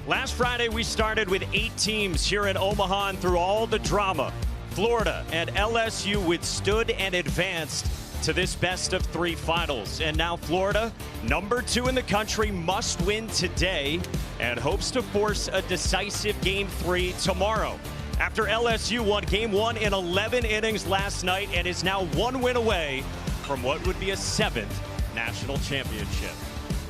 Last Friday, we started with 8 teams here in Omaha, and through all the drama, Florida and LSU withstood and advanced to this best-of-3 finals. And now Florida, number 2 in the country, must win today and hopes to force a decisive Game 3 tomorrow. After LSU won Game 1 in 11 innings last night and is now 1 win away from what would be a 7th national championship.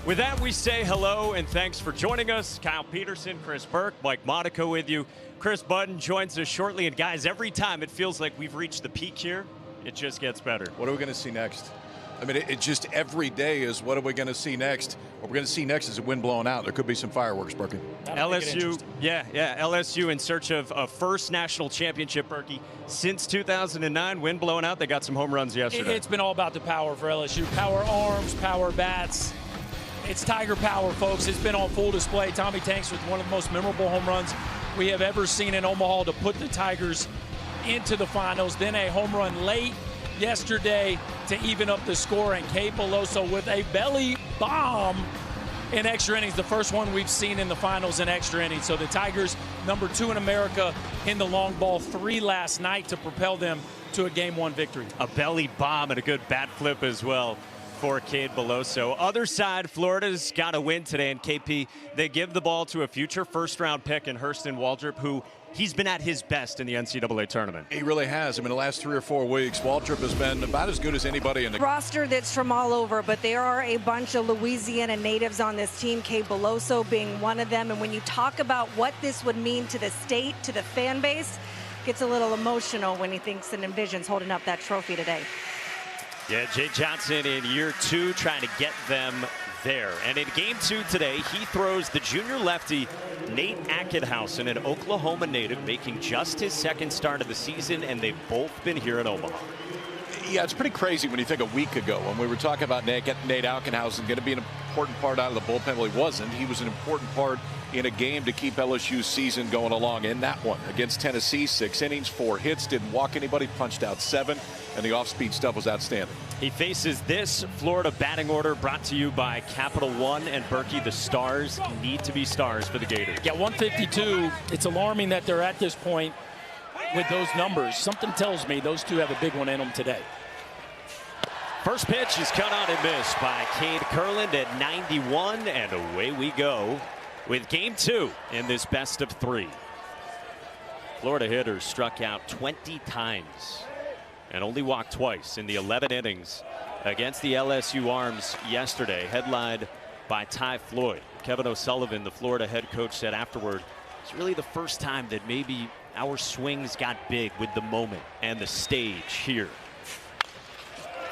With that, we say hello and thanks for joining us. Kyle Peterson, Chris Burke, Mike Monaco with you. Chris Budden joins us shortly. And guys, every time it feels like we've reached the peak here, it just gets better. What are we going to see next? I mean, it just every day is what are we going to see next? What we're going to see next is a wind blowing out. There could be some fireworks, Berkey. LSU, LSU in search of a first national championship, Berkey. Since 2009, wind blowing out. They got some home runs yesterday. It's been all about the power for LSU. Power arms, power bats. It's Tiger power, folks. It's been on full display. Tommy Tanks with one of the most memorable home runs we have ever seen in Omaha to put the Tigers into the finals. Then a home run late yesterday to even up the score, and Cade Beloso with a belly bomb in extra innings, the first one we've seen in the finals in extra innings. So the Tigers, number 2 in America in the long ball, 3 last night to propel them to a Game 1 victory. A belly bomb and a good bat flip as well for Cade Beloso. Other side, Florida's got a win today, and KP, they give the ball to a future first-round pick in Hurston Waldrop, who he's been at his best in the NCAA tournament. He really has. I mean, the last 3 or 4 weeks, Waldrop has been about as good as anybody in the roster that's from all over, but there are a bunch of Louisiana natives on this team, Cade Beloso being one of them. And when you talk about what this would mean to the state, to the fan base, gets a little emotional when he thinks and envisions holding up that trophy today. Yeah, Jay Johnson in year 2 trying to get them there. And in Game 2 today, he throws the junior lefty Nate Ackenhausen, an Oklahoma native, making just his 2nd start of the season, and they've both been here in Omaha. Yeah, it's pretty crazy when you think a week ago when we were talking about Nate Ackenhausen going to be an important part out of the bullpen. Well, he wasn't. He was an important part in a game to keep LSU's season going along. In that one against Tennessee, 6 innings, 4 hits, didn't walk anybody, punched out 7, and the off-speed stuff was outstanding. He faces this Florida batting order brought to you by Capital One and Berkey. The stars need to be stars for the Gators. Yeah, 152. It's alarming that they're at this point with those numbers. Something tells me those two have a big one in them today. First pitch is cut out and missed by Cade Kurland at 91, and away we go with Game 2 in this best-of-3. Florida hitters struck out 20 times and only walked twice in the 11 innings against the LSU Arms yesterday, headlined by Ty Floyd. Kevin O'Sullivan, the Florida head coach, said afterward, it's really the first time that maybe our swings got big with the moment and the stage here.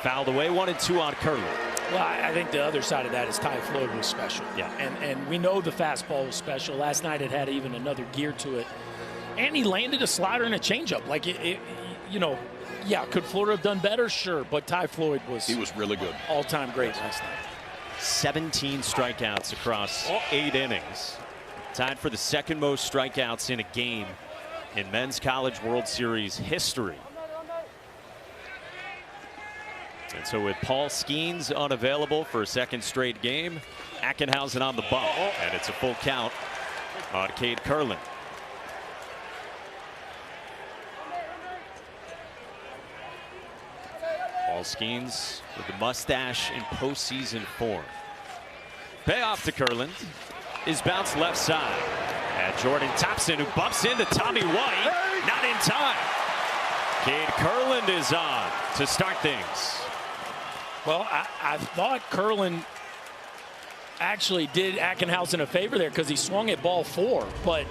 Fouled away, 1-2 on Kurland. Well, I think the other side of that is Ty Floyd was special. Yeah. And we know the fastball was special. Last night it had even another gear to it. And he landed a slider and a changeup. Like, you know, yeah, could Florida have done better? Sure, but Ty Floyd was really good. All-time great last night. 17 strikeouts across 8 innings. Tied for the 2nd most strikeouts in a game in Men's College World Series history. And so with Paul Skeens unavailable for a 2nd straight game, Ackenhausen on the bump, and it's a full count on Cade Kurland. Paul Skeens with the mustache in postseason form. Payoff to Kurland is bounced left side. And Jordan Thompson, who bumps into Tommy White, not in time. Cade Kurland is on to start things. Well, I thought Kurland actually did Ackenhausen a favor there because he swung at ball 4. But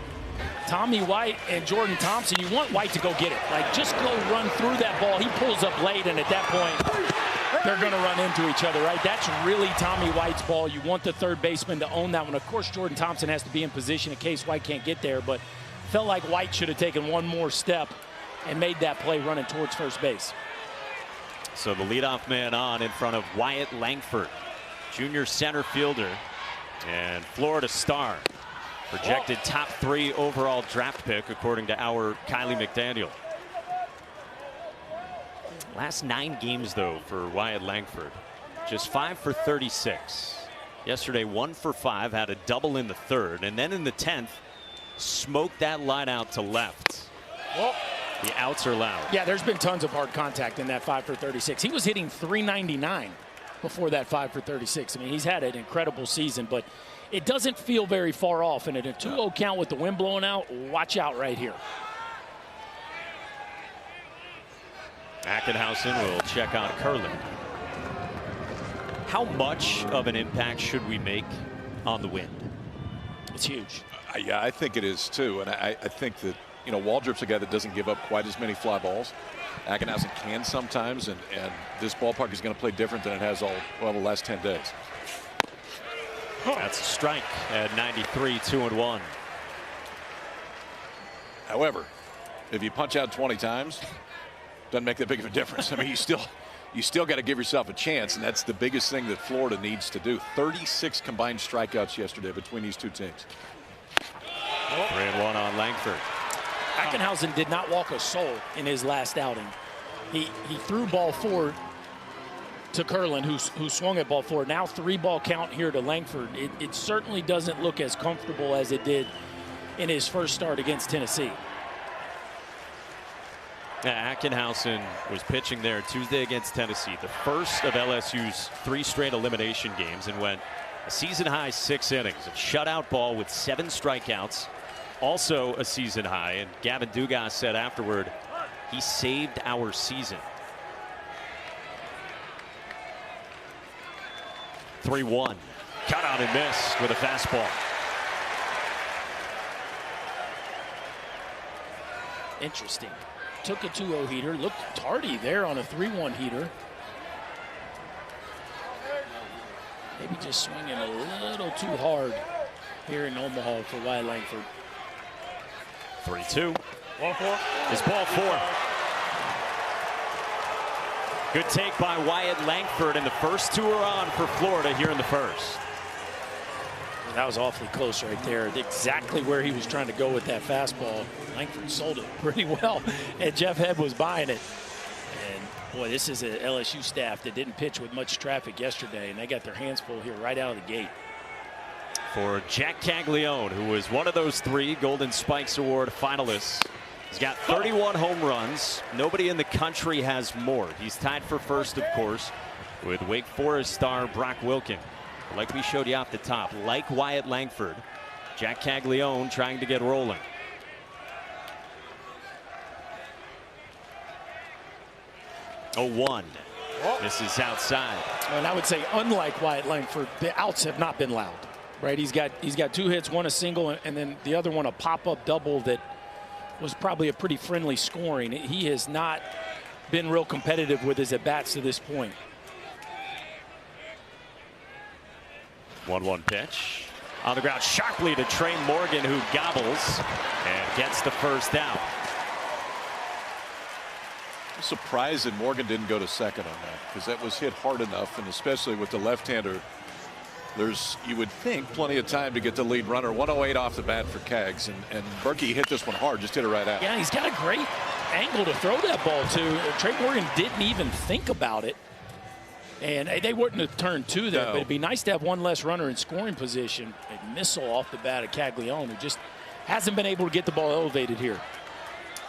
Tommy White and Jordan Thompson, you want White to go get it. Like, just go run through that ball. He pulls up late, and at that point, they're going to run into each other, right? That's really Tommy White's ball. You want the third baseman to own that one. Of course, Jordan Thompson has to be in position in case White can't get there, but felt like White should have taken one more step and made that play running towards first base. So the leadoff man on in front of Wyatt Langford, junior center fielder and Florida star. Projected top 3 overall draft pick, according to our Kylie McDaniel. Last 9 games, though, for Wyatt Langford. Just 5 for 36. Yesterday, 1 for 5, had a double in the third, and then in the 10th, smoked that line out to left. Well, the outs are loud. Yeah, there's been tons of hard contact in that 5 for 36. He was hitting .399 before that 5 for 36. I mean, he's had an incredible season, but it doesn't feel very far off. And at a 2-0 count with the wind blowing out, watch out right here. Ackenhausen will check on Curlin. How much of an impact should we make on the wind? It's huge. Yeah, I think it is too. And I think that, you know, Waldrop's a guy that doesn't give up quite as many fly balls. Ackenhausen can sometimes, and this ballpark is going to play different than it has the last 10 days. That's a strike at 93, 2-1. However, if you punch out 20 times, doesn't make that big of a difference. I mean, you still got to give yourself a chance, and that's the biggest thing that Florida needs to do. 36 combined strikeouts yesterday between these two teams. 3-1 on Langford. Ackenhausen did not walk a soul in his last outing. He threw ball 4 to Curlin, who swung at ball 4. Now 3-ball count here to Langford. It certainly doesn't look as comfortable as it did in his first start against Tennessee. Ackenhausen was pitching there Tuesday against Tennessee, the first of LSU's 3 straight elimination games, and went a season-high 6 innings of shutout ball with 7 strikeouts. Also a season high, and Gavin Dugas said afterward, he saved our season. 3-1. Cut out and missed with a fastball. Interesting. Took a 2-0 heater. Looked tardy there on a 3-1 heater. Maybe just swinging a little too hard here in Omaha for Wyatt Langford. 3-2. Ball 4. It's ball 4. Good take by Wyatt Langford, and the first 2 are on for Florida here in the first. That was awfully close right there. Exactly where he was trying to go with that fastball. Langford sold it pretty well, and Jeff Head was buying it. And boy, this is an LSU staff that didn't pitch with much traffic yesterday, and they got their hands full here right out of the gate. For Jack Caglione, who was one of those 3 Golden Spikes Award finalists. He's got 31 home runs. Nobody in the country has more. He's tied for first, of course, with Wake Forest star Brock Wilken. Like we showed you off the top, like Wyatt Langford, Jack Caglione trying to get rolling. Oh, 1. This is outside. And I would say, unlike Wyatt Langford, the outs have not been loud. Right, he's got 2 hits, 1 a single, and then the other one a pop-up double that was probably a pretty friendly scoring. He has not been real competitive with his at-bats to this point. 1-1 pitch on the ground sharply to Trey Morgan, who gobbles and gets the first out. I'm surprised that Morgan didn't go to second on that, because that was hit hard enough, and especially with the left-hander, there's, you would think, plenty of time to get the lead runner. 108 off the bat for Cags, and Berkey hit this one hard, just hit it right out. Yeah, he's got a great angle to throw that ball to. Trey Morgan didn't even think about it, and they wouldn't have turned 2 there, but it'd be nice to have 1 less runner in scoring position. A missile off the bat of Caglione, who just hasn't been able to get the ball elevated here.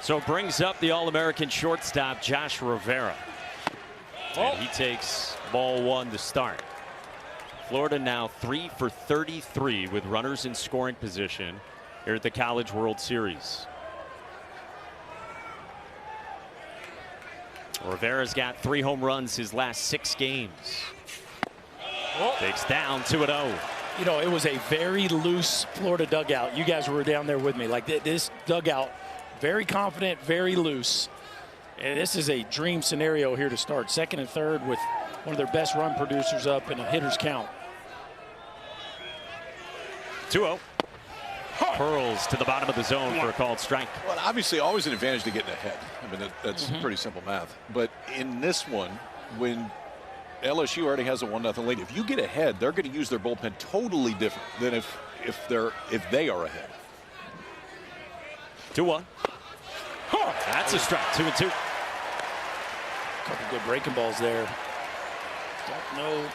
So it brings up the All-American shortstop, Josh Rivera. And he takes ball 1 to start. Florida now 3 for 33 with runners in scoring position here at the College World Series. Rivera's got 3 home runs his last 6 games. Takes down 2-0. You know, it was a very loose Florida dugout. You guys were down there with me. Like this dugout, very confident, very loose. And this is a dream scenario here to start. 2nd and 3rd with one of their best run producers up in a hitter's count. 2-0. Pearls to the bottom of the zone for a called strike. Well, obviously, always an advantage to getting ahead. I mean, that's pretty simple math. But in this one, when LSU already has a 1-0 lead, if you get ahead, they're going to use their bullpen totally different than if they are ahead. 2-1. That's a strike. 2-2. Couple good breaking balls there. Don't know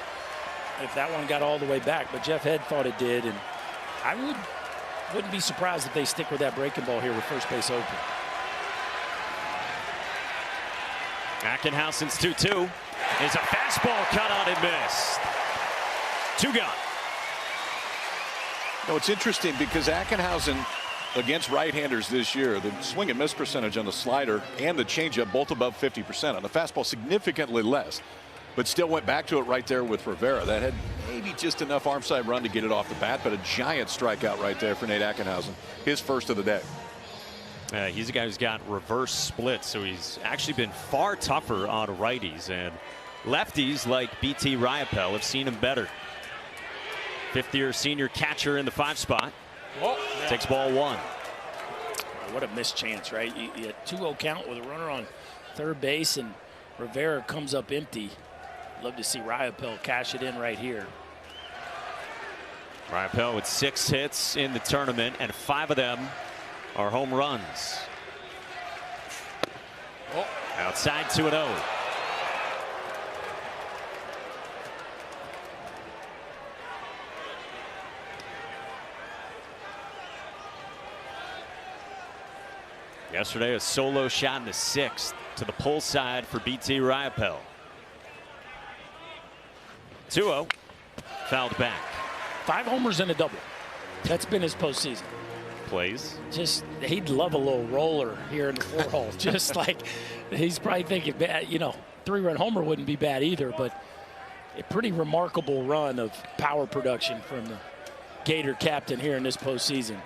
if that one got all the way back, but Jeff Head thought it did, and I wouldn't be surprised if they stick with that breaking ball here with first base open. Ackenhausen's 2-2 is a fastball cut out and missed. 2 gone. No, it's interesting because Ackenhausen against right-handers this year, the swing and miss percentage on the slider and the changeup both above 50%. On the fastball, significantly less, but still went back to it right there with Rivera. That had maybe just enough arm side run to get it off the bat, but a giant strikeout right there for Nate Ackenhausen, his first of the day. He's a guy who's got reverse splits, so he's actually been far tougher on righties, and lefties like BT Riopel have seen him better. Fifth-year senior catcher in the 5 spot. Whoa. Takes ball 1. What a missed chance, right? You had 2-0 count with a runner on third base, and Rivera comes up empty. Love to see Riopel cash it in right here. Riopel with 6 hits in the tournament, and 5 of them are home runs. Oh. Outside 2-0. Yesterday, a solo shot in the 6th to the pull side for BT Riopel. 2-0. Fouled back. 5 homers and a double. That's been his postseason. Plays. Just, he'd love a little roller here in the 4-hole. Just like, he's probably thinking, you know, 3-run homer wouldn't be bad either, but a pretty remarkable run of power production from the Gator captain here in this postseason.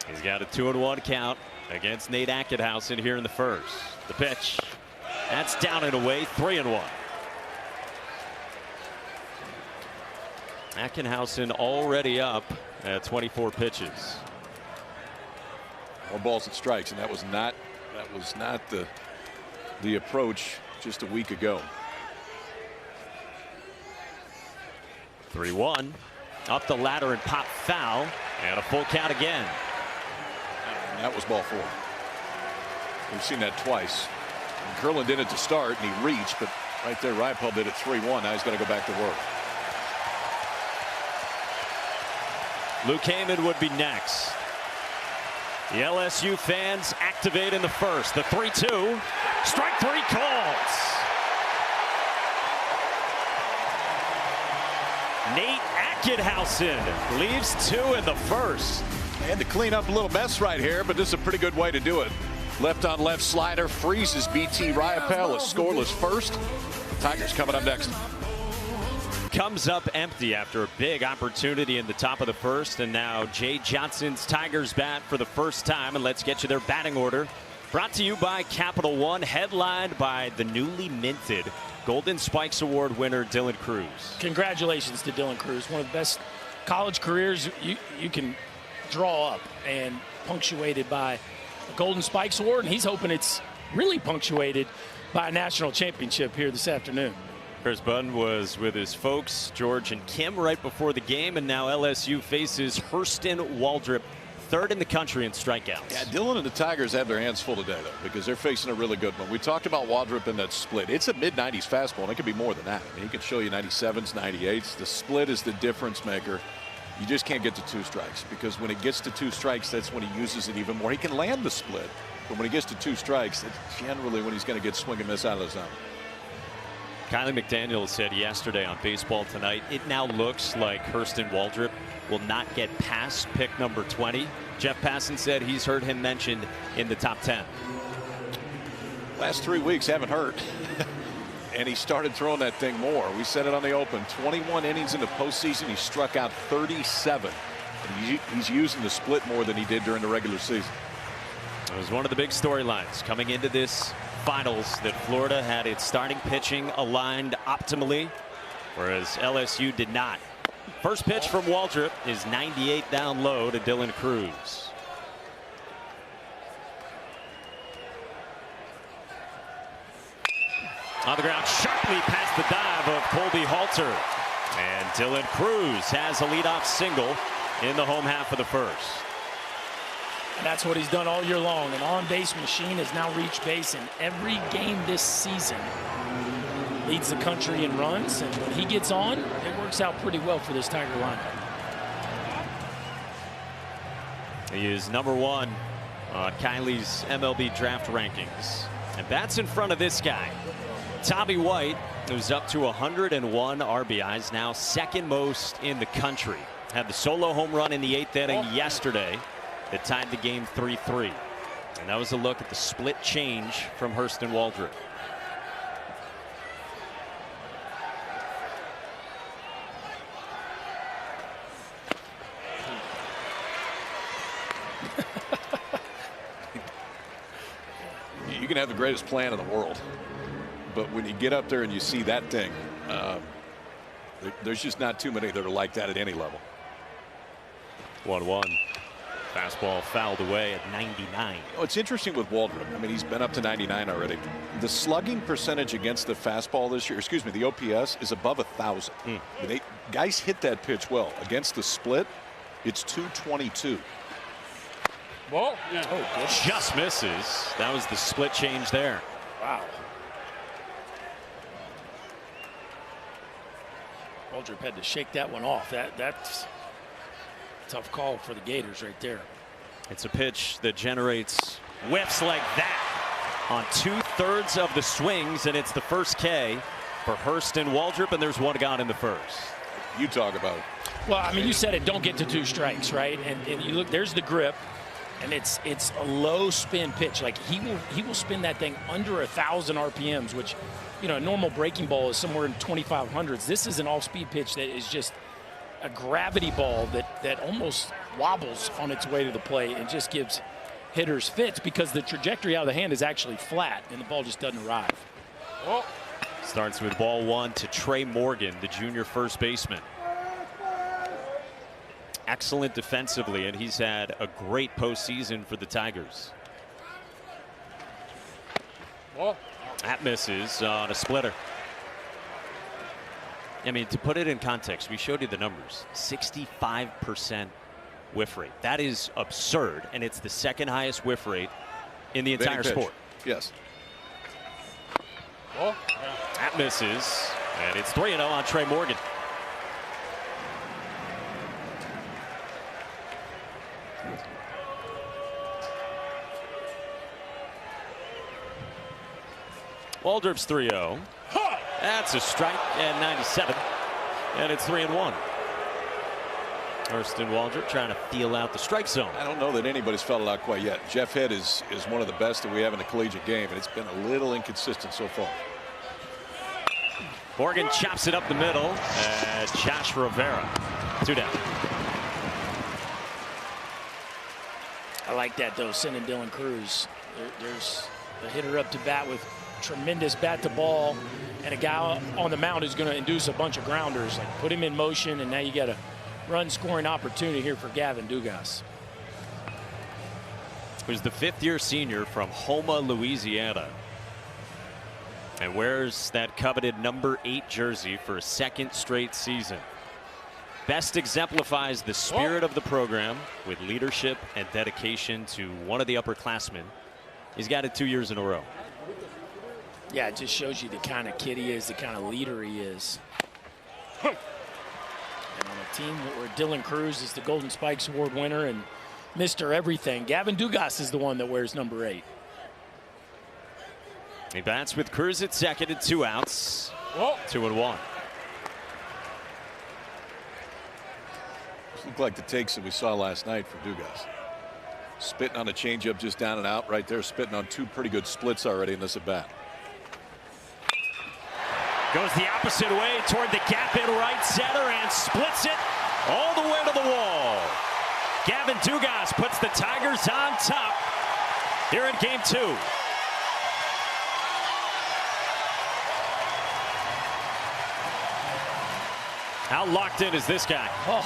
He's got a 2-1 count against Nate Ackenhausen here in the first. The pitch. That's down and away. 3-1. Ackenhausen already up at 24 pitches. More balls and strikes, and that was not the approach just a week ago. 3-1. Up the ladder and pop foul, and a full count again. That was ball 4. We've seen that twice. And Curlin did it to start, and he reached, but right there, Riopel did it 3-1. Now he's got to go back to work. Luke Heyman would be next. The LSU fans activate in the first. The 3-2. Strike 3 calls. Nate Ackenhausen leaves 2 in the first. And to clean up a little mess right here, but this is a pretty good way to do it. Left on left slider freezes BT Riopel, a scoreless first. The Tigers coming up next. Comes up empty after a big opportunity in the top of the first, and now Jay Johnson's Tigers bat for the first time, and let's get you their batting order. Brought to you by Capital One, headlined by the newly minted Golden Spikes Award winner Dylan Cruz. Congratulations to Dylan Cruz, one of the best college careers you can draw up, and punctuated by a Golden Spikes Award, and he's hoping it's really punctuated by a national championship here this afternoon. Chris Bunn was with his folks, George and Kim, right before the game, and now LSU faces Hurston Waldrop, 3rd in the country in strikeouts. Yeah, Dylan and the Tigers have their hands full today, though, because they're facing a really good one. We talked about Waldrop in that split. It's a mid-90s fastball, and it could be more than that. I mean, he can show you 97s, 98s. The split is the difference maker. You just can't get to 2 strikes, because when it gets to 2 strikes, that's when he uses it even more. He can land the split, but when he gets to 2 strikes, that's generally when he's going to get swing and miss out of the zone. Kylie McDaniel said yesterday on Baseball Tonight, it now looks like Hurston Waldrop will not get past pick number 20. Jeff Passan said he's heard him mentioned in the top 10. Last 3 weeks haven't hurt. And he started throwing that thing more. We said it on the open. 21 innings in the postseason. He struck out 37. And he's using the split more than he did during the regular season. It was one of the big storylines coming into this finals, that Florida had its starting pitching aligned optimally, whereas LSU did not. First pitch from Waldrop is 98 down low to Dylan Cruz. On the ground sharply past the dive of Colby Halter, and Dylan Cruz has a leadoff single in the home half of the first. And that's what he's done all year long. An on-base machine has now reached base in every game this season. leads the country in runs, and when he gets on, it works out pretty well for this Tiger lineup. He is number 1 on Kylie's MLB draft rankings. And that's in front of this guy, Tommy White, who's up to 101 RBIs, now second most in the country. Had the solo home run in the 8th inning yesterday that tied the game 3-3. And that was a look at the split change from Hurston Waldrop. You can have the greatest plan in the world, but when you get up there and you see that thing, there's just not too many that are like that at any level. 1-1. Fastball fouled away at 99. It's interesting with Waldrop. I mean, he's been up to 99 already. The slugging percentage against the fastball this year, excuse me, the OPS is above 1,000. I mean, guys hit that pitch well. Against the split, it's 222. Well, yeah. Oh, just misses. That was the split change there. Wow. Waldrop had to shake that one off. That's a tough call for the Gators right there. It's a pitch that generates whiffs like that on 2/3 of the swings, and it's the first K for Hurston Waldrop, and there's one gone in the first. You talk about it. Well, I mean, you said it, don't get to 2 strikes, right? And you look, there's the grip, and it's a low spin pitch. Like he will spin that thing under 1,000 RPMs, which, you know, a normal breaking ball is somewhere in 2,500s. This is an off-speed pitch that is just a gravity ball that almost wobbles on its way to the plate and just gives hitters fits because the trajectory out of the hand is actually flat and the ball just doesn't arrive. Oh. Starts with ball 1 to Trey Morgan, the junior first baseman. Excellent defensively, and he's had a great postseason for the Tigers. Oh. That misses on a splitter. I mean, to put it in context, we showed you the numbers. 65% whiff rate. That is absurd, and it's the second highest whiff rate in the entire sport. Yes. Oh. That misses, and it's 3-0 on Trey Morgan. Waldrop's 3-0. That's a strike at 97. And it's 3-1. Hurston Waldrop trying to feel out the strike zone. I don't know that anybody's felt it out quite yet. Jeff Head is one of the best that we have in the collegiate game, and it's been a little inconsistent so far. Morgan chops it up the middle. Josh Rivera. 2 down. I like that, though, sending Dylan Cruz. There's a hitter up to bat with tremendous bat to ball and a guy on the mound who's going to induce a bunch of grounders. Like, put him in motion, and now you got a run scoring opportunity here for Gavin Dugas, who's the 5th-year senior from Houma, Louisiana, and wears that coveted number 8 jersey for a 2nd straight season. Best exemplifies the spirit of the program with leadership and dedication to one of the upperclassmen. He's got it 2 years in a row. Yeah, it just shows you the kind of kid he is, the kind of leader he is. And on a team where Dylan Cruz is the Golden Spikes Award winner and Mr. Everything, Gavin Dugas is the one that wears number 8. He bats with Cruz at second and 2 outs. 2-1. Looked like the takes that we saw last night for Dugas. Spitting on a changeup just down and out right there, spitting on 2 pretty good splits already in this at bat. Goes the opposite way toward the gap in right center and splits it all the way to the wall. Gavin Dugas puts the Tigers on top here in game 2. How locked in is this guy? Oh,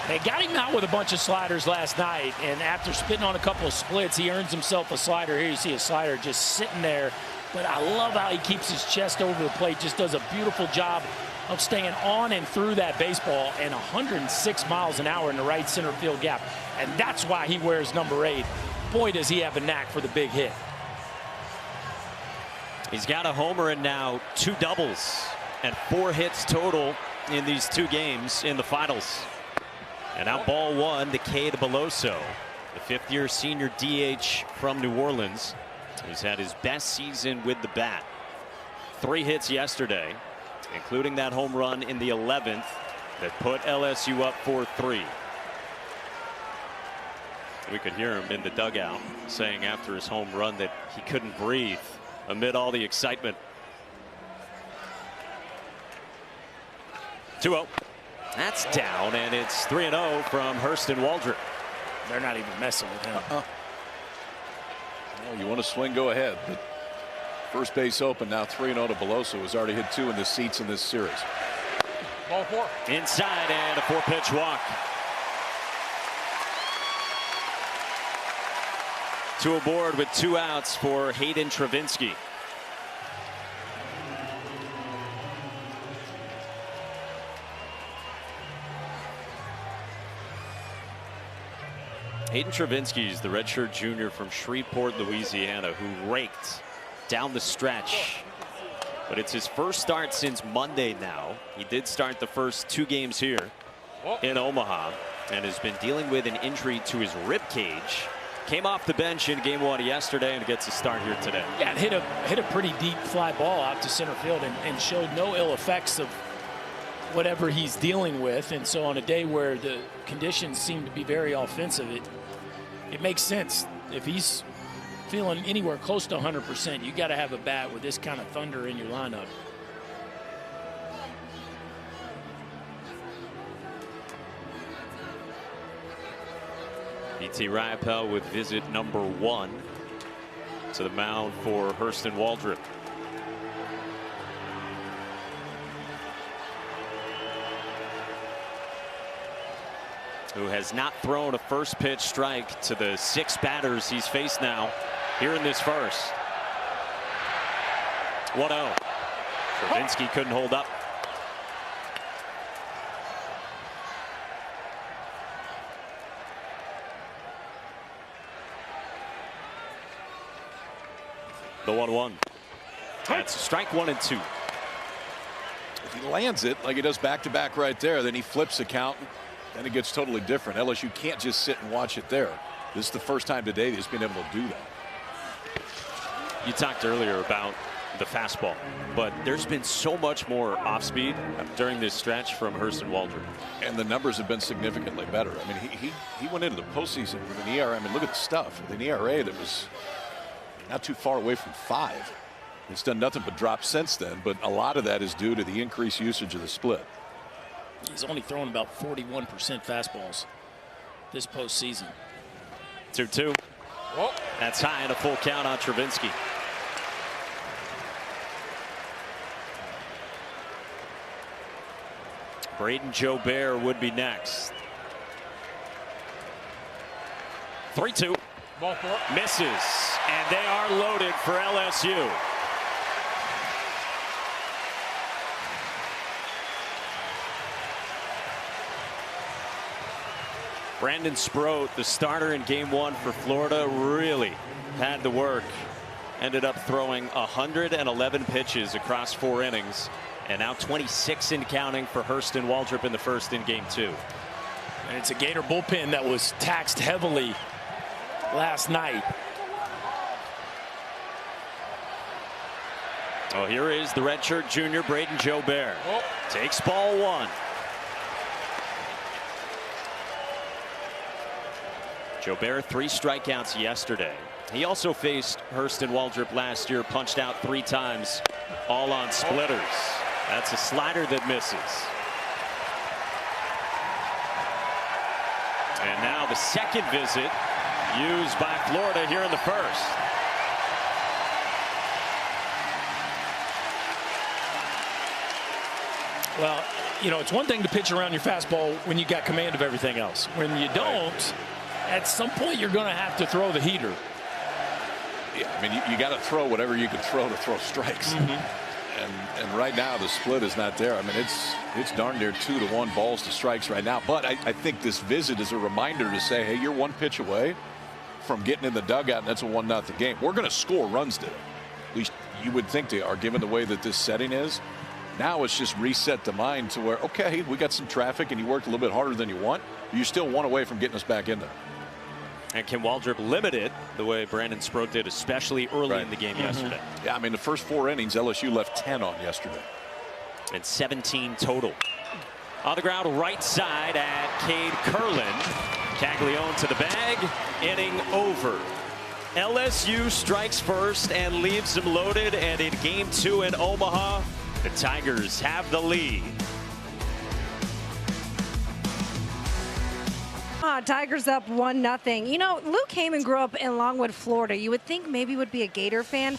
they got him out with a bunch of sliders last night, and after spitting on a couple of splits, he earns himself a slider. Here you see a slider just sitting there. But I love how he keeps his chest over the plate, just does a beautiful job of staying on and through that baseball, and 106 miles an hour in the right center field gap. And that's why he wears number 8. Boy, does he have a knack for the big hit. He's got a homer and now 2 doubles and 4 hits total in these 2 games in the finals. And now ball 1 to Cade Beloso, the 5th-year senior DH from New Orleans, who's had his best season with the bat. 3 hits yesterday, including that home run in the 11th that put LSU up 4-3. We could hear him in the dugout saying after his home run that he couldn't breathe amid all the excitement. 2-0. That's down, and it's 3-0 from Hurston Waldrop. They're not even messing with him. Well, you want to swing, go ahead. But first base open now. 3-0 to Beloso, who's already hit 2 in the seats in this series. Ball 4. Inside, and a 4-pitch walk. 2 aboard with 2 outs for Hayden Travinski. Hayden Travinski is the redshirt junior from Shreveport, Louisiana, who raked down the stretch. But it's his first start since Monday now. He did start the first 2 games here in Omaha and has been dealing with an injury to his rib cage. Came off the bench in game 1 yesterday and gets a start here today. Yeah, it hit a pretty deep fly ball out to center field and showed no ill effects of whatever he's dealing with. And so on a day where the conditions seem to be very offensive, it makes sense. If he's feeling anywhere close to 100%, you got to have a bat with this kind of thunder in your lineup. BT Riopel with visit number 1 to the mound for Hurston Waldrop. Who has not thrown a first pitch strike to the 6 batters he's faced now here in this first. 1-0. Travinski couldn't hold up. The 1-1. That's strike 1 and 2. If he lands it like he does back-to-back right there, then he flips the count. Then it gets totally different. LSU can't just sit and watch it there. This is the first time today that he's been able to do that. You talked earlier about the fastball, but there's been so much more off speed during this stretch from Hurston Waldrop. And the numbers have been significantly better. I mean, he went into the postseason with an ERA. I mean, look at the stuff. With an ERA that was not too far away from 5. It's done nothing but drop since then, but a lot of that is due to the increased usage of the split. He's only thrown about 41% fastballs this postseason. 2-2. That's high and a full count on Travinski. Braden Jobert would be next. 3-2. Ball 4. Misses, and they are loaded for LSU. Brandon Sproat, the starter in game 1 for Florida, really had to work. Ended up throwing 111 pitches across 4 innings, and now 26 and counting for Hurston Waldrop in the first in game 2. And it's a Gator bullpen that was taxed heavily last night. Oh, here is the redshirt junior Braden Jobert. Takes ball 1. Jobert 3 strikeouts yesterday. He also faced Hurston Waldrop last year, punched out 3 times, all on splitters. That's a slider that misses. And now the second visit used by Florida here in the first. Well, you know, it's one thing to pitch around your fastball when you got command of everything else. When you don't, at some point you're going to have to throw the heater. Yeah, I mean, you got to throw whatever you can throw to throw strikes. And right now the split is not there. I mean, it's darn near 2-1 balls to strikes right now. But I think this visit is a reminder to say, hey, you're 1 pitch away from getting in the dugout, and that's a 1-0 game. We're going to score runs today. At least you would think they are, given the way that this setting is. Now it's just reset the mind to where, okay, we got some traffic and you worked a little bit harder than you want. You're still one away from getting us back in there. And can Waldrop limit it the way Brandon Sproat did, especially early in the game yesterday? Yeah, I mean, the first 4 innings, LSU left 10 on yesterday. And 17 total. On the ground, right side at Cade Curlin. Caglione to the bag. Inning over. LSU strikes first and leaves them loaded. And in game 2 in Omaha, the Tigers have the lead. Tigers up 1-0. You know, Luke Heyman grew up in Longwood, Florida. You would think maybe he would be a Gator fan.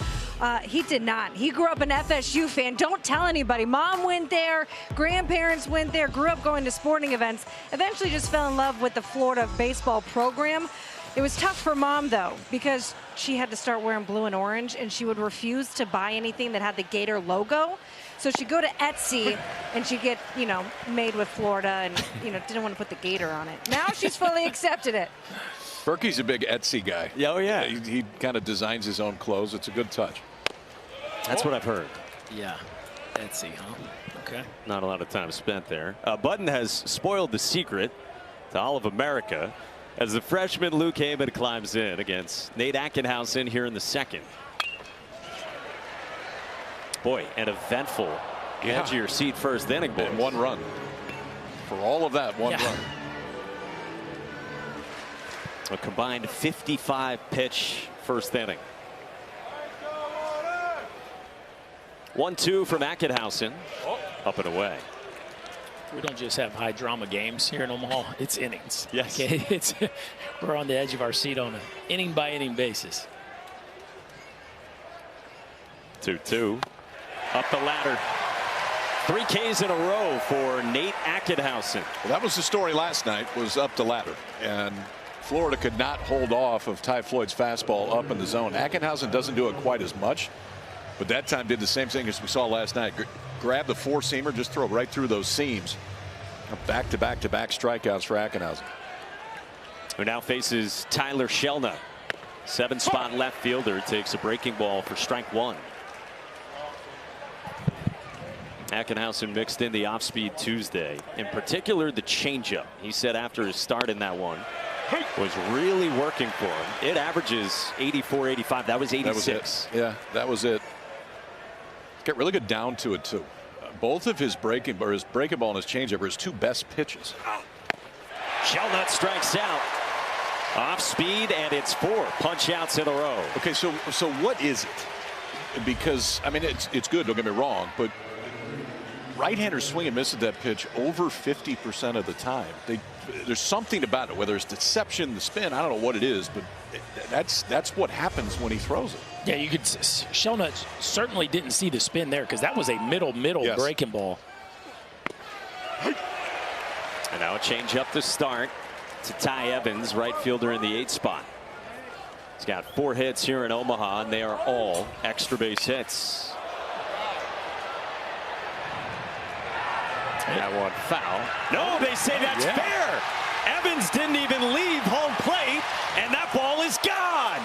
He did not. He grew up an FSU fan. Don't tell anybody. Mom went there. Grandparents went there. Grew up going to sporting events. Eventually just fell in love with the Florida baseball program. It was tough for Mom, though, because she had to start wearing blue and orange, and she would refuse to buy anything that had the Gator logo. So she'd go to Etsy, and she'd get, you know, made with Florida and, you know, didn't want to put the Gator on it. Now she's fully accepted it. Berkey's a big Etsy guy. Yeah, oh, yeah. He kind of designs his own clothes. It's a good touch. That's what I've heard. Yeah. Etsy, huh? Okay. Not a lot of time spent there. Budden has spoiled the secret to all of America as the freshman Luke Heyman climbs in against Nate Ackenhausen here in the second. Boy, an eventful edge of your seat first inning, boys. And 1 run. For all of that, 1 run. A combined 55 pitch first inning. 1-2 from Ackenhausen. Up and away. We don't just have high drama games here in Omaha. It's innings. Yes. Okay? We're on the edge of our seat on an inning by inning basis. 2-2. Up the ladder. 3 Ks in a row for Nate Ackenhausen. Well, that was the story last night, was up the ladder. And Florida could not hold off of Ty Floyd's fastball up in the zone. Ackenhausen doesn't do it quite as much, but that time did the same thing as we saw last night. Grab the 4-seamer, just throw right through those seams. Back-to-back-to-back strikeouts for Ackenhausen. Who now faces Tyler Shelna. 7-spot left fielder takes a breaking ball for strike 1. Ackenhausen mixed in the off-speed Tuesday. In particular, the changeup. He said after his start in that one was really working for him. It averages 84, 85. That was 86. That was it. Yeah, that was it. Got really good down to it too. Both of his breaking ball and his changeup are his 2 best pitches. Shelnut strikes out. Off speed, and it's 4 punch outs in a row. Okay, so what is it? Because I mean it's good. Don't get me wrong, but right-handers swing and miss at that pitch over 50% of the time. There's something about it, whether it's deception, the spin, I don't know what it is, but that's what happens when he throws it. Yeah, you could. Shelnut certainly didn't see the spin there because that was a middle Yes. breaking ball. And now a change up to start to Ty Evans, right fielder in the 8th spot. He's got 4 hits here in Omaha, and they are all extra base hits. That one foul. No, they say that's fair. Evans didn't even leave home plate, and that ball is gone.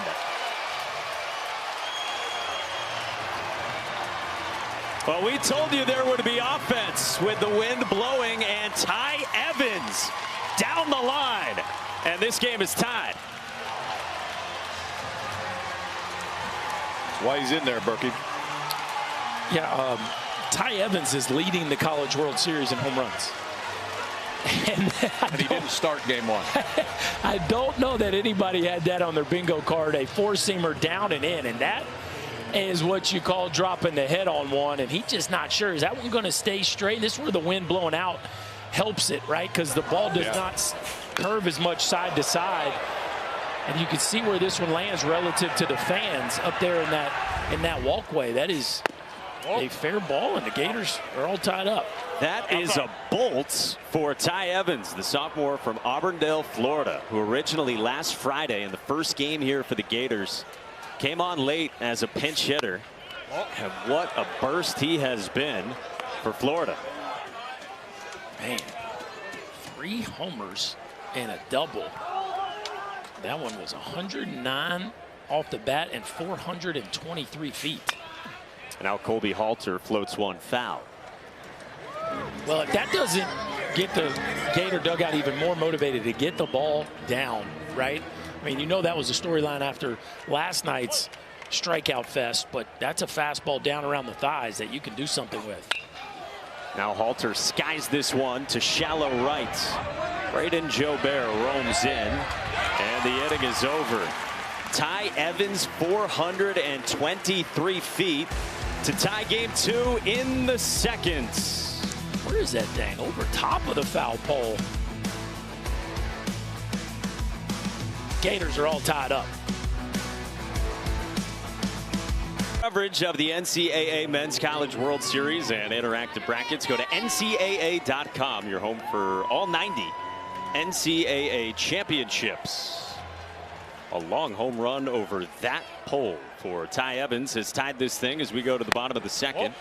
Well, we told you there would be offense with the wind blowing, and Ty Evans down the line, and this game is tied. That's why he's in there, Berkey. Yeah, Ty Evans is leading the College World Series in home runs. And he didn't start game 1. I don't know that anybody had that on their bingo card, a 4-seamer down and in, and that is what you call dropping the head on one, and he's just not sure. Is that one going to stay straight? This is where the wind blowing out helps it, right? Because the ball does not curve as much side to side. And you can see where this one lands relative to the fans up there in that walkway. That is a fair ball, and the Gators are all tied up. That is a bolt for Ty Evans, the sophomore from Auburndale, Florida, who originally last Friday in the first game here for the Gators came on late as a pinch hitter. And what a burst he has been for Florida. Man, 3 homers and a double. That one was 109 off the bat and 423 feet. Now Colby Halter floats one foul. Well, if that doesn't get the Gator dugout even more motivated to get the ball down, right? I mean, you know that was a storyline after last night's strikeout fest, but that's a fastball down around the thighs that you can do something with. Now Halter skies this one to shallow right. Braden Jobert roams in, and the inning is over. Ty Evans 423 feet to tie game 2 in the second. Where is that thing? Over top of the foul pole. Gators are all tied up. Coverage of the NCAA Men's College World Series and interactive brackets. Go to ncaa.com, your home for all 90 NCAA championships. A long home run over that pole for Ty Evans has tied this thing as we go to the bottom of the second.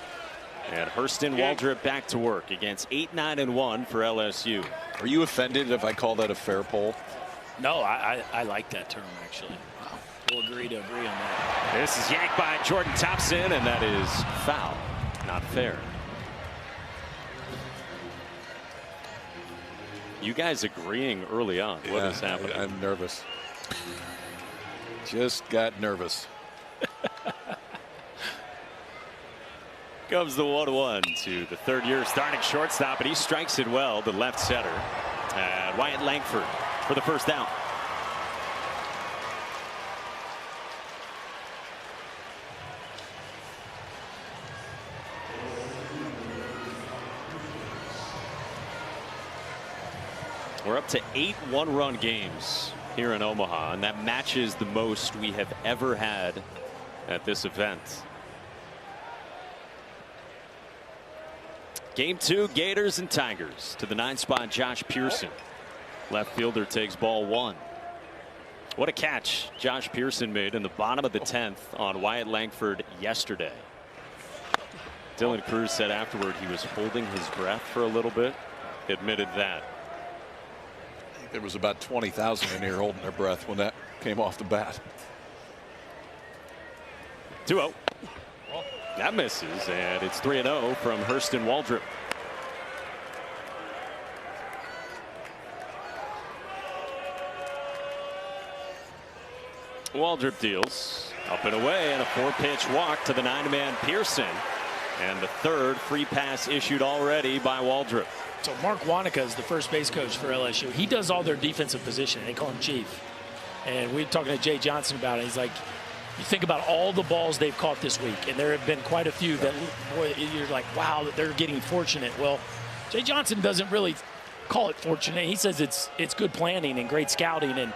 And Hurston Waldrop back to work against 8-9-1 for LSU. Are you offended if I call that a fair pole? No, I like that term, actually. We'll agree to agree on that. This is yanked by Jordan Thompson, and that is foul. Not fair. You guys agreeing early on. What is happening? I'm nervous. Just got nervous. Comes the 1-1 to the third-year starting shortstop, and he strikes it well to left center. And Wyatt Langford for the first down. We're up to 8 one-run games here in Omaha, and that matches the most we have ever had at this event. Game 2, Gators and Tigers. To the 9 spot, Josh Pearson. Left fielder takes ball 1. What a catch Josh Pearson made in the bottom of the 10th on Wyatt Langford yesterday. Dylan Cruz said afterward he was holding his breath for a little bit. Admitted that. There was about 20,000 in here holding their breath when that came off the bat. 2-0. That misses, and it's 3-0 from Hurston Waldrop. Waldrop deals up and away, and a 4-pitch walk to the 9-man Pearson, and the third free pass issued already by Waldrop. So Mark Wanaka is the first base coach for LSU. He does all their defensive positioning. They call him Chief. And we were talking to Jay Johnson about it. He's like, you think about all the balls they've caught this week, and there have been quite a few that, boy, you're like, wow, they're getting fortunate. Well, Jay Johnson doesn't really call it fortunate. He says it's good planning and great scouting, and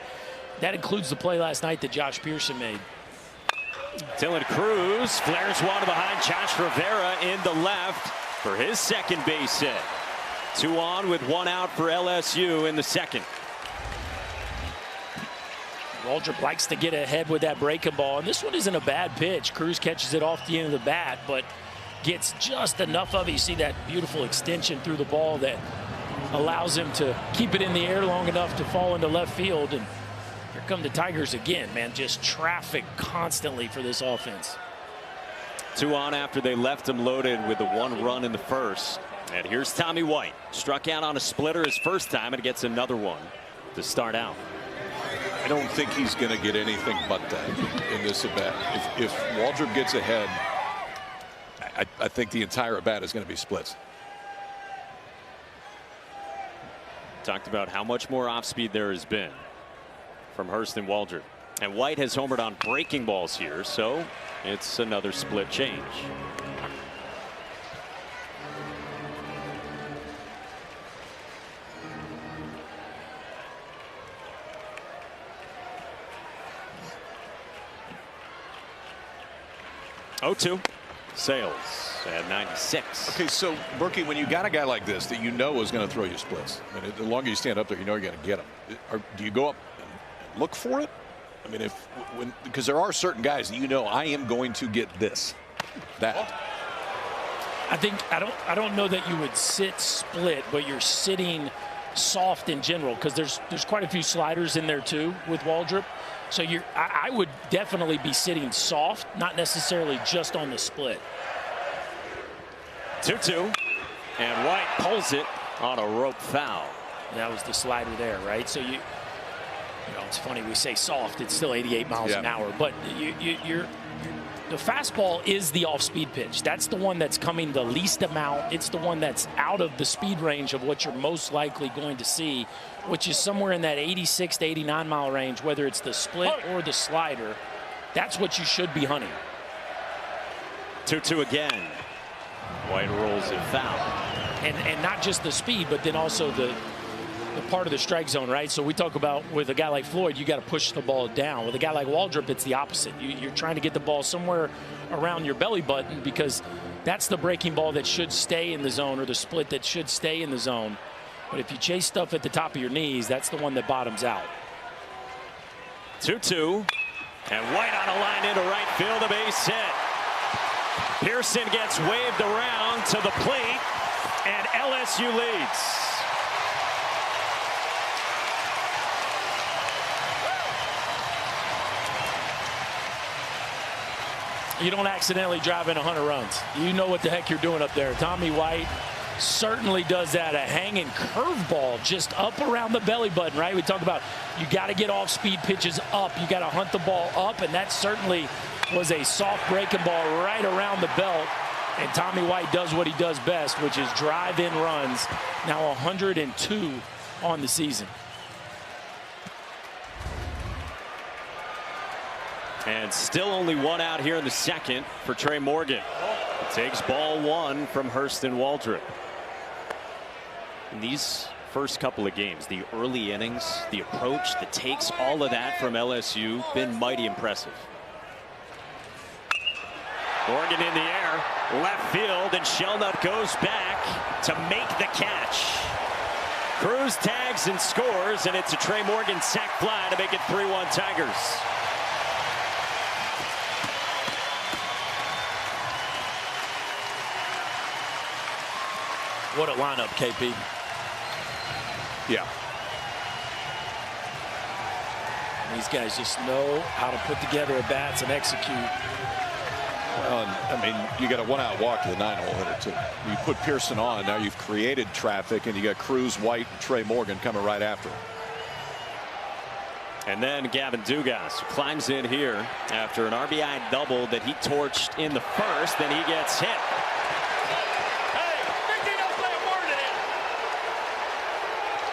that includes the play last night that Josh Pearson made. Dylan Cruz flares one behind Josh Rivera in the left for his second base hit. 2 on with 1 out for LSU in the second. Waldrop likes to get ahead with that breaking ball, and this one isn't a bad pitch. Cruz catches it off the end of the bat, but gets just enough of it. You see that beautiful extension through the ball that allows him to keep it in the air long enough to fall into left field. And here come the Tigers again, man. Just traffic constantly for this offense. 2 on after they left him loaded with the 1 run in the first. And here's Tommy White. Struck out on a splitter his first time and gets another one to start out. I don't think he's going to get anything but that in this at bat. If Waldrop gets ahead, I think the entire at bat is going to be splits. Talked about how much more off speed there has been from Hurston Waldrop. And White has homered on breaking balls here, so it's another split change. Oh-2. Sales at 96. Okay, so Brookie, when you got a guy like this that you know is going to throw you splits, I mean, the longer you stand up there, you know you're going to get him. Do you go up and look for it? I mean, because there are certain guys that you know I am going to get that. I don't know that you would sit split, but you're sitting soft in general because there's quite a few sliders in there too with Waldrop. So I would definitely be sitting soft, not necessarily just on the split. 2-2. And White pulls it on a rope foul. That was the slider there, right? So you know, it's funny we say soft. It's still 88 miles an hour, but the fastball is the off-speed pitch. That's the one that's coming the least amount. It's the one that's out of the speed range of what you're most likely going to see, which is somewhere in that 86 to 89 mile range, whether it's the split or the slider. That's what you should be hunting. 2-2 again. White rolls it foul. And not just the speed, but then also the part of the strike zone, right? So we talk about with a guy like Floyd, you got to push the ball down. With a guy like Waldrop, it's the opposite. You're trying to get the ball somewhere around your belly button because that's the breaking ball that should stay in the zone, or the split that should stay in the zone. But if you chase stuff at the top of your knees, that's the one that bottoms out. 2-2. And White on a line into right field, a base hit. Pearson gets waved around to the plate, and LSU leads. You don't accidentally drive in 100 runs. You know what the heck you're doing up there. Tommy White certainly does that. A hanging curveball just up around the belly button, right? We talk about you got to get off speed pitches up. You got to hunt the ball up, and that certainly was a soft breaking ball right around the belt. And Tommy White does what he does best, which is drive in runs. Now 102 on the season. And still only one out here in the second for Trey Morgan. It takes ball one from Hurston Waldrop. In these first couple of games, the early innings, the approach, the takes, all of that from LSU been mighty impressive. Morgan in the air, left field, and Shelnut goes back to make the catch. Cruz tags and scores, and it's a Trey Morgan sac fly to make it 3-1 Tigers. What a lineup, KP. Yeah. These guys just know how to put together at bats and execute. Well, I mean, you got a one-out walk to the 9-hole hitter, too. You put Pearson on, now you've created traffic, and you got Cruz, White, and Trey Morgan coming right after him. And then Gavin Dugas climbs in here after an RBI double that he torched in the first. Then he gets hit.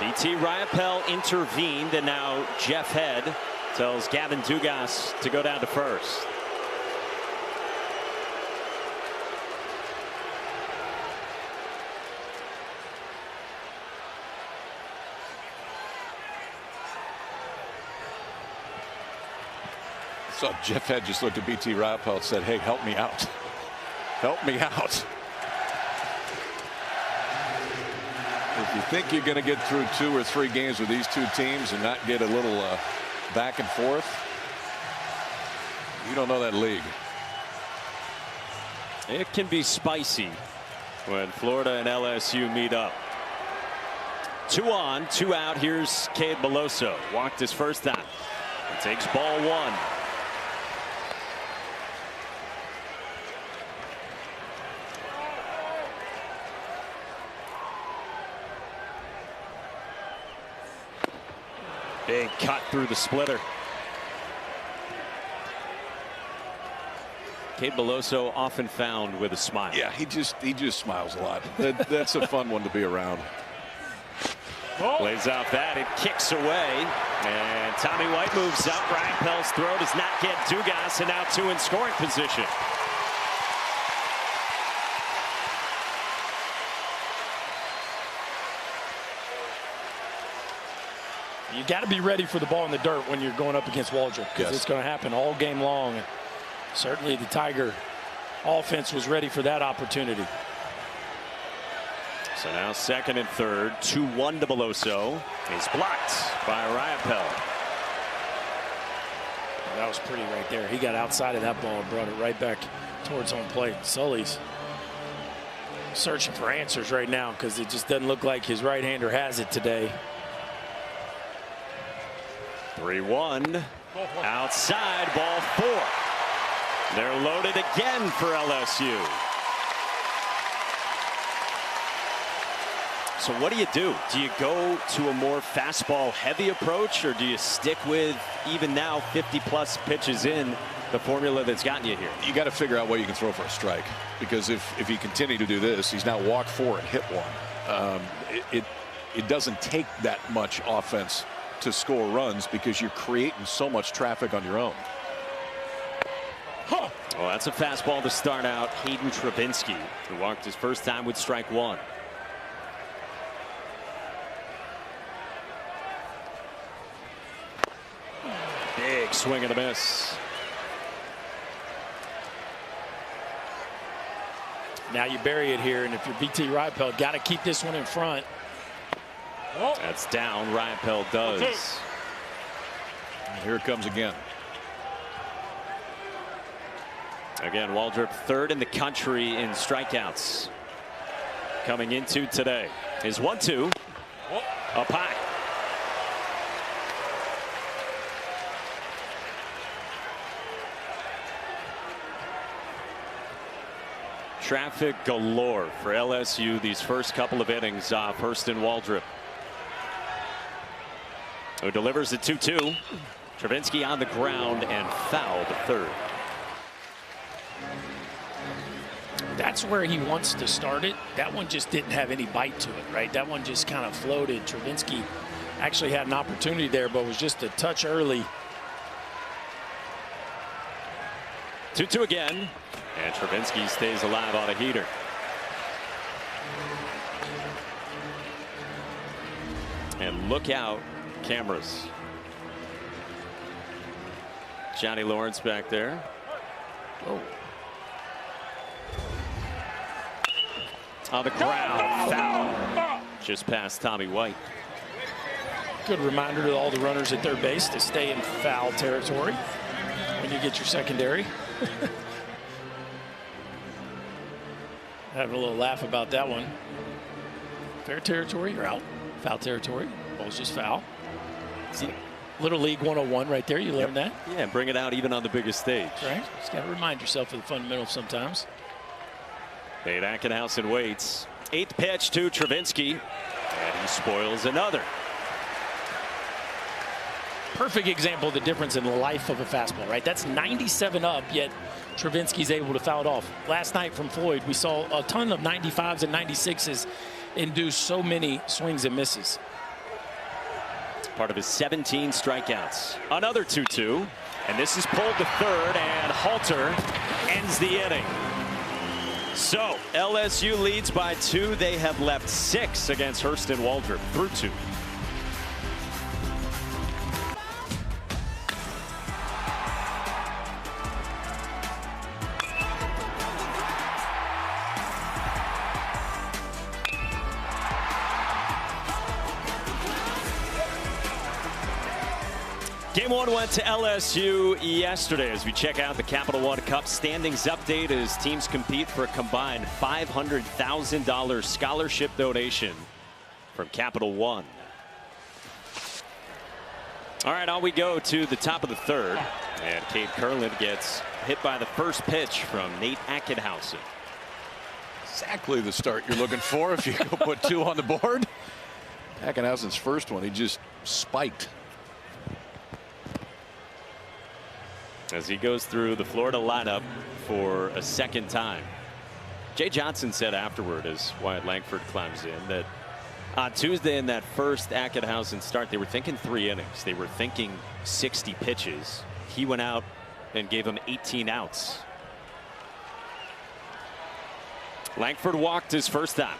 BT Riopelle intervened, and now Jeff Head tells Gavin Dugas to go down to first. So Jeff Head just looked at BT Riopelle and said, hey, help me out. Help me out. If you think you're going to get through 2 or 3 games with these two teams and not get a little back and forth, you don't know that league. It can be spicy when Florida and LSU meet up. 2 on, 2 out. Here's Cade Beloso. Walked his first time. It takes ball one. Big cut through the splitter. Cade Beloso often found with a smile. Yeah, he just smiles a lot. That's a fun one to be around. Plays out that, it kicks away, and Tommy White moves up. Riopelle's throw does not get Dugas, and now 2 in scoring position. You got to be ready for the ball in the dirt when you're going up against Waldrop, because it's going to happen all game long. Certainly the Tiger offense was ready for that opportunity. So now second and third, 2-1 to Beloso. He's blocked by Riopelle. That was pretty right there. He got outside of that ball and brought it right back towards home plate. Sully's searching for answers right now because it just doesn't look like his right-hander has it today. 3-1. Outside, ball 4. They're loaded again for LSU. So what do? Do you go to a more fastball heavy approach, or do you stick with, even now 50+ pitches in, the formula that's gotten you here? You got to figure out what you can throw for a strike, because if you continue to do this, he's now walked 4 and hit 1. It doesn't take that much offense to score runs because you're creating so much traffic on your own. Well, that's a fastball to start out Hayden Travinski, who walked his first time with strike 1. Big swing and a miss. Now you bury it here, and if you're BT Ripel, got to keep this one in front. That's down. Ripel does. Okay. Here it comes again. Again, Waldrop 3rd in the country in strikeouts. Coming into today. His 1-2 up high. Traffic galore for LSU these first couple of innings off Hurston Waldrop, who delivers the 2-2. Travinski on the ground and foul to third. That's where he wants to start it. That one just didn't have any bite to it, right? That one just kind of floated. Travinski actually had an opportunity there, but was just a touch early. 2-2 again, and Travinski stays alive on a heater. And look out, cameras. Johnny Lawrence back there. Oh. On the ground, foul. Just past Tommy White. Good reminder to all the runners at third base to stay in foul territory when you get your secondary. Having a little laugh about that one. Fair territory, you're out. Foul territory, ball's just foul. See, Little League 101 right there. You learn that. Yeah, bring it out even on the biggest stage. Right. Just got to remind yourself of the fundamentals sometimes. Nate Ackenhausen waits. 8th pitch to Travinski, and he spoils another. Perfect example of the difference in the life of a fastball, right? That's 97 up, yet Travinski's able to foul it off. Last night from Floyd, we saw a ton of 95s and 96s induce so many swings and misses. Part of his 17 strikeouts. Another 2-2, and this is pulled to third, and Halter ends the inning. So LSU leads by 2. They have left 6 against Hurston Waldrop through 2. Game 1 went to LSU yesterday as we check out the Capital One Cup standings update as teams compete for a combined $500,000 scholarship donation from Capital One. All right, on we go to the top of the 3rd, and Cade Kurland gets hit by the first pitch from Nate Ackenhausen. Exactly the start you're looking for if you go put 2 on the board. Ackenhausen's first one, he just spiked. As he goes through the Florida lineup for a second time. Jay Johnson said afterward, as Wyatt Langford climbs in, that on Tuesday in that first Ackenhausen start, they were thinking 3 innings. They were thinking 60 pitches. He went out and gave him 18 outs. Langford walked his first time.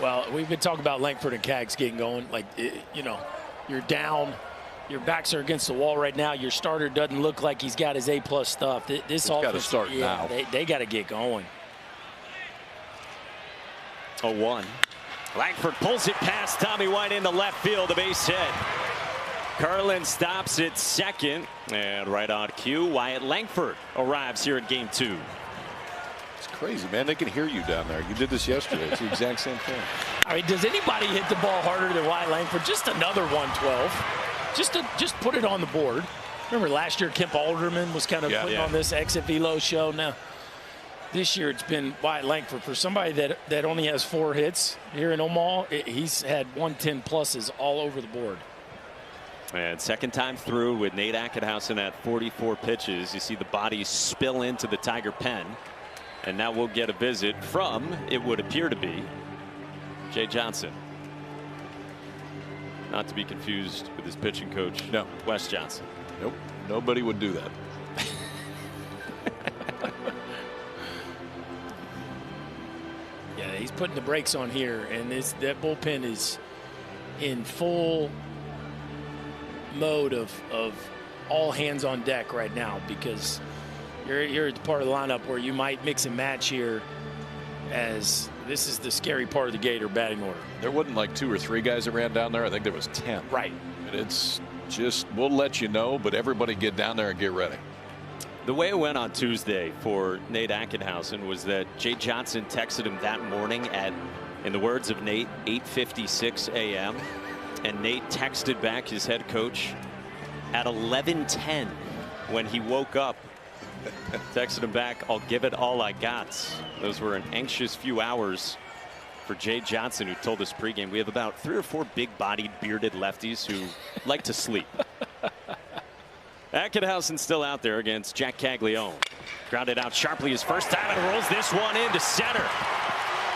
Well, we've been talking about Langford and Cags getting going. Like, you know, you're down. Your backs are against the wall right now. Your starter doesn't look like he's got his A+ stuff. This offense, got to start now. They got to get going. 0-1. Langford pulls it past Tommy White into left field, a base hit. Kurland stops at second, and right on cue, Wyatt Langford arrives here in game 2. Crazy, man. They can hear you down there. You did this yesterday. It's the exact same thing. I mean, does anybody hit the ball harder than Wyatt Langford? Just another 112. Just put it on the board. Remember last year Kemp Alderman was kind of putting on this exit velo show. Now this year it's been Wyatt Langford. For somebody that only has 4 hits here in Omaha, he's had 110 pluses all over the board. And second time through with Nate Ackenhausen at 44 pitches. You see the bodies spill into the Tiger pen. And now we'll get a visit from, it would appear to be, Jay Johnson. Not to be confused with his pitching coach, no, Wes Johnson. Nope, nobody would do that. Yeah, he's putting the brakes on here, and that bullpen is in full mode of all hands on deck right now, because you're at the part of the lineup where you might mix and match here, as this is the scary part of the Gator batting order. There wasn't like 2 or 3 guys that ran down there. I think there was 10. Right. And it's just, we'll let you know, but everybody get down there and get ready. The way it went on Tuesday for Nate Ackenhausen was that Jay Johnson texted him that morning at, in the words of Nate, 8:56 a.m. And Nate texted back his head coach at 11:10 when he woke up. Texted him back, "I'll give it all I got." Those were an anxious few hours for Jay Johnson, who told us pregame we have about 3 or 4 big-bodied, bearded lefties who like to sleep. Ackenhausen still out there against Jack Caglione. Grounded out sharply his first time and rolls this one into center.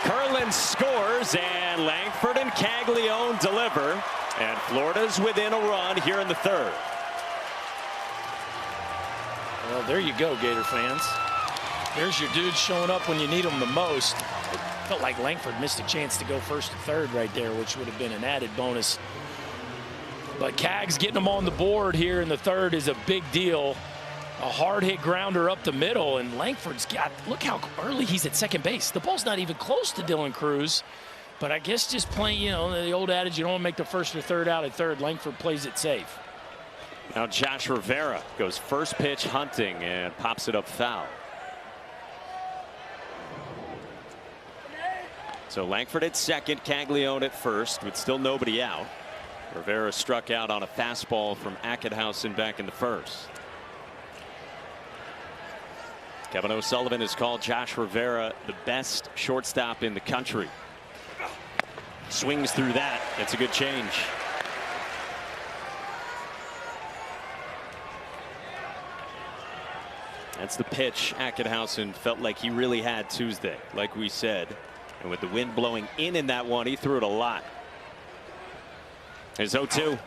Curlin scores, and Langford and Caglione deliver, and Florida's within a run here in the 3rd. Well, there you go, Gator fans. There's your dudes showing up when you need them the most. It felt like Langford missed a chance to go 1st to 3rd right there, which would have been an added bonus. But Cags getting them on the board here in the 3rd is a big deal. A hard hit grounder up the middle, and Langford's got, look how early he's at second base. The ball's not even close to Dylan Cruz, but I guess just playing, you know, the old adage, you don't want to make the 1st or 3rd out at 3rd. Langford plays it safe. Now Josh Rivera goes first pitch hunting and pops it up foul. So Langford at second, Caglione at first, with still nobody out. Rivera struck out on a fastball from Ackenhausen back in the 1st. Kevin O'Sullivan has called Josh Rivera the best shortstop in the country. Swings through that. That's a good change. That's the pitch Ackenhausen felt like he really had Tuesday, like we said. And with the wind blowing in that one, he threw it a lot. Here's 0-2.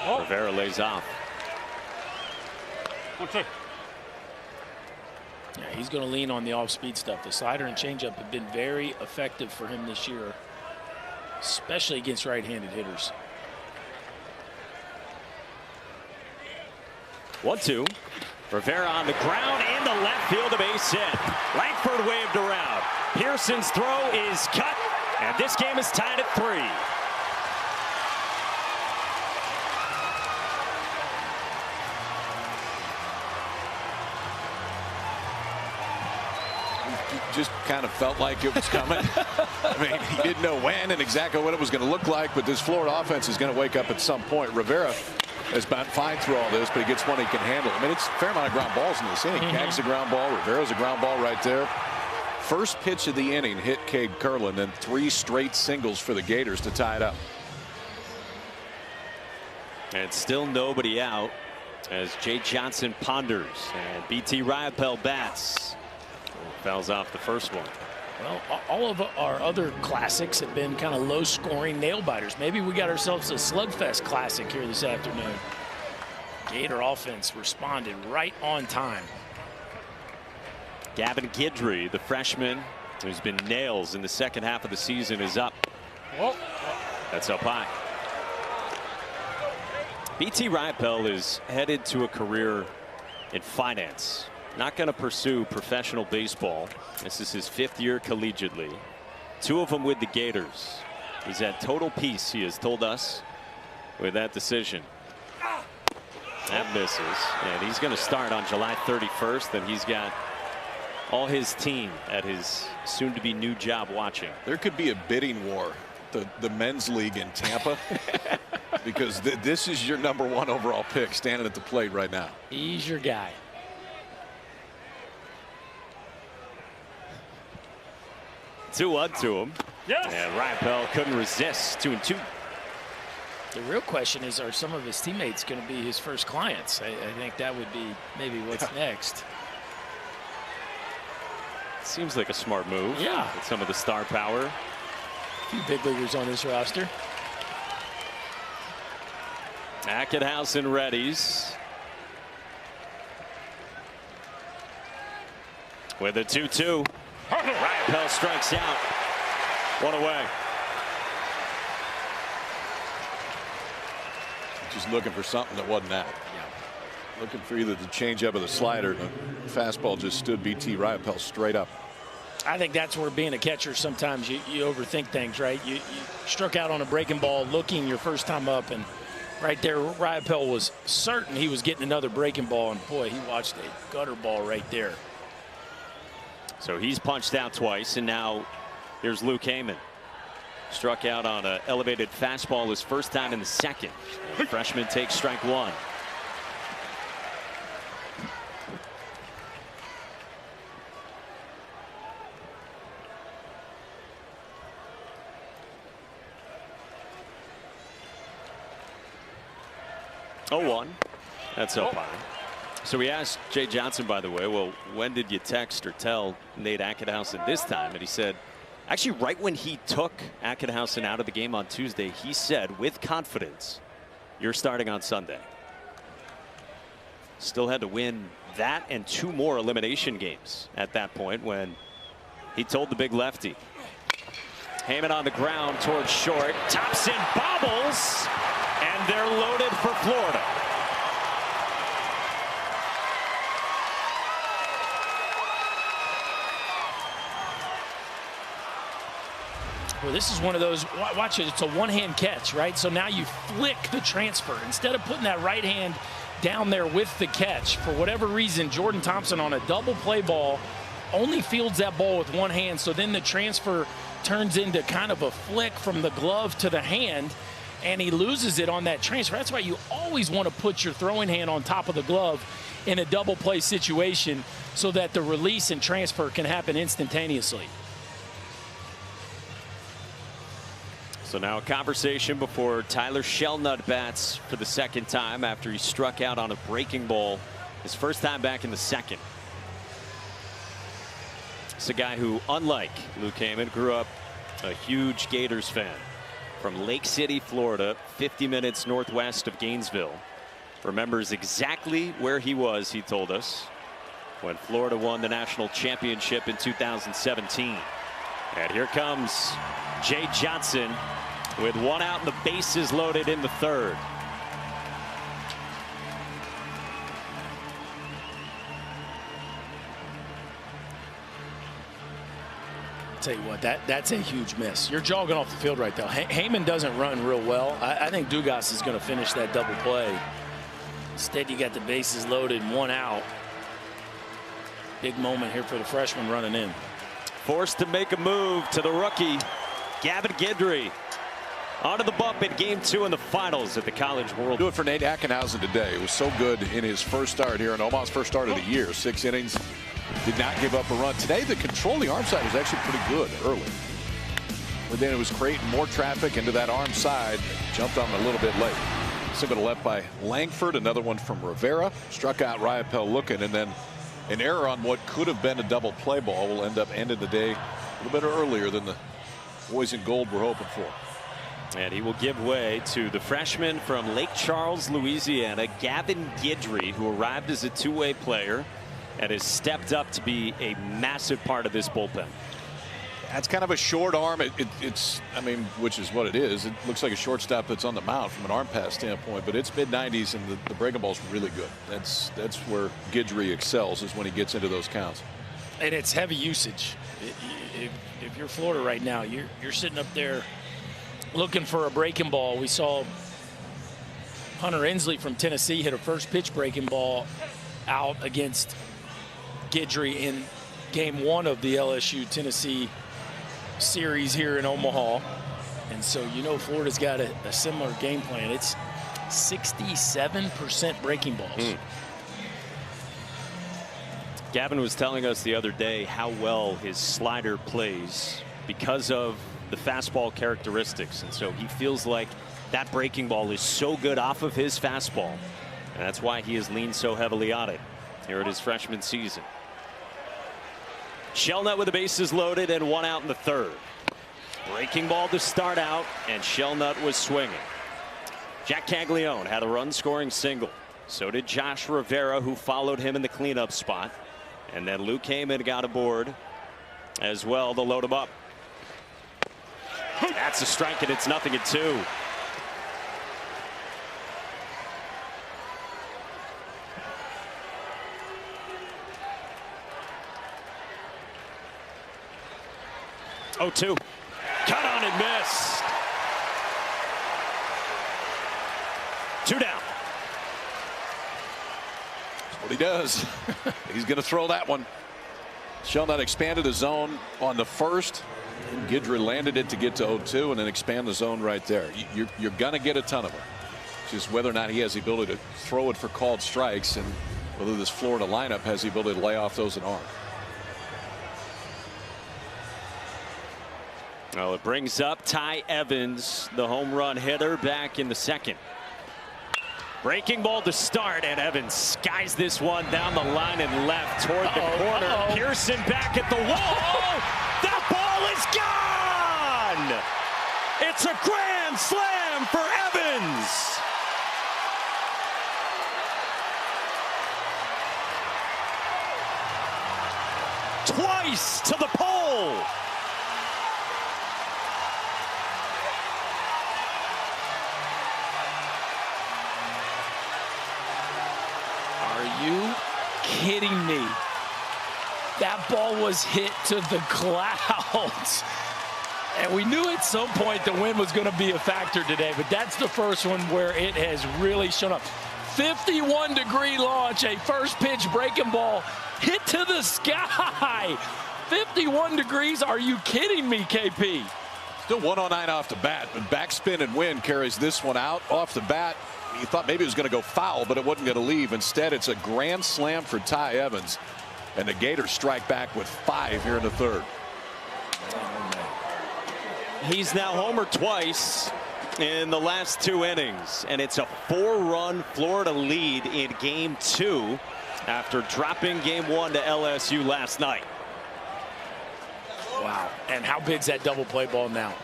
Oh. Rivera lays off. Okay. Yeah, he's going to lean on the off-speed stuff. The slider and changeup have been very effective for him this year, especially against right-handed hitters. 1-2. Rivera on the ground in the left field, a base hit. Langford waved around. Pearson's throw is cut, and this game is tied at 3. Just kind of felt like it was coming. I mean, he didn't know when and exactly what it was going to look like, but this Florida offense is going to wake up at some point. Rivera has been fine through all this, but he gets one he can handle. I mean, it's a fair amount of ground balls in this inning. Cag's a ground ball. Rivera's a ground ball right there. First pitch of the inning hit Cade Curlin, and 3 straight singles for the Gators to tie it up. And still nobody out as Jay Johnson ponders and BT Riopel bats. Fouls off the first one. Well, all of our other classics have been kind of low-scoring nail-biters. Maybe we got ourselves a slugfest classic here this afternoon. Gator offense responded right on time. Gavin Guidry, the freshman who's been nails in the second half of the season, is up. Whoa. That's up high. BT Riopel is headed to a career in finance. Not going to pursue professional baseball. This is his 5th year collegiately. 2 of them with the Gators. He's at total peace, he has told us, with that decision. That misses. And he's going to start on July 31st. And he's got all his team at his soon-to-be new job watching. There could be a bidding war, the men's league in Tampa, because this is your #1 overall pick standing at the plate right now. He's your guy. 2-1 to him. Yes. And Riopelle couldn't resist. 2-2. The real question is, are some of his teammates going to be his first clients? I think that would be maybe what's next. Seems like a smart move. Yeah. With some of the star power. A few big leaguers on this roster. Ackenhausen readies. With a 2-2. Riopelle strikes out. One away. Just looking for something that wasn't that. Yeah. Looking for either the changeup or the slider. The fastball just stood BT Riopelle straight up. I think that's where being a catcher, sometimes you overthink things, right? You struck out on a breaking ball looking your first time up, and right there, Riopelle was certain he was getting another breaking ball, and boy, he watched a gutter ball right there. So he's punched out twice, and now here's Luke Heyman. Struck out on an elevated fastball his first time in the second. The freshman takes strike one. Oh, 1. That's up high. So we asked Jay Johnson, by the way, well, when did you text or tell Nate Ackenhausen this time? And he said, actually, right when he took Ackenhausen out of the game on Tuesday, he said with confidence, you're starting on Sunday. Still had to win that and 2 more elimination games at that point when he told the big lefty. Heyman on the ground towards short. Thompson bobbles, and they're loaded for Florida. Well, this is one of those, watch it, it's a one-hand catch, right? So now you flick the transfer. Instead of putting that right hand down there with the catch, for whatever reason, Jordan Thompson on a double play ball only fields that ball with one hand. So then the transfer turns into kind of a flick from the glove to the hand, and he loses it on that transfer. That's why you always want to put your throwing hand on top of the glove in a double play situation so that the release and transfer can happen instantaneously. So now a conversation before Tyler Shelnut bats for the second time after he struck out on a breaking ball his first time back in the second. It's a guy who, unlike Luke Heyman, grew up a huge Gators fan from Lake City, Florida, 50 minutes northwest of Gainesville. Remembers exactly where he was, he told us, when Florida won the national championship in 2017. And here comes Jay Johnson with 1 out and the bases loaded in the third. Tell you what, that's a huge miss. You're jogging off the field right there. Heyman doesn't run real well. I think Dugas is going to finish that double play. Instead, you got the bases loaded, 1 out. Big moment here for the freshman running in. Forced to make a move to the rookie, Gavin Guidry. Onto the bump in game 2 in the finals at the College World. Do it for Nate Ackenhausen today. It was so good in his first start here in Omaha's first start of the year. 6 innings. Did not give up a run. Today, the control the arm side was actually pretty good early. But then it was creating more traffic into that arm side. Jumped on him a little bit late. Single to left by Langford. Another one from Rivera. Struck out Riopelle looking. And then an error on what could have been a double play ball will end up ending the day a little bit earlier than the boys in gold were hoping for. And he will give way to the freshman from Lake Charles, Louisiana, Gavin Guidry, who arrived as a two-way player and has stepped up to be a massive part of this bullpen. That's kind of a short arm. It's, I mean, which is what it is. It looks like a shortstop that's on the mound from an arm pass standpoint, but it's mid-90s and the breaking ball's really good. That's where Guidry excels, is when he gets into those counts. And it's heavy usage. If you're Florida right now, you're sitting up there looking for a breaking ball. We saw Hunter Inslee from Tennessee hit a first pitch breaking ball out against Guidry in game 1 of the LSU Tennessee series here in Omaha. And so, you know, Florida's got a similar game plan. It's 67% breaking balls. Gavin was telling us the other day how well his slider plays because of the fastball characteristics. And so he feels like that breaking ball is so good off of his fastball. And that's why he has leaned so heavily on it here at his freshman season. Shelnut with the bases loaded and 1 out in the 3rd. Breaking ball to start out, and Shelnut was swinging. Jack Caglione had a run-scoring single. So did Josh Rivera, who followed him in the cleanup spot. And then Luke Heyman got aboard as well to load him up. That's a strike, and it's 0-2. Oh, 2. Cut on and missed. 2 down. That's what he does. He's going to throw that one. Shelnut expanded the zone on the 1st. And Guidry landed it to get to 0-2 and then expand the zone right there. You're going to get a ton of them. Just whether or not he has the ability to throw it for called strikes, and whether this Florida lineup has the ability to lay off those in arm. Well, it brings up Ty Evans, the home run hitter, back in the 2nd. Breaking ball to start, and Evans skies this one down the line and left toward the corner. Pearson back at the wall. That ball is gone. It's a grand slam for Evans. Twice to the pole. Are you kidding me? That ball was hit to the clouds. And we knew at some point the wind was going to be a factor today, but that's the first one where it has really shown up. 51-degree launch, a first pitch breaking ball hit to the sky. 51 degrees, are you kidding me, KP? Still 109 off the bat, but backspin and wind carries this one out off the bat. You thought maybe it was going to go foul, but it wasn't going to leave. Instead, it's a grand slam for Ty Evans. And the Gators strike back with 5 here in the 3rd. He's now homered twice in the last 2 innings, and it's a 4-run Florida lead in game 2 after dropping game 1 to LSU last night. Wow. And how big's that double play ball now?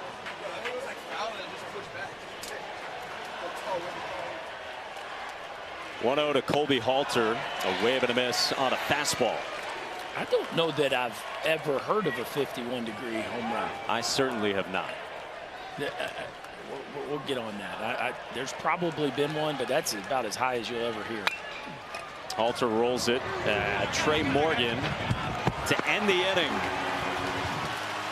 One-0 to Colby Halter, a wave and a miss on a fastball. I don't know that I've ever heard of a 51-degree home run. I certainly have not. We'll get on that. There's probably been one, but that's about as high as you'll ever hear. Halter rolls it. Trey Morgan to end the inning.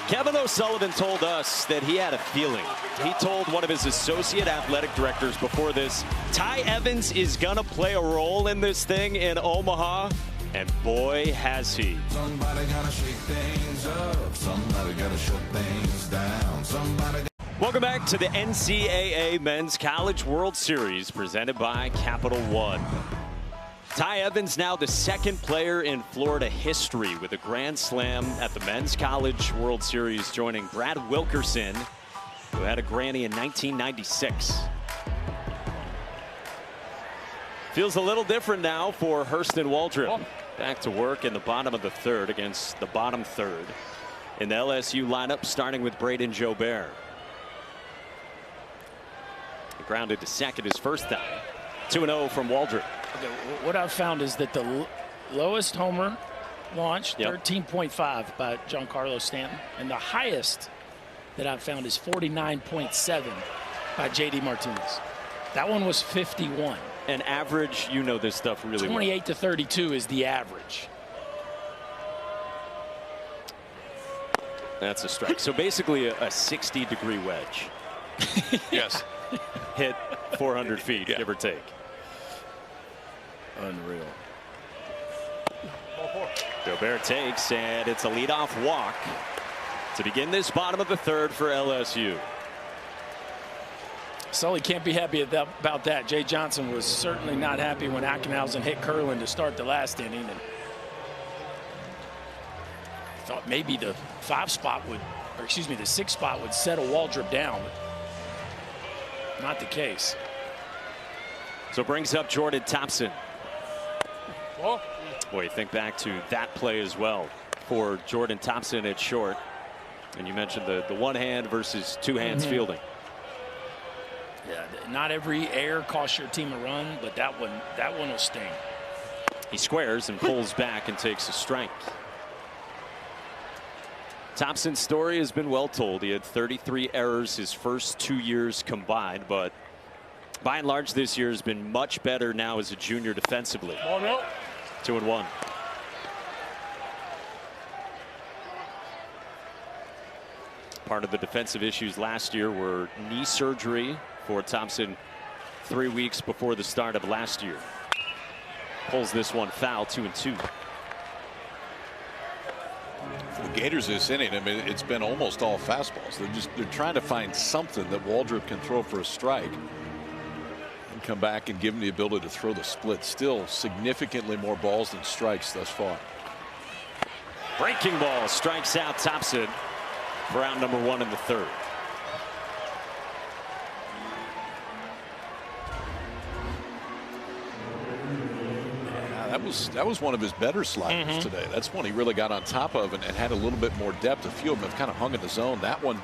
Kevin O'Sullivan told us that he had a feeling. He told one of his associate athletic directors before this, Ty Evans is going to play a role in this thing in Omaha. And boy, has he. Somebody gotta shake things up. Somebody gotta shut things down. Welcome back to the NCAA Men's College World Series presented by Capital One. Ty Evans now the 2nd player in Florida history with a grand slam at the Men's College World Series, joining Brad Wilkerson, who had a granny in 1996. Feels a little different now for Hurston Waldrop. Back to work in the bottom of the 3rd against the bottom 3rd in the LSU lineup, starting with Braden Jobert. He grounded to 2nd his first time. 2-0 from Waldrop. Okay, what I've found is that the lowest homer launch, 13.5 by Giancarlo Stanton, and the highest that I've found is 49.7 by JD Martinez. That one was 51. An average, you know this stuff really 28 well. to 32 is the average. That's a strike. So basically a 60-degree wedge. Yes. Hit 400 feet, give or take. Unreal. Jobert takes, and it's a leadoff walk to begin this bottom of the 3rd for LSU. Sully can't be happy about that. Jay Johnson was certainly not happy when Ackenhausen hit Curlin to start the last inning, and thought maybe the 5 spot would or excuse me, the 6 spot would settle Waldrop down. Not the case. So brings up Jordan Thompson. Well, Boy, think back to that play as well for Jordan Thompson at short. And you mentioned the one hand versus two hands fielding. Yeah, not every error costs your team a run, but that one will sting. He squares and pulls back and takes a strike. Thompson's story has been well told. He had 33 errors his first 2 years combined, but by and large this year has been much better now as a junior defensively. 2-1. Part of the defensive issues last year were knee surgery for Thompson 3 weeks before the start of last year. Pulls this one foul, 2-2. For the Gators this inning, I mean, it's been almost all fastballs. They're trying to find something that Waldrop can throw for a strike and come back and give him the ability to throw the split. Still significantly more balls than strikes thus far. Breaking ball strikes out Thompson for out number 1 in the 3rd. That was one of his better sliders today. That's one he really got on top of and had a little bit more depth. A few of them have kind of hung in the zone. That one,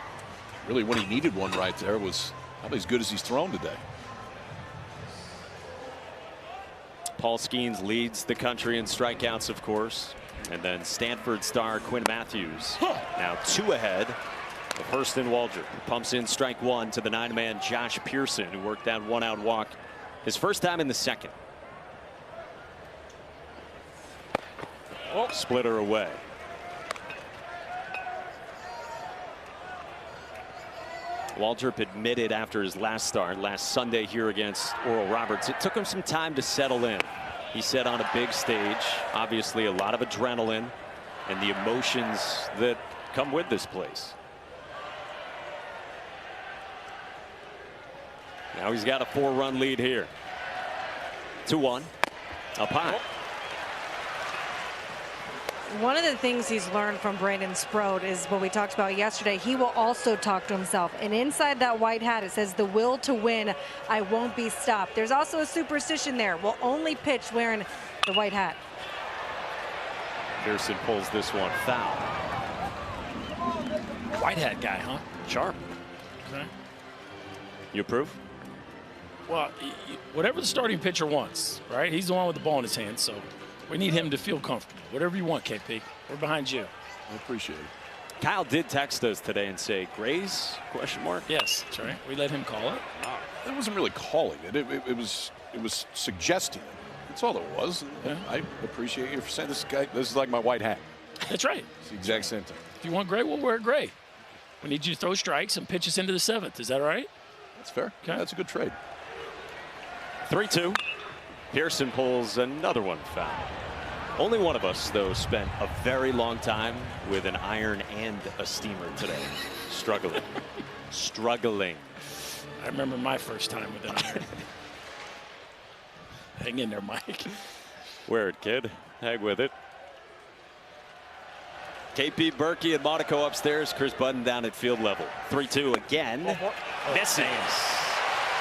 really, when he needed one right there, was probably as good as he's thrown today. Paul Skeens leads the country in strikeouts, of course. And then Stanford star Quinn Matthews now 2 ahead of Hurston Waldrop. Pumps in strike 1 to the 9-man Josh Pearson, who worked that 1-out walk his first time in the 2nd. Splitter away. Waldrop admitted after his last start last Sunday here against Oral Roberts, it took him some time to settle in. He said on a big stage, obviously a lot of adrenaline and the emotions that come with this place. Now he's got a 4-run lead here. 2-1 up high. One of the things he's learned from Brandon Sproat is what we talked about yesterday. He will also talk to himself. And inside that white hat, it says, "The will to win, I won't be stopped." There's also a superstition there. We'll only pitch wearing the white hat. Pearson pulls this one foul. White hat guy, huh? Sharp. Okay. You approve? Well, whatever the starting pitcher wants, right? He's the one with the ball in his hand, so we need him to feel comfortable. Whatever you want, KP. We're behind you. I appreciate it. Kyle did text us today and say, "Grays?" Question mark. Yes, that's right. We let him call it. It wasn't really calling it. It was suggesting it. That's all it was. Yeah. I appreciate you for saying this is like my white hat. That's right. It's the exact same thing. If you want gray, we'll wear gray. We need you to throw strikes and pitch us into the 7th. Is that all right? That's fair. Okay. That's a good trade. 3-2. Pearson pulls another one foul. Only one of us, though, spent a very long time with an iron and a steamer today. Struggling. Struggling. I remember my first time with an iron. Hang in there, Mike. Wear it, kid. Hang with it. KP Berkey and Monaco upstairs. Chris Budden down at field level. 3-2 again. Misses.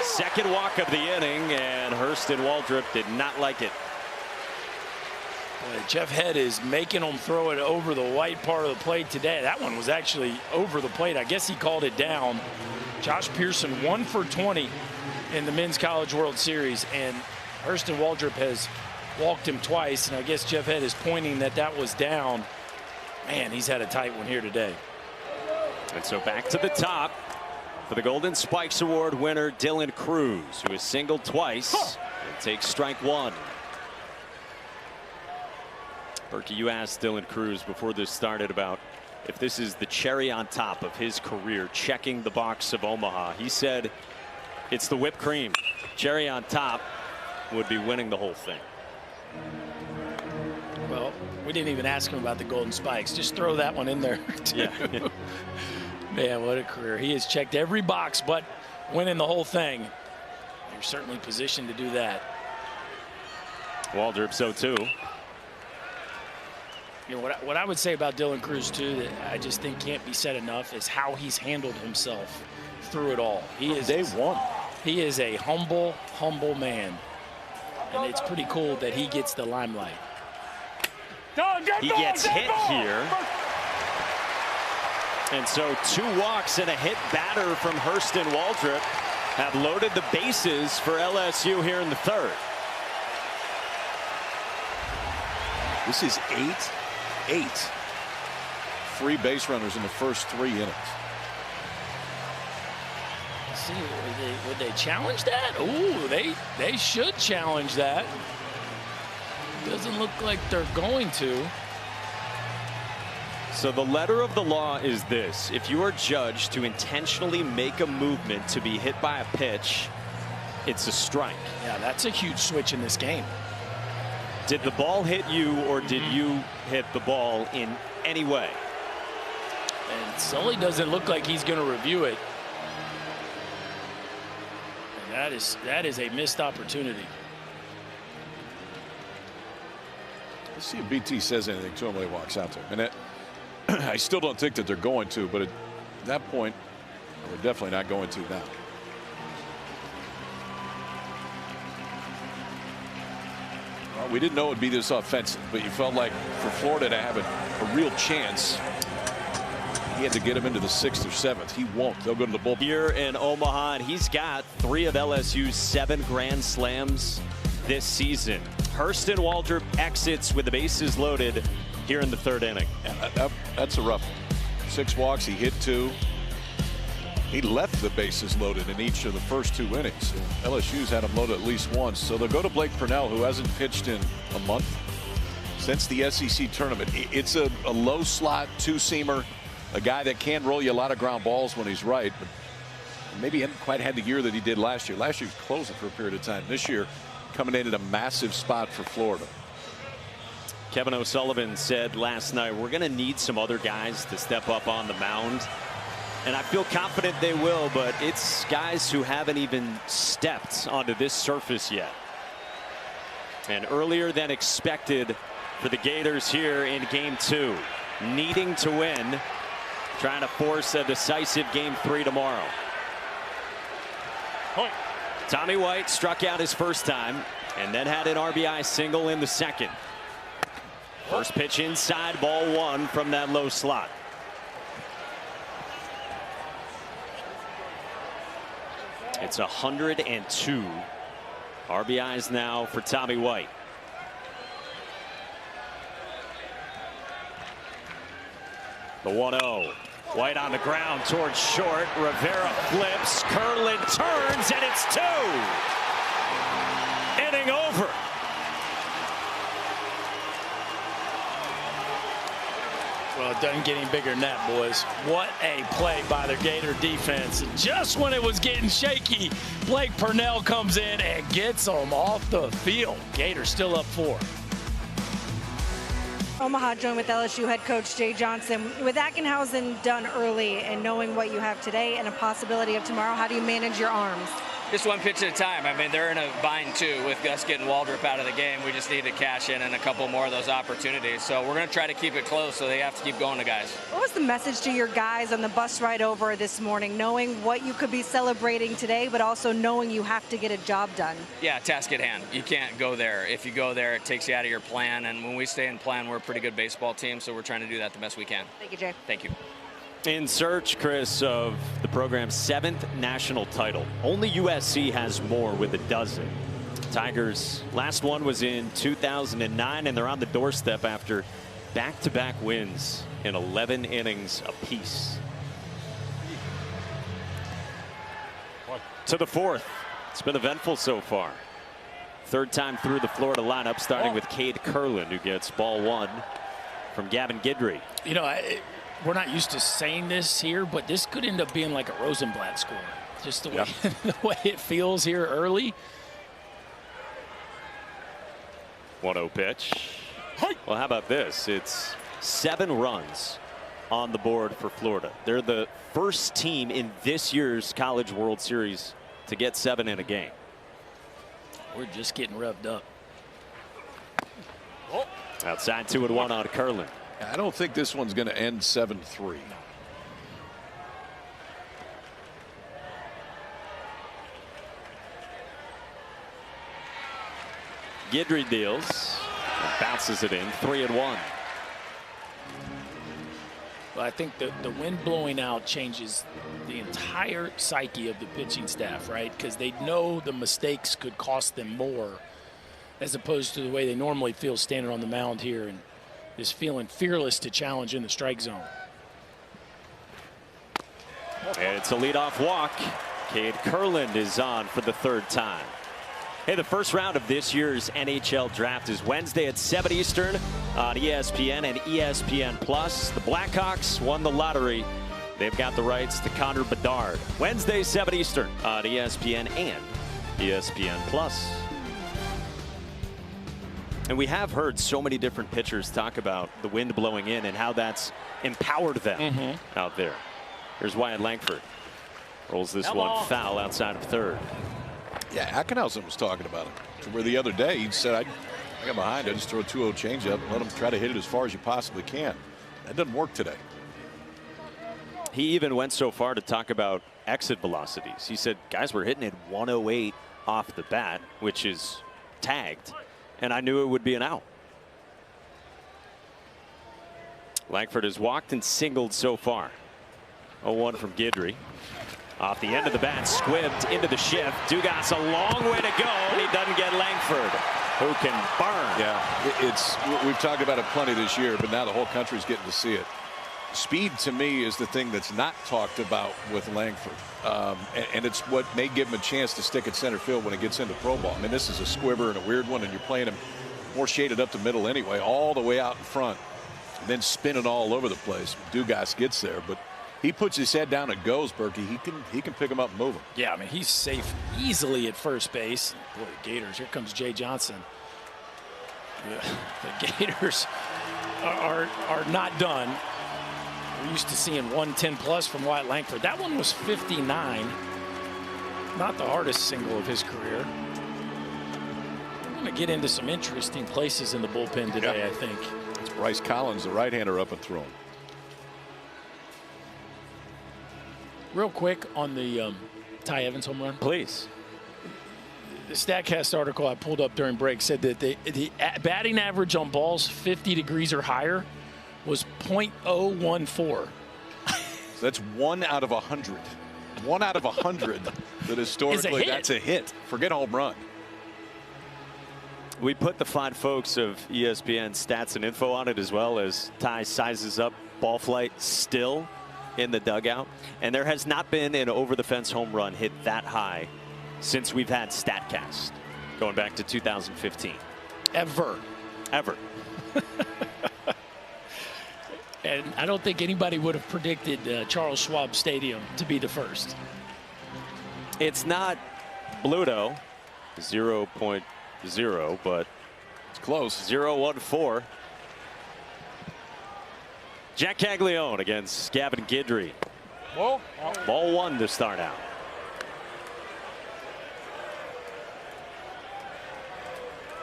Second walk of the inning, and Hurston Waldrop did not like it. Boy, Jeff Head is making him throw it over the white part of the plate today. That one was actually over the plate. I guess he called it down. Josh Pearson 1 for 20 in the Men's College World Series, and Hurston Waldrop has walked him twice, and I guess Jeff Head is pointing that was down. Man, he's had a tight one here today. And so back to the top for the Golden Spikes Award winner Dylan Cruz, who has singled twice and takes strike 1. Berkey, you asked Dylan Cruz before this started about if this is the cherry on top of his career, checking the box of Omaha. He said it's the whipped cream. Cherry on top would be winning the whole thing. Well, we didn't even ask him about the Golden Spikes. Just throw that one in there. Yeah. Man, what a career. He has checked every box but winning the whole thing. You're certainly positioned to do that. Waldrop so too. You know, what I would say about Dylan Cruz, too, that I just think can't be said enough is how he's handled himself through it all. He is day one. He is a humble, humble man. And it's pretty cool that he gets the limelight. He gets hit here. And so 2 walks and a hit batter from Hurston Waldrop have loaded the bases for LSU here in the 3rd. This is 8 free base runners in the first 3 innings. Let's see, would they challenge that? Ooh, they should challenge that. Doesn't look like they're going to. So the letter of the law is this: if you are judged to intentionally make a movement to be hit by a pitch, it's a strike. Yeah, that's a huge switch in this game. Did the ball hit you, or did you hit the ball in any way? And Sully doesn't look like he's going to review it. And that is a missed opportunity. Let's see if BT says anything to him when he walks out there. And I still don't think that they're going to, but at that point, we're definitely not going to now. Well, we didn't know it would be this offensive, but you felt like for Florida to have a real chance, he had to get him into the 6th or 7th. He won't. They'll go to the bullpen. Here in Omaha, and he's got 3 of LSU's 7 grand slams this season. Hurston Waldrop exits with the bases loaded here in the 3rd inning. Yeah, that's a rough one. 6 walks. He hit 2. He left the bases loaded in each of the first 2 innings. LSU's had him loaded at least once. So they'll go to Blake Purnell, who hasn't pitched in a month since the SEC tournament. It's a low slot 2-seamer, a guy that can roll you a lot of ground balls when he's right, but maybe he hadn't quite had the year that he did last year. Last year he was closing for a period of time. This year coming in at a massive spot for Florida. Kevin O'Sullivan said last night, we're going to need some other guys to step up on the mound. And I feel confident they will, but it's guys who haven't even stepped onto this surface yet. And earlier than expected for the Gators here in Game 2. Needing to win, trying to force a decisive Game 3 tomorrow. Point. Tommy White struck out his first time and then had an RBI single in the 2nd. First pitch inside, ball 1 from that low slot. It's 102 RBIs now for Tommy White. The 1-0. White on the ground towards short. Rivera flips. Curlin turns, and it's 2. Inning over. Well, it doesn't get any bigger than that, boys. What a play by the Gator defense. Just when it was getting shaky, Blake Purnell comes in and gets them off the field. Gators still up 4. Omaha joined with LSU head coach Jay Johnson. With Ackenhausen done early and knowing what you have today and a possibility of tomorrow, how do you manage your arms? Just one pitch at a time. I mean, they're in a bind too with us getting Waldrop out of the game. We just need to cash in a couple more of those opportunities. So we're going to try to keep it close, so they have to keep going to guys. What was the message to your guys on the bus ride over this morning, knowing what you could be celebrating today, but also knowing you have to get a job done? Yeah, task at hand. You can't go there. If you go there, it takes you out of your plan. And when we stay in plan, we're a pretty good baseball team, so we're trying to do that the best we can. Thank you, Jay. Thank you. In search, Chris, of the program's 7th national title. Only USC has more with 12. Tigers' last one was in 2009, and they're on the doorstep after back-to-back wins in 11 innings apiece. To the 4th. It's been eventful so far. 3rd time through the Florida lineup, starting with Cade Curlin, who gets ball 1 from Gavin Guidry. You know, we're not used to saying this here, but this could end up being like a Rosenblatt score. Just the way, the way it feels here early. 1-0 pitch. Well, how about this? It's 7 runs on the board for Florida. They're the first team in this year's College World Series to get 7 in a game. We're just getting revved up. Outside 2-1 on Curlin. I don't think this one's going to end 7-3. Guidry deals and bounces it in. 3-1. Well, I think the wind blowing out changes the entire psyche of the pitching staff, right? Because they know the mistakes could cost them more as opposed to the way they normally feel standing on the mound here and just feeling fearless to challenge in the strike zone. And it's a leadoff walk. Cade Kurland is on for the 3rd time. Hey, the first round of this year's NHL draft is Wednesday at 7 Eastern on ESPN and ESPN+. The Blackhawks won the lottery. They've got the rights to Connor Bedard. Wednesday, 7 Eastern on ESPN and ESPN+. And we have heard so many different pitchers talk about the wind blowing in and how that's empowered them out there. Here's Wyatt Langford. Rolls this one foul outside of 3rd. Yeah, Ackenhausen was talking about it. To where the other day he said, I got behind, I just throw a 2-0 changeup and let him try to hit it as far as you possibly can. That doesn't work today. He even went so far to talk about exit velocities. He said, guys, we're hitting at 108 off the bat, which is tagged, and I knew it would be an out. Langford has walked and singled so far. 0-1 from Guidry. Off the end of the bat, squibbed into the shift. Dugas a long way to go, and he doesn't get Langford, who can burn. Yeah, we've talked about it plenty this year, but now the whole country's getting to see it. Speed, to me, is the thing that's not talked about with Langford. And it's what may give him a chance to stick at center field when it gets into pro ball. I mean, this is a squibber and a weird one, and you're playing him more shaded up the middle anyway, all the way out in front, and then spinning all over the place. Dugas gets there, but he puts his head down and goes, Berkey. He can pick him up and move him. Yeah, I mean, he's safe easily at first base. Boy, the Gators, here comes Jay Johnson. The Gators are not done. We're used to seeing 110 plus from Wyatt Langford. That one was 59. Not the hardest single of his career. We're going to get into some interesting places in the bullpen today, I think. It's Bryce Collins, the right-hander, up and thrown. Real quick on the Ty Evans home run. Please. The StatCast article I pulled up during break said that the batting average on balls 50 degrees or higher was .014. So that's 1 out of 100. 1 out of 100 that historically that's a hit. Forget home run. We put the fine folks of ESPN stats and info on it, as well as Ty sizes up ball flight still in the dugout, and there has not been an over the fence home run hit that high since we've had StatCast, going back to 2015. Ever. And I don't think anybody would have predicted Charles Schwab Stadium to be the first. It's not Bluto 0.0, but it's close. 0.14. Jack Caglione against Gavin Guidry. Ball 1 to start out.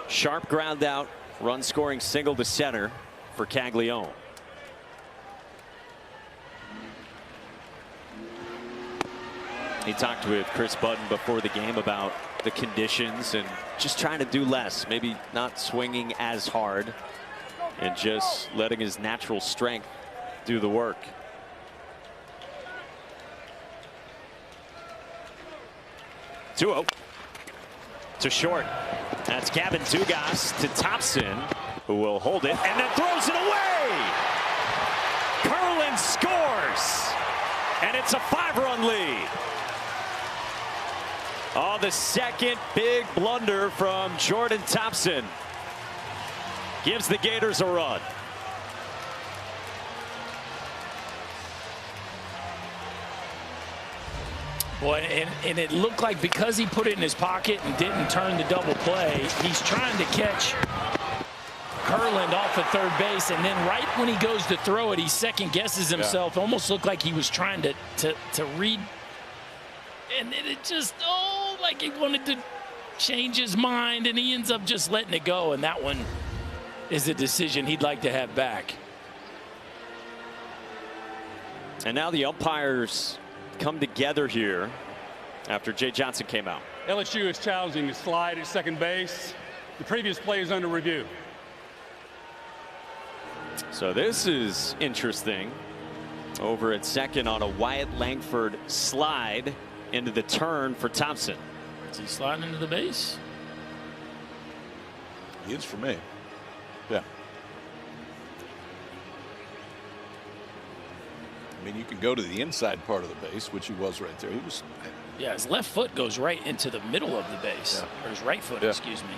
Sharp ground out, run scoring single to center for Caglione. He talked with Chris Budden before the game about the conditions and just trying to do less, maybe not swinging as hard and just letting his natural strength do the work. Two-0 to short. That's Gavin Dugas to Thompson, who will hold it and then throws it away. Kurland scores, and it's a 5-run lead. Oh, the second big blunder from Jordan Thompson gives the Gators a run. Boy, and it looked like because he put it in his pocket and didn't turn the double play, he's trying to catch Kurland off at third base, and then right when he goes to throw it, he second guesses himself. Yeah. Almost looked like he was trying to read, and then it just, like he wanted to change his mind, and he ends up just letting it go, and that one is a decision he'd like to have back. And now the umpires come together here after Jay Johnson came out. LSU is challenging the slide at second base. The previous play is under review. So this is interesting. Over at second on a Wyatt Langford slide into the turn for Thompson. Is he sliding into the base? He is for me. Yeah. I mean, you can go to the inside part of the base, which he was right there. He was. Yeah, his left foot goes right into the middle of the base. Yeah. Or his right foot, Yeah. excuse me.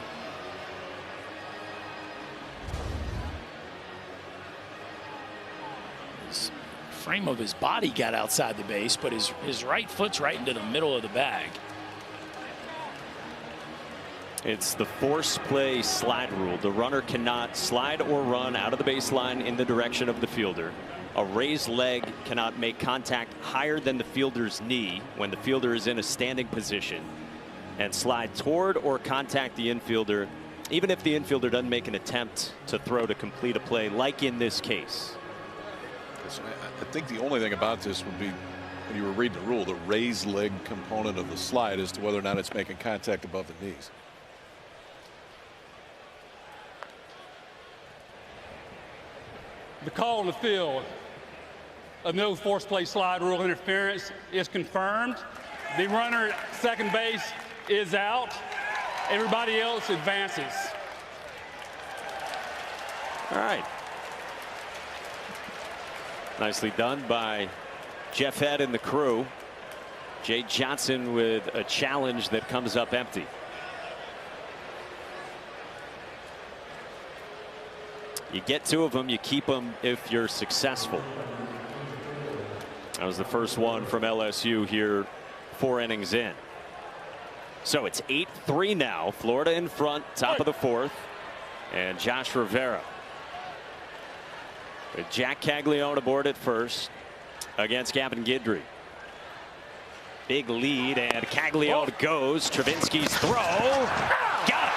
His frame of his body got outside the base, but his right foot's right into the middle of the bag. It's the force play slide rule. The runner cannot slide or run out of the baseline in the direction of the fielder. A raised leg cannot make contact higher than the fielder's knee when the fielder is in a standing position, and slide toward or contact the infielder even if the infielder doesn't make an attempt to throw to complete a play, like in this case. I think the only thing about this would be, when you were reading the rule, the raised leg component of the slide as to whether or not it's making contact above the knees. The call on the field of no force play slide rule interference is confirmed. The runner at second base is out. Everybody else advances. All right. Nicely done by Jeff Head and the crew. Jay Johnson with a challenge that comes up empty. You get two of them, you keep them if you're successful. That was the first one from LSU here, 4 innings in. So it's 8-3 now. Florida in front, top of the fourth. And Josh Rivera with Jack Caglione aboard at first against Gavin Guidry. Big lead, and Caglione goes. Travinski's throw. Got it.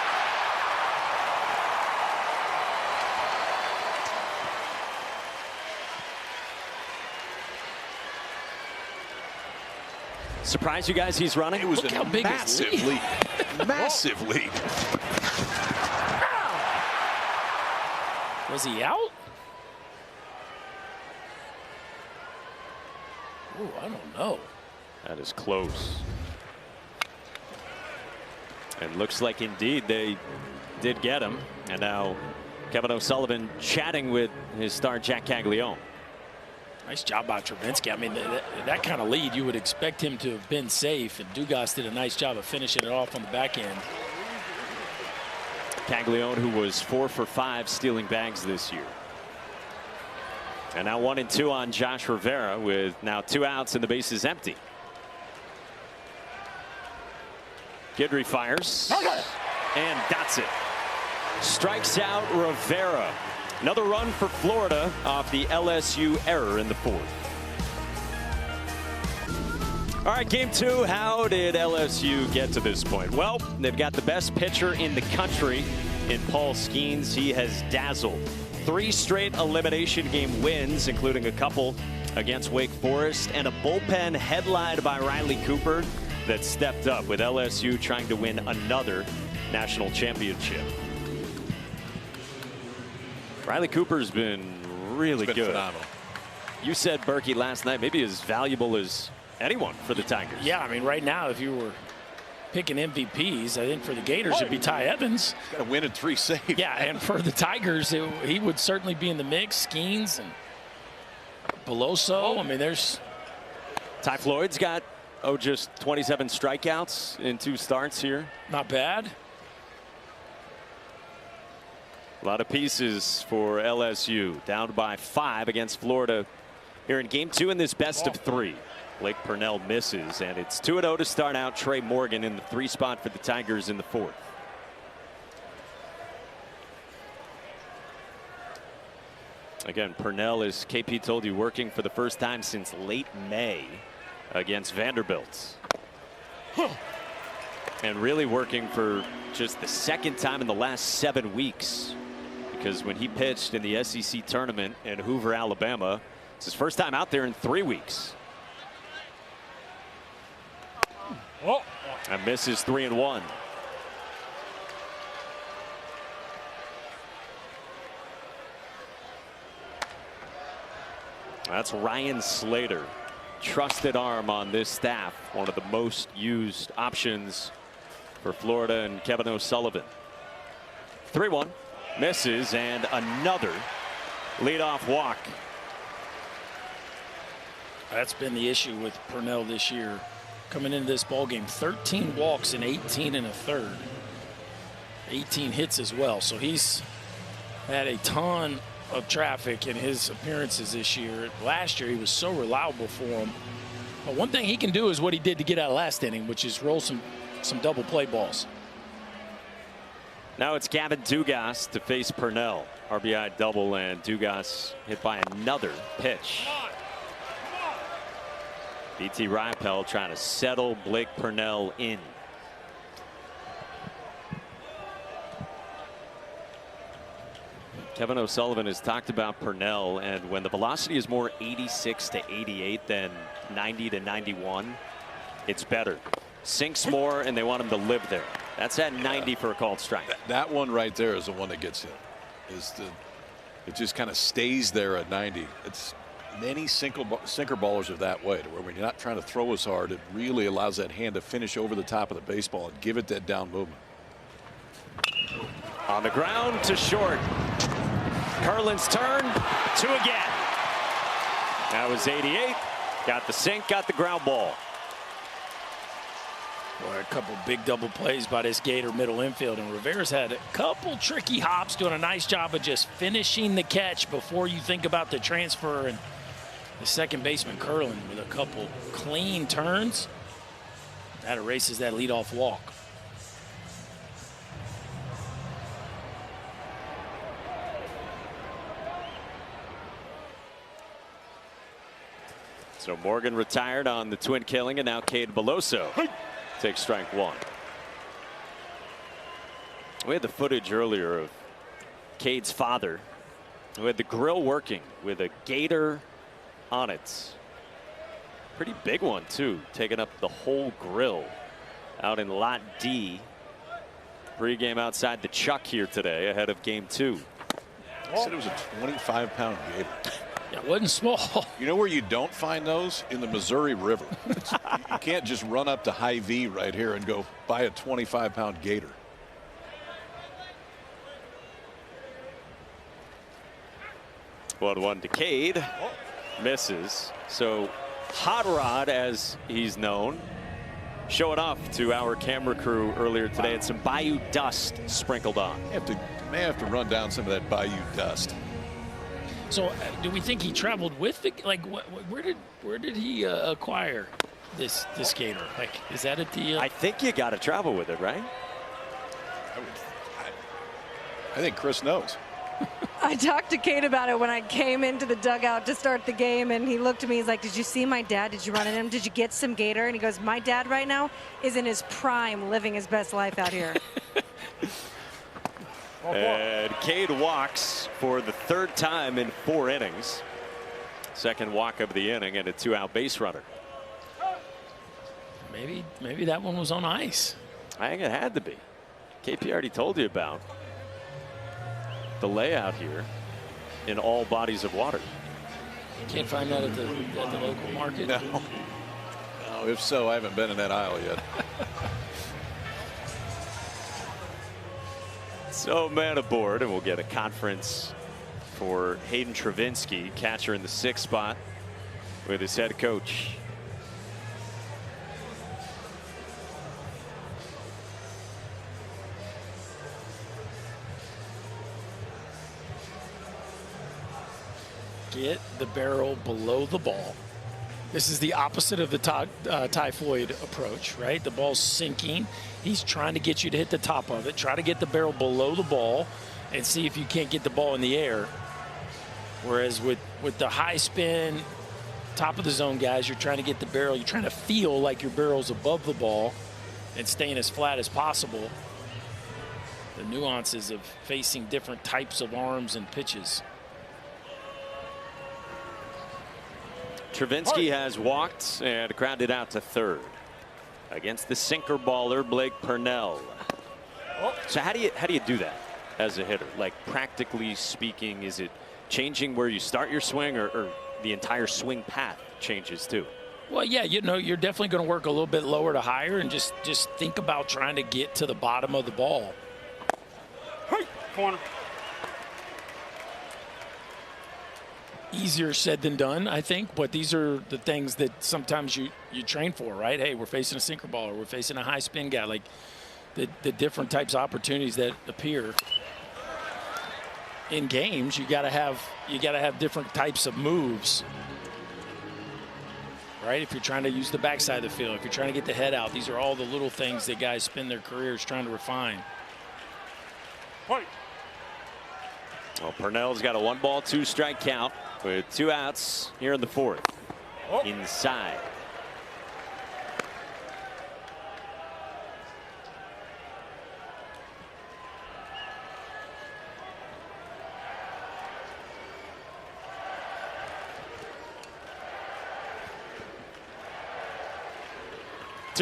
Surprise you guys he's running? It was Look how big massive his lead. Massive lead. Was he out? Oh, I don't know. That is close. And looks like indeed they did get him. And now Kevin O'Sullivan chatting with his star Jack Caglione. Nice job by Travinski. I mean, that kind of lead, you would expect him to have been safe, and Dugas did a nice job of finishing it off on the back end. Caglione, who was 4 for 5 stealing bags this year. And now 1-2 on Josh Rivera with now 2 outs and the base is empty. Guidry fires and that's it. Strikes out Rivera. Another run for Florida off the LSU error in the fourth. All right, game 2. How did LSU get to this point? Well, they've got the best pitcher in the country in Paul Skeens. He has dazzled. 3 straight elimination game wins, including a couple against Wake Forest, and a bullpen headlined by Riley Cooper that stepped up, with LSU trying to win another national championship. Riley Cooper's been really good. Phenomenal. You said, Berkey, last night, maybe as valuable as anyone for the Tigers. Yeah, I mean, right now, if you were picking MVPs, I think for the Gators it'd be Ty Evans. Got a win and 3 saves. Yeah, and for the Tigers, he would certainly be in the mix. Skeens and Peloso. I mean, there's. Ty Floyd's got, just 27 strikeouts in 2 starts here. Not bad. A lot of pieces for LSU, down by 5 against Florida here in game 2 in this best of 3. Blake Purnell misses, and it's 2-0 to start out. Trey Morgan in the 3 spot for the Tigers in the 4th. Again, Purnell, as KP told you, working for the first time since late May against Vanderbilt. And really working for just the 2nd time in the last 7 weeks. Because when he pitched in the SEC tournament in Hoover, Alabama, It's his first time out there in 3 weeks. And misses 3-1. That's Ryan Slater, trusted arm on this staff, one of the most used options for Florida and Kevin O'Sullivan. 3-1, misses, and another leadoff walk. That's been the issue with Purnell this year. Coming into this ball game, 13 walks in 18 1/3. 18 hits as well. So he's had a ton of traffic in his appearances this year. Last year he was so reliable for him. But one thing he can do is what he did to get out of last inning, which is roll some double play balls. Now it's Gavin Dugas to face Purnell. RBI double, and Dugas hit by another pitch. BT Rypel trying to settle Blake Purnell in. Kevin O'Sullivan has talked about Purnell, and when the velocity is more 86 to 88 than 90 to 91, it's better. Sinks more, and they want him to live there. That's at 90 for a called strike. That one right there is the one that gets him. It just kind of stays there at 90. It's many sinker ballers are that way, to where when you're not trying to throw as hard, it really allows that hand to finish over the top of the baseball and give it that down movement. On the ground to short. Curlin's turn, 2 again. That was 88. Got the sink, got the ground ball. Boy, a couple big double plays by this Gator middle infield, and Rivera's had a couple tricky hops, doing a nice job of just finishing the catch before you think about the transfer. And the second baseman Curlin with a couple clean turns. That erases that leadoff walk. So Morgan retired on the twin killing, and now Cade Beloso takes strike 1. We had the footage earlier of Cade's father, who had the grill working with a gator on it. Pretty big one too, taking up the whole grill out in Lot D. Pre-game outside the Chuck here today ahead of game 2. I said it was a 25-pound gator. Yeah, it wasn't small. You know where you don't find those? In the Missouri River. You can't just run up to Hy-Vee right here and go buy a 25-pound gator. One to Cade. Misses. So Hot Rod, as he's known, showing off to our camera crew earlier today, and some Bayou dust sprinkled on. May have to run down some of that Bayou dust. So, do we think he traveled with the, like, where did he acquire this gator? Like, is that at the? I think you got to travel with it, right? I think Chris knows. I talked to Kate about it when I came into the dugout to start the game, and he looked at me. He's like, "Did you see my dad? Did you run into him? Did you get some gator?" And he goes, "My dad right now is in his prime, living his best life out here." And Cade walks for the 3rd time in 4 innings. Second walk of the inning, and a 2-out base runner. Maybe that one was on ice. I think it had to be. KP already told you about the layout here in all bodies of water. You can't find that at the local market. No, if so, I haven't been in that aisle yet. So man aboard, and we'll get a conference for Hayden Travinski, catcher in the 6th spot, with his head coach. Get the barrel below the ball. This is the opposite of the Ty Floyd approach, right? The ball's sinking. He's trying to get you to hit the top of it. Try to get the barrel below the ball and see if you can't get the ball in the air. Whereas with the high spin, top of the zone guys, you're trying to get the barrel. You're trying to feel like your barrel's above the ball and staying as flat as possible. The nuances of facing different types of arms and pitches. Travinski has walked and grounded out to third against the sinker baller Blake Purnell. So how do you do that as a hitter? Like, practically speaking, is it changing where you start your swing, or the entire swing path changes too? Well, yeah, you know, you're definitely going to work a little bit lower to higher, and just think about trying to get to the bottom of the ball. Hey, corner. Easier said than done, I think, but these are the things that sometimes you train for, right? Hey, we're facing a sinker ball, or we're facing a high spin guy. Like the different types of opportunities that appear in games, you gotta have different types of moves, right? If you're trying to use the backside of the field, if you're trying to get the head out, these are all the little things that guys spend their careers trying to refine. Point. Well, Purnell's got a 1-ball, 2-strike count with 2 outs here in the 4th. Inside.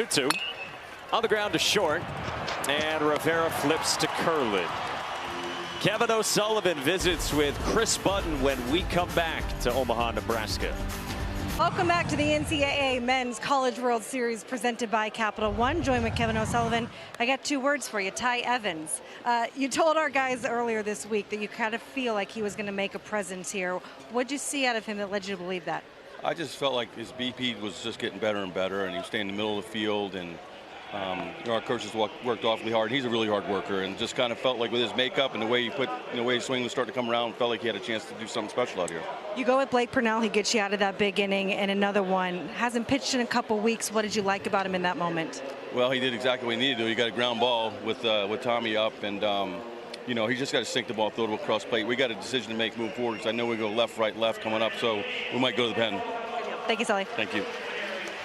Two on the ground to short, and Rivera flips to Curlin. Kevin O'Sullivan visits with Chris Button when we come back to Omaha, Nebraska. Welcome back to the NCAA Men's College World Series presented by Capital One. Join with Kevin O'Sullivan. I got 2 words for you. Ty Evans. You told our guys earlier this week that you kind of feel like he was going to make a presence here. What did you see out of him that led you to believe that? I just felt like his BP was just getting better and better, and he was staying in the middle of the field, and you know, our coaches worked awfully hard. He's a really hard worker, and just kind of felt like with his makeup and the way his swing was starting to come around, felt like he had a chance to do something special out here. You go with Blake Purnell. He gets you out of that big inning, and another one. Hasn't pitched in a couple weeks. What did you like about him in that moment? Well, he did exactly what he needed to do. He got a ground ball with Tommy up, and you know, he just got to sink the ball, throw it across plate. We got a decision to make moving forward, because I know we go left, right, left coming up, so we might go to the pen. Thank you, Sully. Thank you.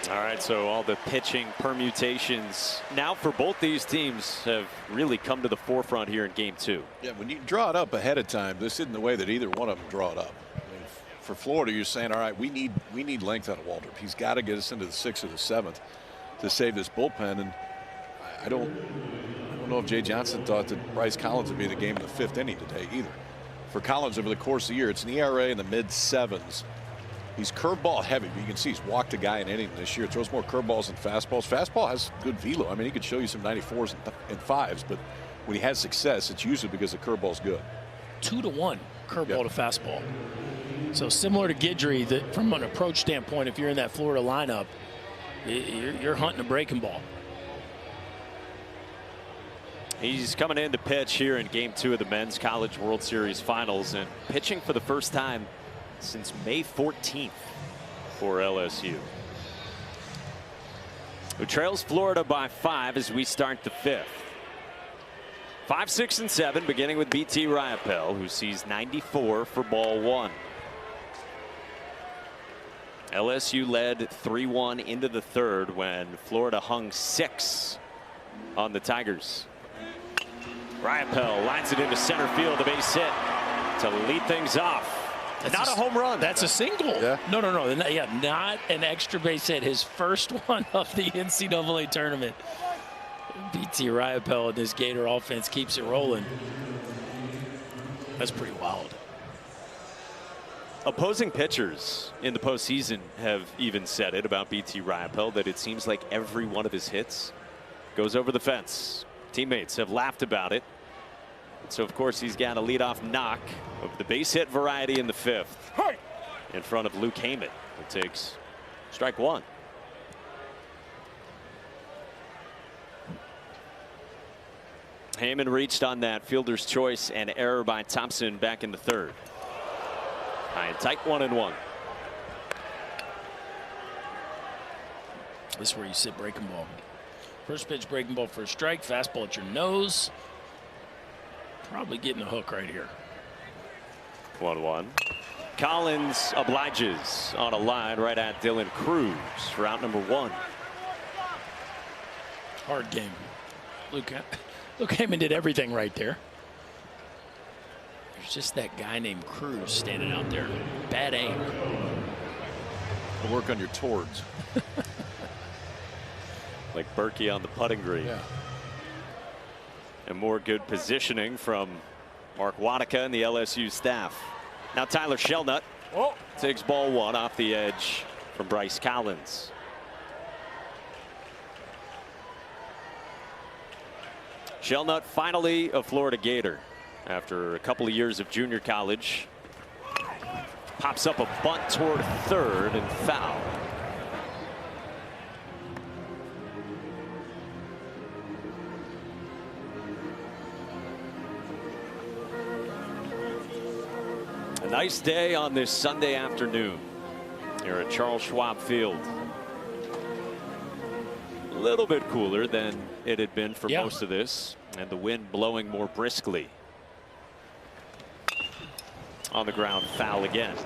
All right, so all the pitching permutations now for both these teams have really come to the forefront here in Game 2. Yeah, when you draw it up ahead of time, this isn't the way that either one of them draw it up. I mean, for Florida, you're saying, all right, we need length out of Waldrop. He's got to get us into the 6th or the 7th to save this bullpen. And I don't know if Jay Johnson thought that Bryce Collins would be the game in the 5th inning today either. For Collins over the course of the year, it's an ERA in the mid-7s. He's curveball heavy, but you can see he's walked a guy in inning this year. Throws more curveballs than fastballs. Fastball has good velo. I mean, he could show you some 94s and 5s, but when he has success, it's usually because the curveball's good. 2-to-1 curveball to fastball. So similar to Guidry, that from an approach standpoint, if you're in that Florida lineup, you're hunting a breaking ball. He's coming in to pitch here in Game 2 of the Men's College World Series Finals, and pitching for the first time since May 14th for LSU. Who trails Florida by 5 as we start the 5th. 5, 6, and 7, beginning with BT Riopel, who sees 94 for ball 1. LSU led 3-1 into the 3rd when Florida hung 6 on the Tigers. Riopel lines it into center field, the base hit to lead things off. Not a home run. That's a single. Yeah. No. Yeah, not an extra base hit. His first one of the NCAA tournament. BT Riopel and this Gator offense keeps it rolling. That's pretty wild. Opposing pitchers in the postseason have even said it about BT Riopel, that it seems like every one of his hits goes over the fence. Teammates have laughed about it. So, of course, he's got a leadoff knock of the base hit variety in the 5th in front of Luke Heyman, who takes strike 1. Heyman reached on that fielder's choice and error by Thompson back in the 3rd. High and tight, 1-1. This is where you sit breaking ball. First pitch breaking ball for a strike. Fastball at your nose. Probably getting a hook right here. 1-1. Collins obliges on a line right at Dylan Cruz for out number 1. Hard game. Luke Heyman did everything right there. There's just that guy named Cruz standing out there. Bad aim. Work on your towards. Like Berkey on the putting green. Yeah. And more good positioning from Mark Wanaka and the LSU staff. Now Tyler Shelnut takes ball one off the edge from Bryce Collins. Shelnut finally a Florida Gator after a couple of years of junior college. Pops up a bunt toward third and foul. A nice day on this Sunday afternoon here at Charles Schwab Field. A little bit cooler than it had been for most of this, and the wind blowing more briskly. On the ground, foul again.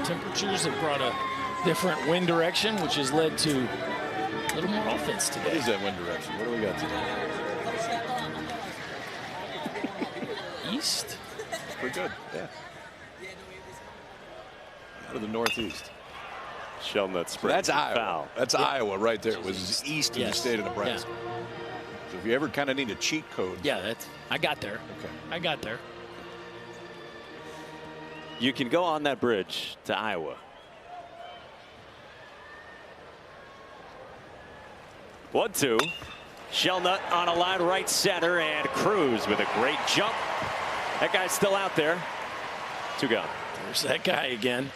Temperatures have brought a different wind direction, which has led to a little more offense today. What is that wind direction? What do we got today? East. Pretty good. Yeah. Out of the northeast. Shelnut spread. That's Iowa. Foul. That's Iowa right there. It was east of the state of Nebraska. So if you ever kind of need a cheat code. I got there. Okay. I got there. You can go on that bridge to Iowa. 1-2. Shelnut on a line right center, and Cruz with a great jump. That guy's still out there. Two gone. There's that guy again.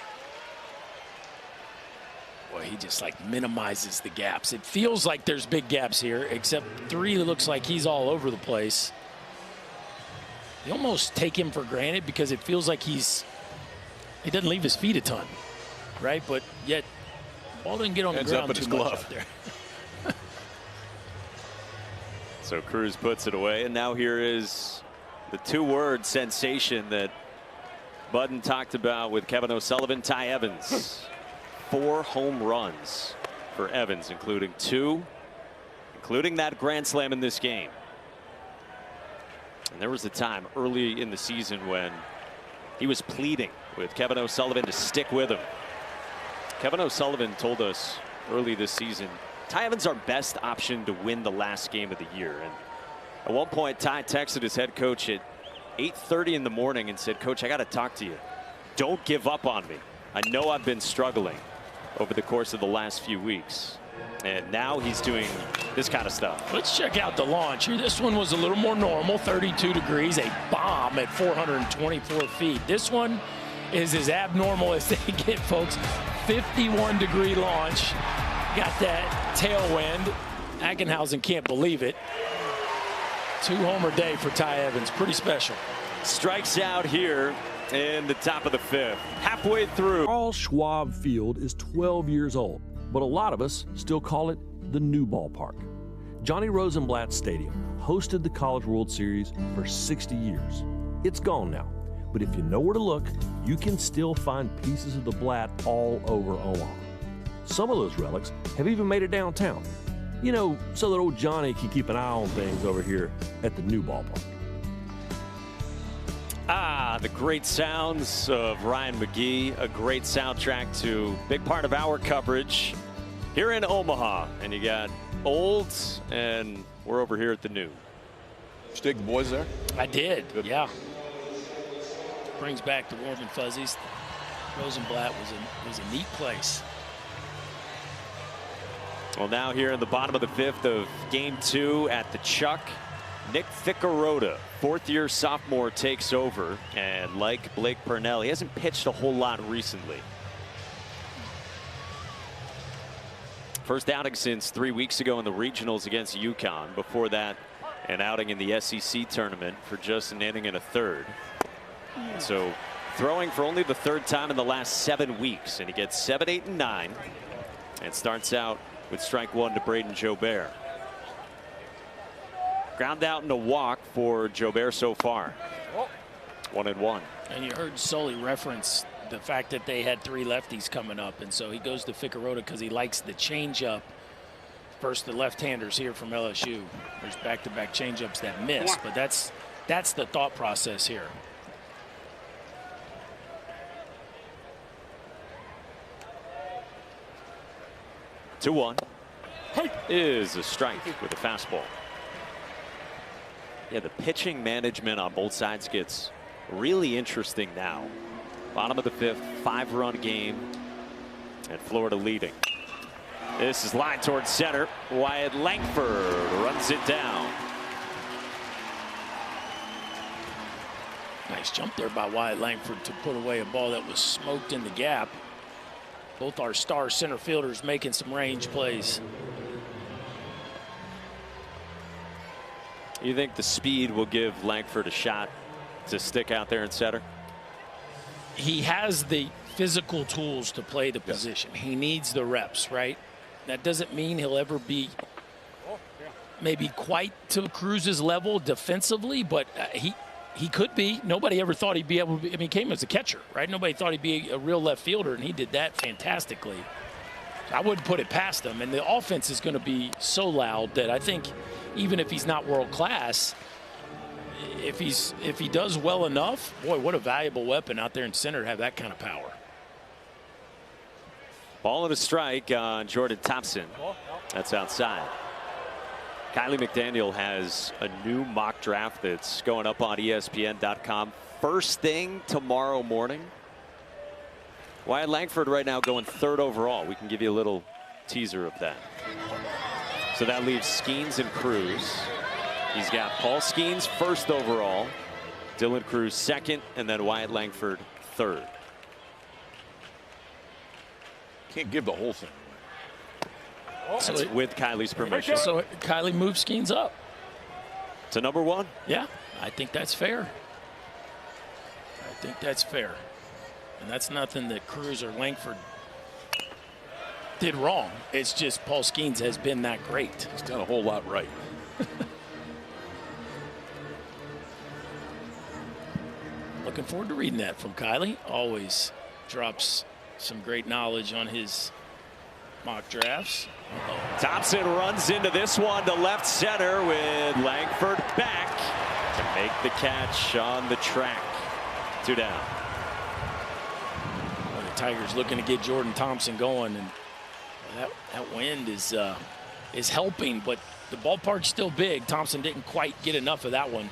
Boy, he just like minimizes the gaps. It feels like there's big gaps here, except three looks like he's all over the place. You almost take him for granted because it feels like he doesn't leave his feet a ton, right? But yet, ball didn't get on the ground too much out there. So Cruz puts it away, and now here is the two-word sensation that Budden talked about with Kevin O'Sullivan, Ty Evans. 4 home runs for Evans, including 2, including that grand slam in this game. And there was a time early in the season when he was pleading with Kevin O'Sullivan to stick with him. Kevin O'Sullivan told us early this season, Ty Evans our best option to win the last game of the year. And at one point, Ty texted his head coach at 8:30 in the morning and said, Coach, I got to talk to you. Don't give up on me. I know I've been struggling over the course of the last few weeks. And now he's doing this kind of stuff. Let's check out the launch here. This one was a little more normal, 32 degrees, a bomb at 424 feet. This one is as abnormal as they get, folks. 51-degree launch. Got that tailwind. Ackenhausen can't believe it. 2-homer day for Ty Evans. Pretty special. Strikes out here in the top of the 5th. Halfway through. Charles Schwab Field is 12 years old, but a lot of us still call it the new ballpark. Johnny Rosenblatt Stadium hosted the College World Series for 60 years. It's gone now, but if you know where to look, you can still find pieces of the Blatt all over Omaha. Some of those relics have even made it downtown. You know, so that old Johnny can keep an eye on things over here at the new ballpark. The great sounds of Ryan McGee, a great soundtrack to a big part of our coverage here in Omaha. And you got old, and we're over here at the new. Did you take the boys there? I did, yeah. Brings back the warm and fuzzies. Rosenblatt was a neat place. Well, now here in the bottom of the 5th of Game 2 at the Chuck, Nick Ficarota, 4th-year sophomore, takes over. And like Blake Purnell, he hasn't pitched a whole lot recently. First outing since 3 weeks ago in the regionals against UConn. Before that, an outing in the SEC tournament for just an inning and a third. So throwing for only the 3rd time in the last 7 weeks. And he gets 7, 8, and 9. And starts out with strike 1 to Braden Jobert. Ground out and a walk for Jobert so far. 1-1. And you heard Sully reference the fact that they had 3 lefties coming up, and so he goes to Ficarota because he likes the changeup. First, the left-handers here from LSU. There's back-to-back changeups that miss, but that's the thought process here. 2-1 is a strike with a fastball. Yeah, the pitching management on both sides gets really interesting now. Bottom of the 5th, 5-run game, and Florida leading. This is lined towards center. Wyatt Langford runs it down. Nice jump there by Wyatt Langford to put away a ball that was smoked in the gap. Both our star center fielders making some range plays. You think the speed will give Langford a shot to stick out there and center? He has the physical tools to play the position. He needs the reps, right? That doesn't mean he'll ever be maybe quite to Cruz's level defensively, but he could be. Nobody ever thought he'd be able to be. I mean, he came as a catcher, right? Nobody thought he'd be a real left fielder, and he did that fantastically. I wouldn't put it past him. And the offense is going to be so loud that I think even if he's not world class, if he does well enough, boy, what a valuable weapon out there in center to have that kind of power. Ball and a strike on Jordan Thompson. That's outside. Kylie McDaniel has a new mock draft that's going up on ESPN.com first thing tomorrow morning. Wyatt Langford right now going 3rd overall. We can give you a little teaser of that. So that leaves Skeens and Cruz. He's got Paul Skeens 1st overall, Dylan Cruz 2nd, and then Wyatt Langford 3rd. Can't give the whole thing away. That's with Kylie's permission. So Kylie moves Skeens up to number 1. Yeah, I think that's fair. I think that's fair. And that's nothing that Cruz or Langford did wrong. It's just Paul Skeens has been that great. He's done a whole lot right. Looking forward to reading that from Kylie. Always drops some great knowledge on his mock drafts. Thompson runs into this one to left center with Langford back to make the catch on the track. 2 down. Well, the Tigers looking to get Jordan Thompson going, and that wind is helping, but the ballpark's still big. Thompson didn't quite get enough of that one.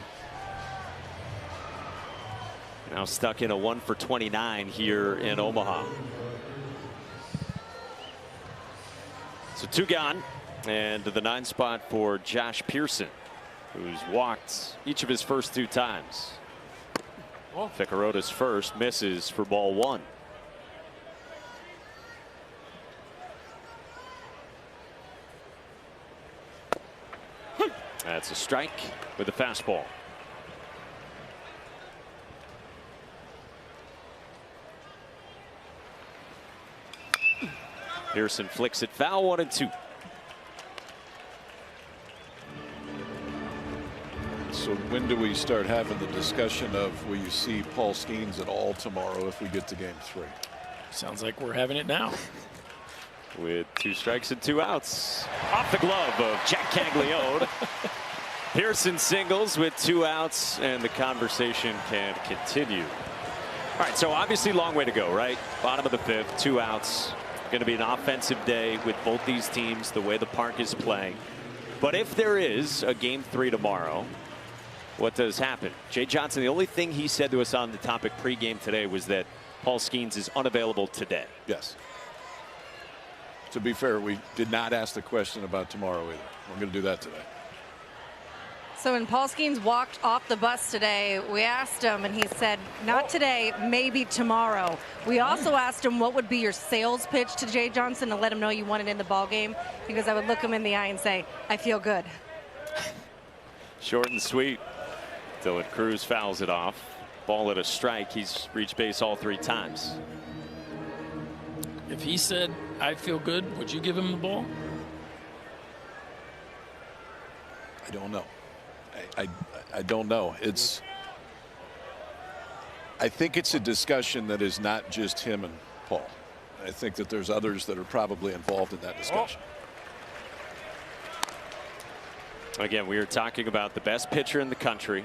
Now stuck in a 1 for 29 here in Omaha. So 2 gone, and to the 9 spot for Josh Pearson, who's walked each of his first 2 times. Ficarota's first misses for ball 1. That's a strike with a fastball. Pearson flicks it foul, 1-2. So when do we start having the discussion of will you see Paul Skeens at all tomorrow if we get to game 3? Sounds like we're having it now. With 2 strikes and 2 outs. Off the glove of Jack Caglione. Pearson singles with 2 outs, and the conversation can continue. All right, so obviously long way to go, right? Bottom of the 5th, 2 outs. Going to be an offensive day with both these teams, the way the park is playing. But if there is a game 3 tomorrow, what does happen? Jay Johnson, the only thing he said to us on the topic pregame today was that Paul Skeens is unavailable today. Yes. To be fair, we did not ask the question about tomorrow either. We're going to do that today. So when Paul Skeens walked off the bus today, we asked him, and he said, not today, maybe tomorrow. We also asked him what would be your sales pitch to Jay Johnson to let him know you wanted in the ball game, because I would look him in the eye and say, I feel good. Short and sweet. Dylan Cruz fouls it off. Ball at a strike. He's reached base all 3 times. If he said, I feel good, would you give him the ball? I don't know. I don't know. I think it's a discussion that is not just him and Paul. I think that there's others that are probably involved in that discussion. Again, we are talking about the best pitcher in the country,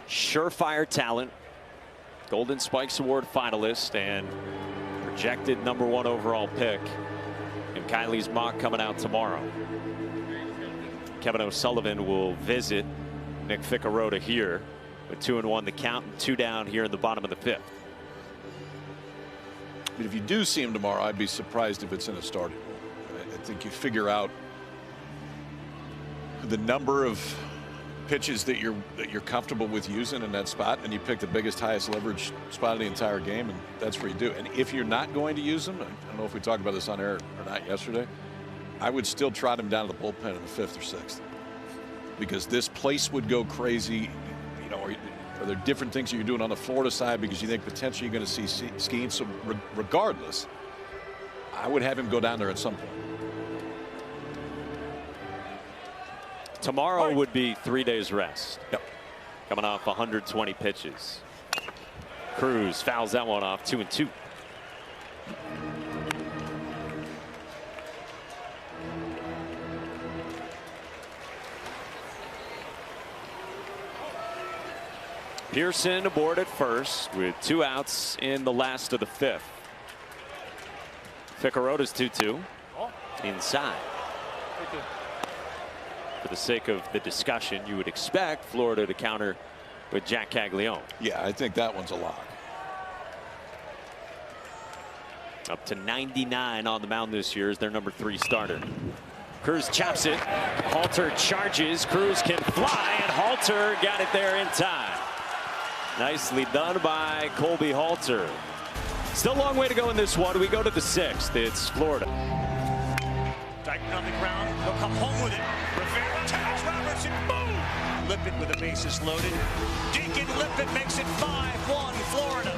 surefire talent, Golden Spikes Award finalist, and projected #1 overall pick. And Kylie's mock coming out tomorrow. Kevin O'Sullivan will visit Nick Ficcarota here with 2-1 the count and 2 down here in the bottom of the 5th. But if you do see him tomorrow, I'd be surprised if it's in a starting role. I think you figure out the number of pitches that you're comfortable with using in that spot, and you pick the biggest, highest leverage spot of the entire game, and that's where you do. And if you're not going to use them, I don't know if we talked about this on air or not yesterday, I would still trot him down to the bullpen in the 5th or 6th, because this place would go crazy. You know, are there different things that you're doing on the Florida side because you think potentially you're going to see Skeens? So regardless, I would have him go down there at some point. Tomorrow would be 3 days rest. Yep. Coming off 120 pitches. Cruz fouls that one off, 2-2. Pearson aboard at first with 2 outs in the last of the 5th. Ficcarota's 2-2 inside. For the sake of the discussion, you would expect Florida to counter with Jack Caglione. Yeah, I think that one's a lock. Up to 99 on the mound this year as their number 3 starter. Cruz chops it. Halter charges. Cruz can fly, and Halter got it there in time. Nicely done by Colby Halter. Still a long way to go in this one. We go to the 6th. It's Florida. Dyken on the ground. He'll come home with it. Rivera tags Robertson. Boom! Lippett with the bases loaded. Deacon Lippett makes it 5-1 Florida.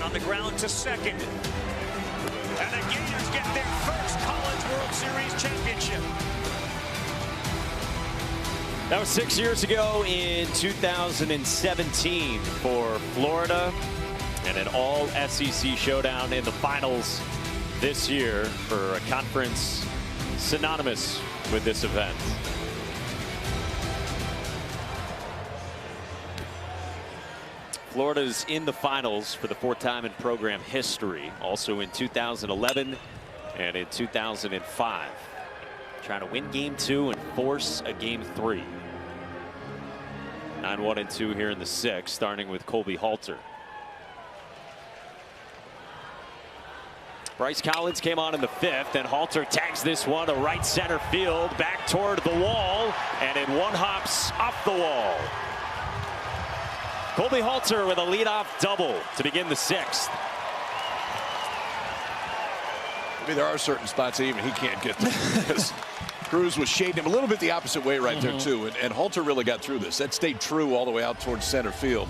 On the ground to second. And the Gators get their first College World Series championship. That was 6 years ago in 2017 for Florida, and an all SEC showdown in the finals this year for a conference synonymous with this event. Florida's in the finals for the 4th time in program history, also in 2011 and in 2005. Trying to win game 2 and force a game 3. 9-1-2 here in the 6th, starting with Colby Halter. Bryce Collins came on in the 5th, and Halter tags this one to right center field, back toward the wall, and it one hops off the wall. Colby Halter with a leadoff double to begin the 6th. I mean, there are certain spots that even he can't get to. Cruz was shading him a little bit the opposite way right there, too. And Halter really got through this. That stayed true all the way out towards center field.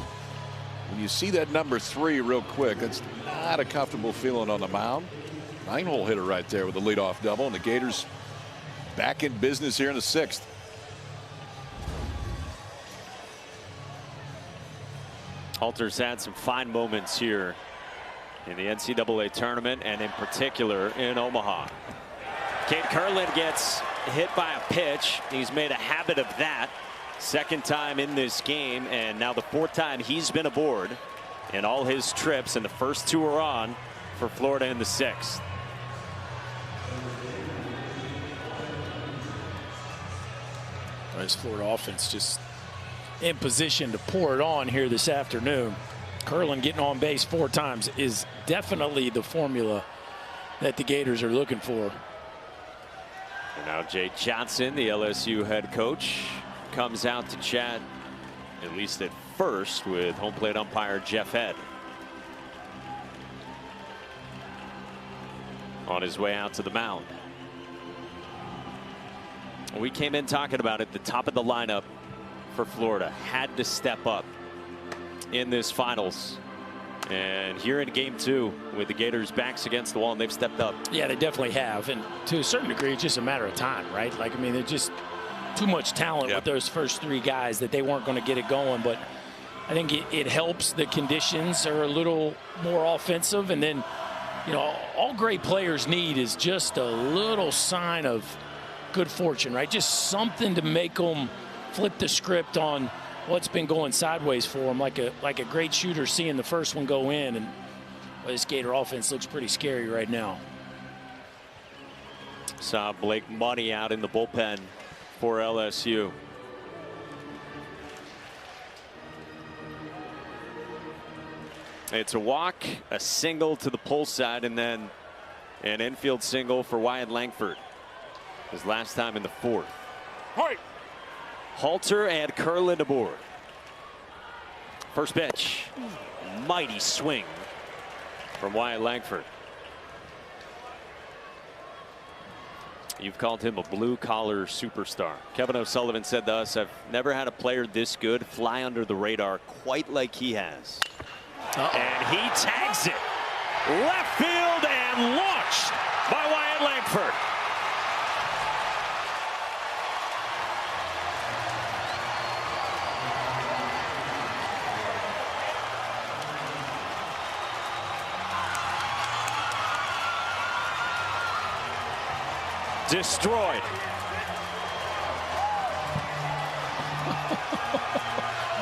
When you see that number 3 real quick, that's not a comfortable feeling on the mound. 9-hole hitter right there with a leadoff double, and the Gators back in business here in the 6th. Halter's had some fine moments here in the NCAA tournament, and in particular in Omaha. Cade Kurland gets hit by a pitch. He's made a habit of that. 2nd time in this game, and now the 4th time he's been aboard in all his trips, and the first 2 are on for Florida in the 6th. This Florida offense just in position to pour it on here this afternoon. Kurland getting on base 4 times is definitely the formula that the Gators are looking for. And now Jay Johnson, the LSU head coach, comes out to chat, at least at first, with home plate umpire Jeff Head. On his way out to the mound. We came in talking about it. The top of the lineup for Florida had to step up in this finals. And here in game 2 with the Gators' backs against the wall, and they've stepped up. Yeah, they definitely have. And to a certain degree, it's just a matter of time, right? Like, I mean, they're just too much talent with those first 3 guys that they weren't going to get it going. But I think it helps. The conditions are a little more offensive. And then, you know, all great players need is just a little sign of good fortune, right? Just something to make them flip the script on what's been going sideways for them, like a great shooter seeing the first one go in. And well, this Gator offense looks pretty scary right now. Saw Blake Money out in the bullpen for LSU. It's a walk, a single to the pull side, and then an infield single for Wyatt Langford. His last time in the 4th. Halter and Curlin aboard. First pitch. Mighty swing from Wyatt Langford. You've called him a blue-collar superstar. Kevin O'Sullivan said to us, I've never had a player this good fly under the radar quite like he has. And he tags it. Left field and launched by Wyatt Langford. Destroyed.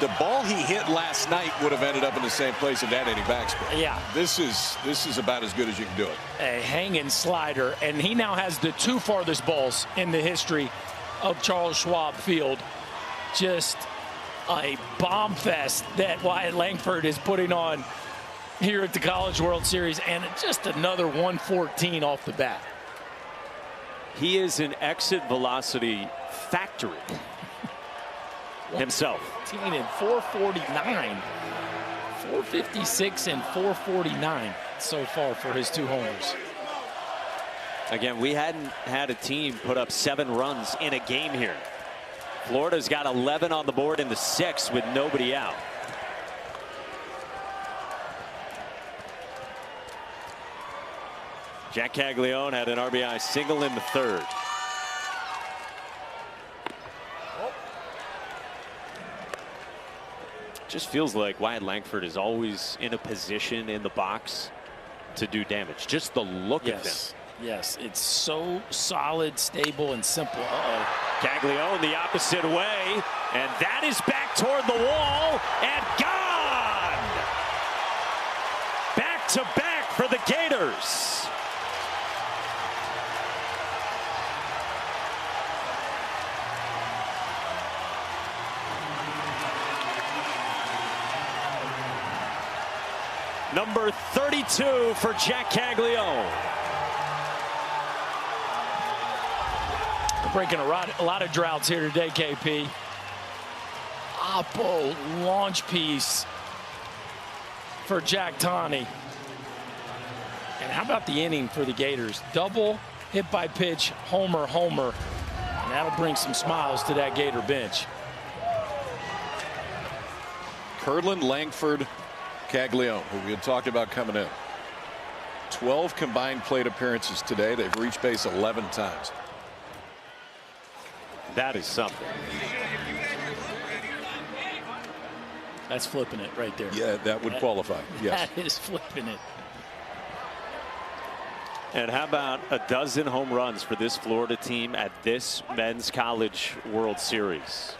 The ball he hit last night would have ended up in the same place if that any backspin. Yeah. This is about as good as you can do it. A hanging slider, and he now has the 2 farthest balls in the history of Charles Schwab Field. Just a bomb fest that Wyatt Langford is putting on here at the College World Series, and just another 114 off the bat. He is an exit velocity factory himself. 15 and 449. 456 and 449 so far for his 2 homers. Again, we hadn't had a team put up 7 runs in a game here. Florida's got 11 on the board in the 6th with nobody out. Jack Caglione had an RBI single in the 3rd. Just feels like Wyatt Langford is always in a position in the box to do damage. Just the look of him. Yes, it's so solid, stable, and simple. Caglione the opposite way, and that is back toward the wall and gone. Back to back for the Gators. Number 32 for Jack Caglione. Breaking a lot of droughts here today, KP. Oppo launch piece for Jack Tawney. And how about the inning for the Gators? Double, hit by pitch, homer. And that'll bring some smiles to that Gator bench. Curlin, Langford, Caglione, who we had talked about coming in. 12 combined plate appearances today. They've reached base 11 times. That is something. That's flipping it right there. Yeah, that would qualify. Yes. That is flipping it. And how about a dozen home runs for this Florida team at this Men's College World Series?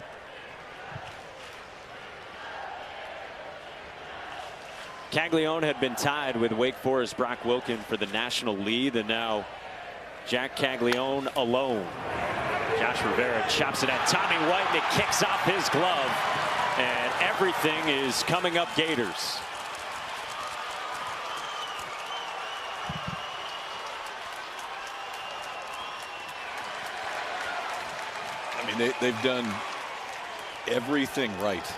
Caglione had been tied with Wake Forest Brock Wilken for the national lead, and now Jack Caglione alone. Josh Rivera chops it at Tommy White, and it kicks off his glove, and everything is coming up Gators. I mean, they've done everything right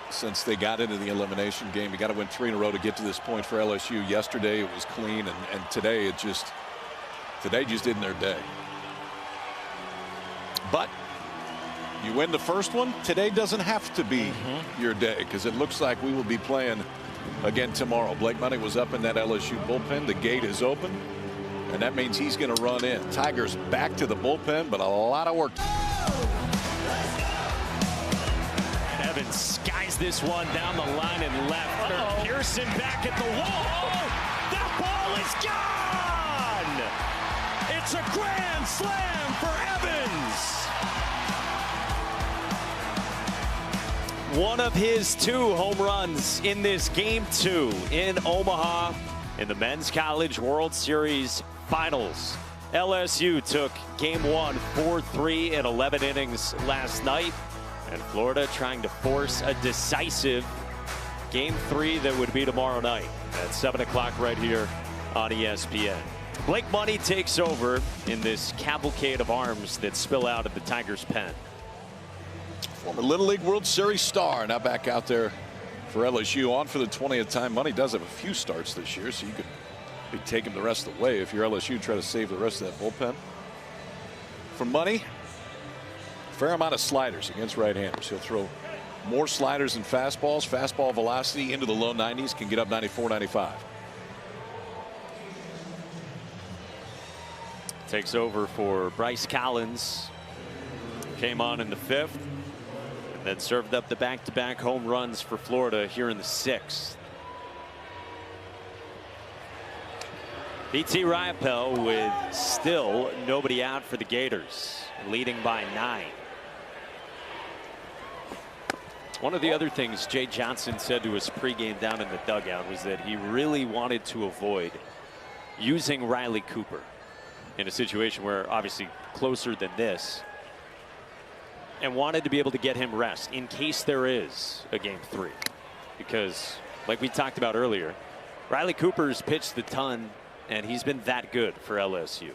since they got into the elimination game. You got to win 3 in a row to get to this point for LSU. Yesterday it was clean, and today just isn't their day. But you win the first one, today doesn't have to be your day, because it looks like we will be playing again tomorrow. Blake Money was up in that LSU bullpen. The gate is open, and that means he's going to run in. Tigers back to the bullpen, but a lot of work. Evans skies this one down the line and left. Pearson back at the wall. That ball is gone. It's a grand slam for Evans. One of his 2 home runs in this Game 2 in Omaha in the Men's College World Series Finals. LSU took game 1 4-3 in 11 innings last night, and Florida trying to force a decisive game 3 that would be tomorrow night at 7 o'clock right here on ESPN. Blake Money takes over in this cavalcade of arms that spill out of the Tigers' pen. Former Little League World Series star now back out there for LSU, on for the 20th time. Money does have a few starts this year, so you could take him the rest of the way if you're LSU. Try to save the rest of that bullpen. For Money, fair amount of sliders against right-handers. He'll throw more sliders than fastballs. Fastball velocity into the low 90s, can get up 94, 95. Takes over for Bryce Collins. Came on in the 5th. Then served up the back-to-back home runs for Florida here in the 6th. BT Riopel with still nobody out for the Gators, leading by 9. One of the other things Jay Johnson said to us pregame down in the dugout was that he really wanted to avoid using Riley Cooper in a situation where obviously closer than this, and wanted to be able to get him rest in case there is a game 3, because like we talked about earlier, Riley Cooper's pitched a ton and he's been that good for LSU.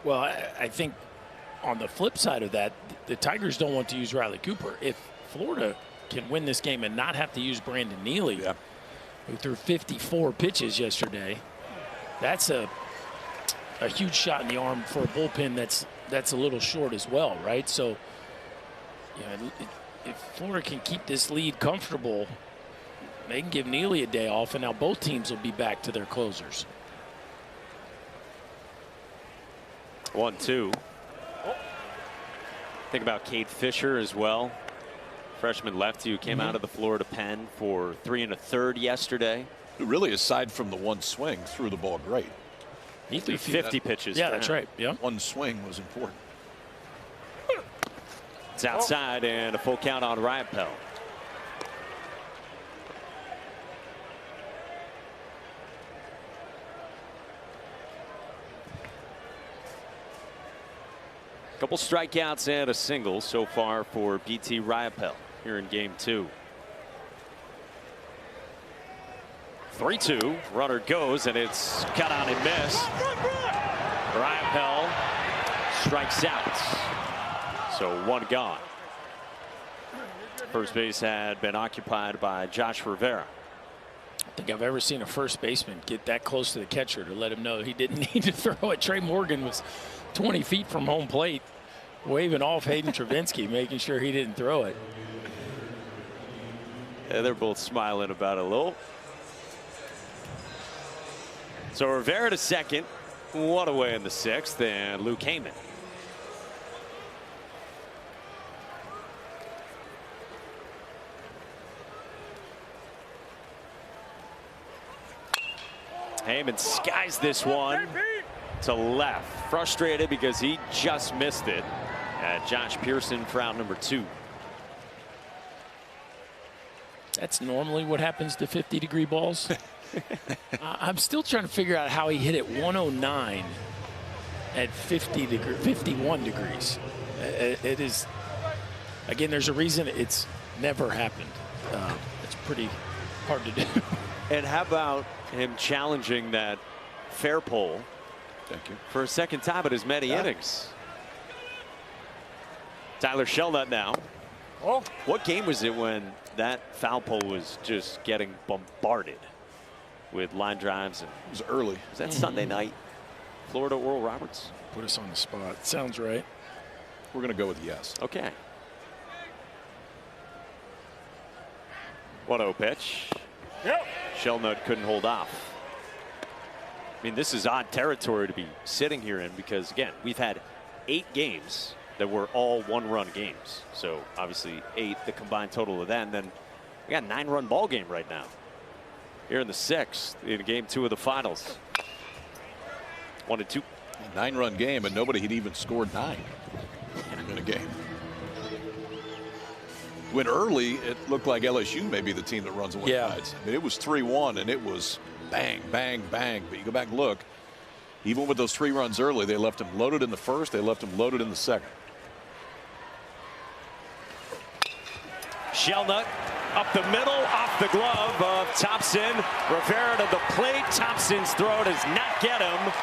Well, I think on the flip side of that, the Tigers don't want to use Riley Cooper. If Florida can win this game and not have to use Brandon Neely, who threw 54 pitches yesterday, that's a huge shot in the arm for a bullpen that's a little short as well, right? So, if Florida can keep this lead comfortable, they can give Neely a day off, and now both teams will be back to their closers. 1-2. Think about Cade Fisher as well. Freshman lefty who came out of the Florida pen for 3 1/3 yesterday. Who really, aside from the one swing, threw the ball great. He threw 50 pitches. Yeah, that's right. Yeah. One swing was important. It's outside and a full count on Riopel. Couple strikeouts and a single so far for BT Riopel here in game 2. 3-2. Runner goes, and it's cut on and miss. Riopel strikes out. So 1 gone. First base had been occupied by Josh Rivera. I don't think I've ever seen a first baseman get that close to the catcher to let him know he didn't need to throw it. Trey Morgan was 20 feet from home plate, waving off Hayden Travinski, making sure he didn't throw it. Yeah, they're both smiling about it a little. So Rivera to second, 1 away in the 6th, and Luke Heyman. Heyman skies this one to left, frustrated because he just missed it. Josh Pearson for out number 2. That's normally what happens to 50-degree balls. I'm still trying to figure out how he hit it 109 at 51 degrees. It is, again, there's a reason it's never happened. It's pretty hard to do. And how about him challenging that fair pole for a second time in as many innings? Tyler Shelnut now. What game was it when that foul pole was just getting bombarded with line drives? And it was early. Was that Sunday night? Florida Oral Roberts? Put us on the spot. Sounds right. We're going to go with yes. Okay. 1-0 pitch. Shelnut couldn't hold off. I mean, this is odd territory to be sitting here in because, again, we've had 8 games that were all 1-run games. So obviously 8, the combined total of that. And then we got a 9-run ball game right now here in the 6th in game 2 of the finals. 1-2. 9-run game, and nobody had even scored 9 in a game. When early, it looked like LSU may be the team that runs away. I mean, it was 3-1, and it was bang, bang, bang. But you go back and look, Even with those 3 runs early, they left him loaded in the first. They left him loaded in the second. Shelnut up the middle, off the glove of Thompson. Rivera to the plate. Thompson's throw does not get him.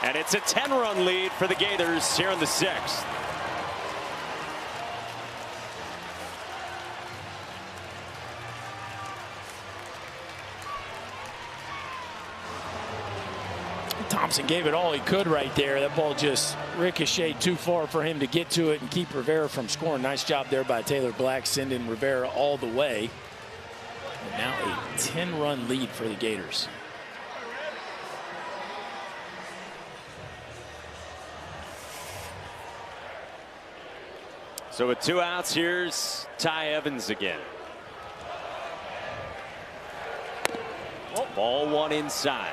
And it's a 10-run lead for the Gators here in the 6th. Thompson gave it all he could right there. That ball just ricocheted too far for him to get to it and keep Rivera from scoring. Nice job there by Taylor Black, sending Rivera all the way. And now a 10-run lead for the Gators. So with 2 outs, here's Ty Evans again. Ball 1 inside.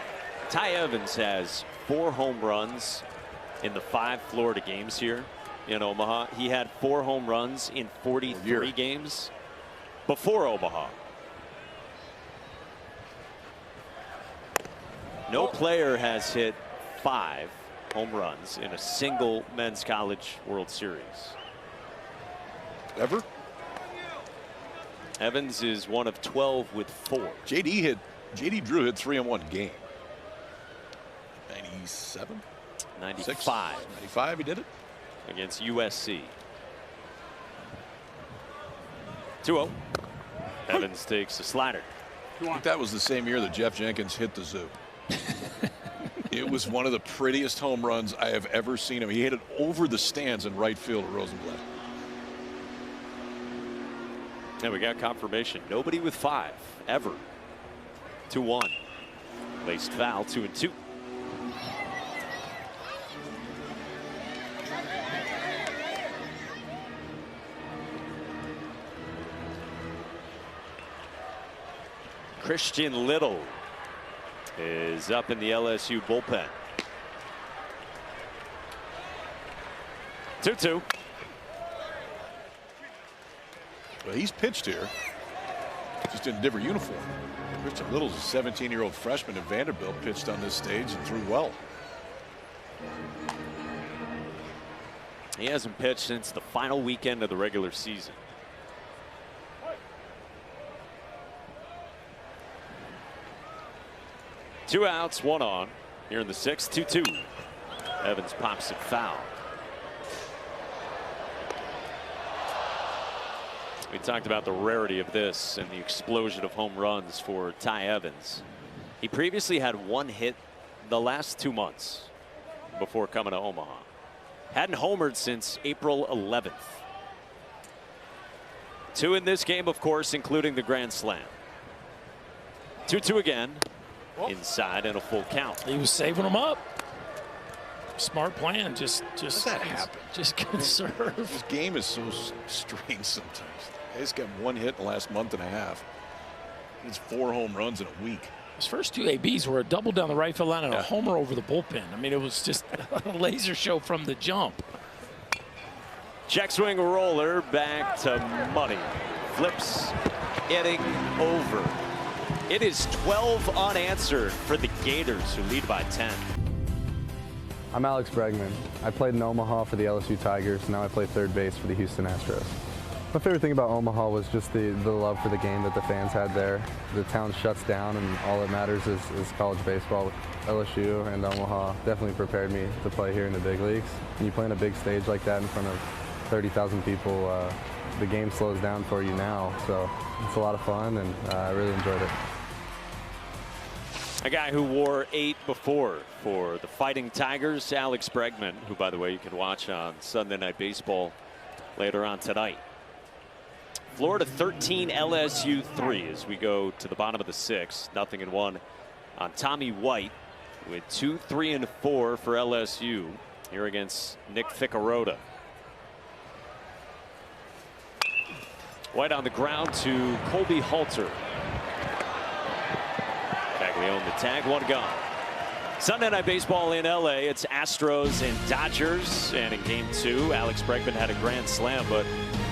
Ty Evans has 4 home runs in the 5 Florida games here in Omaha. He had 4 home runs in 43 games before Omaha. No player has hit 5 home runs in a single Men's College World Series. Ever? Evans is one of 12 with 4. JD Drew hit 3 in one game. 97? 95. 95, he did it? Against USC. 2-0. Evans takes a slider. I think that was the same year that Jeff Jenkins hit the zoo. It was one of the prettiest home runs I have ever seen him. He hit it over the stands in right field at Rosenblatt. And we got confirmation. Nobody with 5 ever. 2-1. Laced foul, 2-2. Christian Little is up in the LSU bullpen. 2-2. Well, he's pitched here, just in a different uniform. Christian Little's a 17-year-old freshman at Vanderbilt, pitched on this stage and threw well. He hasn't pitched since the final weekend of the regular season. Two outs, 1 on. Here in the 6th, 2-2. Evans pops it foul. We talked about the rarity of this and the explosion of home runs for Ty Evans. He previously had 1 hit the last 2 months before coming to Omaha. Hadn't homered since April 11th. 2 in this game, of course, including the grand slam. 2-2 again. Inside and a full count. He was saving them up. Smart plan. Just that happen? Just good serve. This game is so strange sometimes. He's got 1 hit in the last month and a half. He's 4 home runs in a week. His first 2 ABs were a double down the right field line and a homer over the bullpen. I mean, it was just a laser show from the jump. Check swing roller back to Money. Flips inning over. It is 12 unanswered for the Gators, who lead by 10. I'm Alex Bregman. I played in Omaha for the LSU Tigers. Now I play third base for the Houston Astros. My favorite thing about Omaha was just the love for the game that the fans had there. The town shuts down and all that matters is college baseball. LSU and Omaha definitely prepared me to play here in the big leagues. When you play on a big stage like that in front of 30,000 people, the game slows down for you now. So it's a lot of fun and I really enjoyed it. A guy who wore 8 before for the Fighting Tigers, Alex Bregman, who, by the way, you can watch on Sunday Night Baseball later on tonight. Florida 13, LSU 3 as we go to the bottom of the 6th. 0-1 on Tommy White with 2, 3, and 4 for LSU here against Nick Ficarota. White on the ground to Colby Halter. Caglione the tag, 1 gone. Sunday Night Baseball in LA. It's Astros and Dodgers. And in game 2, Alex Bregman had a grand slam, but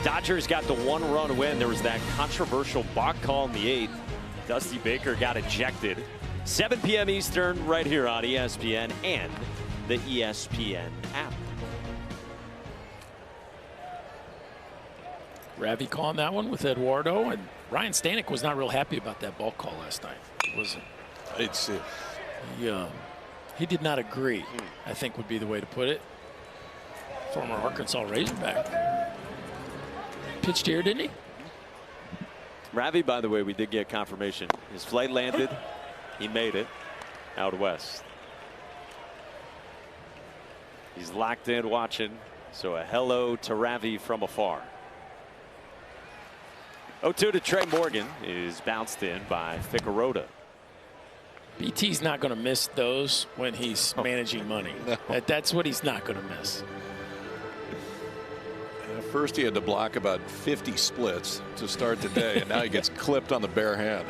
Dodgers got the 1-run win. There was that controversial balk call in the 8th. Dusty Baker got ejected. 7 p.m. Eastern right here on ESPN and the ESPN app. Ravi calling that one with Eduardo, and Ryan Stanek was not real happy about that ball call last night. Was it? I didn't see it. He did not agree, I think would be the way to put it. Former Arkansas Razorback. Pitched here, didn't he? Ravi, by the way, we did get confirmation. His flight landed. He made it out west. He's locked in watching. So a hello to Ravi from afar. 0-2 to Trey Morgan is bounced in by Figueroa. BT's not going to miss those when he's managing money. No. That's what he's not going to miss. First he had to block about 50 splits to start the day, and now he gets clipped on the bare hand.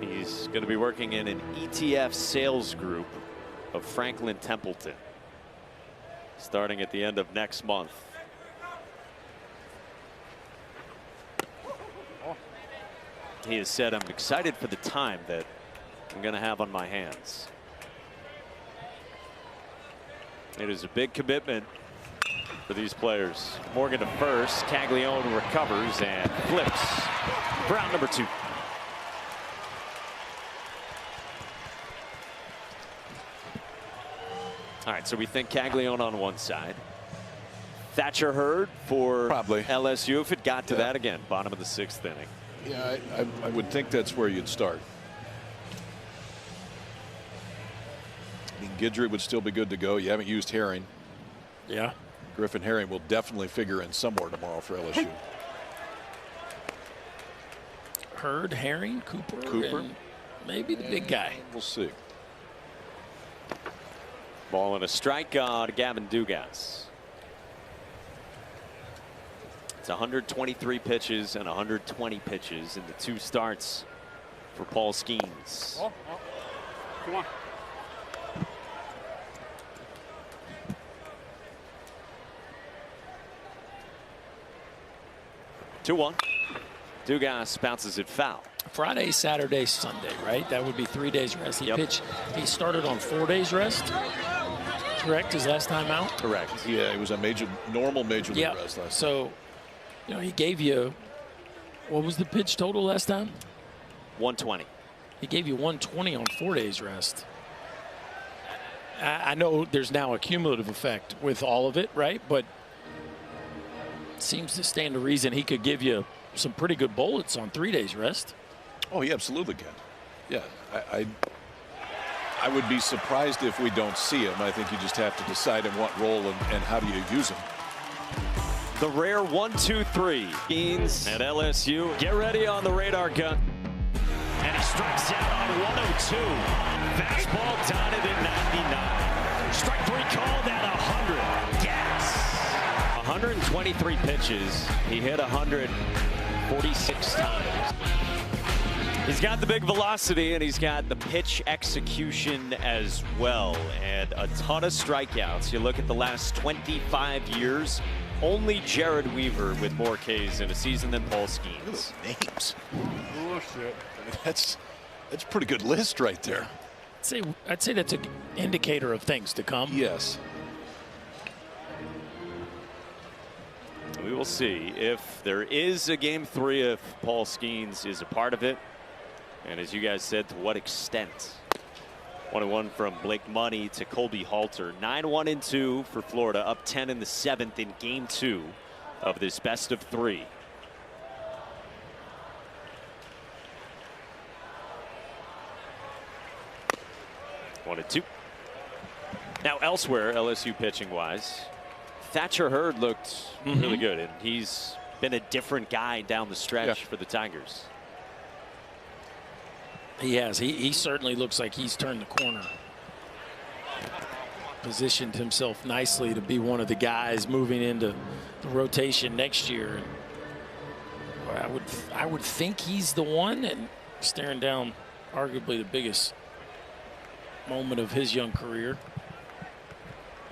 He's going to be working in an ETF sales group of Franklin Templeton starting at the end of next month. He has said, I'm excited for the time that I'm going to have on my hands. It is a big commitment for these players. Morgan to first. Caglione recovers and flips for out number 2. All right, so we think Caglione on one side. Thatcher Hurd for probably LSU if it got to that again. Bottom of the 6th inning. Yeah, I would think that's where you'd start. I mean, Guidry would still be good to go. You haven't used Herring. Yeah. Griffin Herring will definitely figure in somewhere tomorrow for LSU. Hurd, Herring, Cooper. And maybe the big guy. We'll see. Ball and a strike on Gavin Dugas. It's 123 pitches and 120 pitches in the 2 starts for Paul Skeens. Come on. Two-1. Dugas bounces it foul. Friday, Saturday, Sunday, right? That would be 3 days rest. He started on 4 days rest. Correct, his last time out? Correct. Yeah, it was a normal major league rest last so, you know, he gave you, what was the pitch total last time? 120. He gave you 120 on 4 days rest. I know there's now a cumulative effect with all of it, right? But seems to stand to reason he could give you some pretty good bullets on 3 days rest. Oh, he absolutely can. Yeah, I would be surprised if we don't see him. I think you just have to decide in what role and how do you use him. The rare 1-2-3. Skeens and LSU get ready on the radar gun. And he strikes out on 102. Fastball dotted at 99. Strike 3 called at 100. Gas. 123 pitches. He hit 146 times. He's got the big velocity and he's got the pitch execution as well, and a ton of strikeouts. You look at the last 25 years, only Jared Weaver with more Ks in a season than Paul Skeens. Names. Oh shit. I mean, that's a pretty good list right there. I'd say that's an indicator of things to come. Yes. We will see if there is a game 3, if Paul Skeens is a part of it. And as you guys said, to what extent? 1-1 from Blake Money to Colby Halter. 9-1-2 for Florida, up 10 in the 7th in game 2 of this best of 3. One and 2. Now elsewhere, LSU pitching wise, Thatcher Hurd looked really good, and he's been a different guy down the stretch for the Tigers. He has. He certainly looks like he's turned the corner. Positioned himself nicely to be one of the guys moving into the rotation next year. I would think he's the one, and staring down arguably the biggest moment of his young career.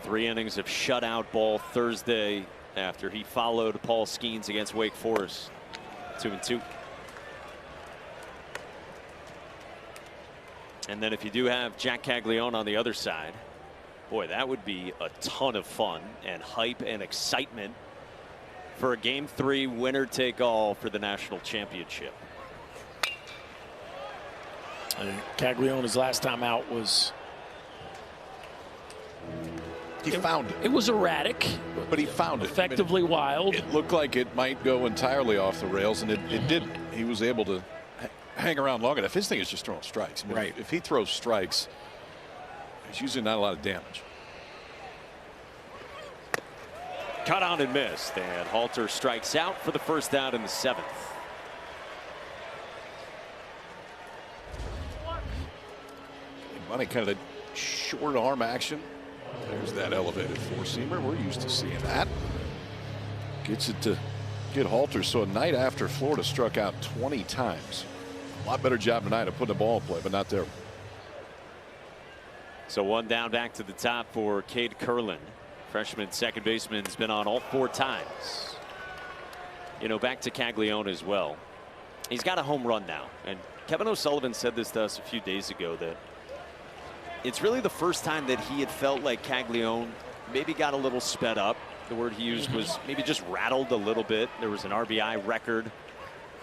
3 innings of shutout ball Thursday after he followed Paul Skeens against Wake Forest. 2-2. And then if you do have Jack Caglione on the other side, boy, that would be a ton of fun and hype and excitement for a Game 3 winner take all for the national championship. Caglione's last time out was. He found it. It was erratic, but he found it. Effectively wild. It looked like it might go entirely off the rails, and it didn't. He was able to hang around long enough. His thing is just throwing strikes. I mean, right. If he throws strikes, it's usually not a lot of damage. Cut on and missed, and Halter strikes out for the first out in the 7th. Money kind of the short arm action. There's that elevated four-seamer. We're used to seeing that. Gets it to get Halter. So a night after Florida struck out 20 times. A lot better job tonight of putting the ball in play, but not there. So one down, back to the top for Cade Curlin. Freshman second baseman has been on all 4 times. You know, back to Caglione as well. He's got a home run now. And Kevin O'Sullivan said this to us a few days ago, that it's really the first time that he had felt like Caglione maybe got a little sped up. The word he used was maybe just rattled a little bit. There was an RBI record,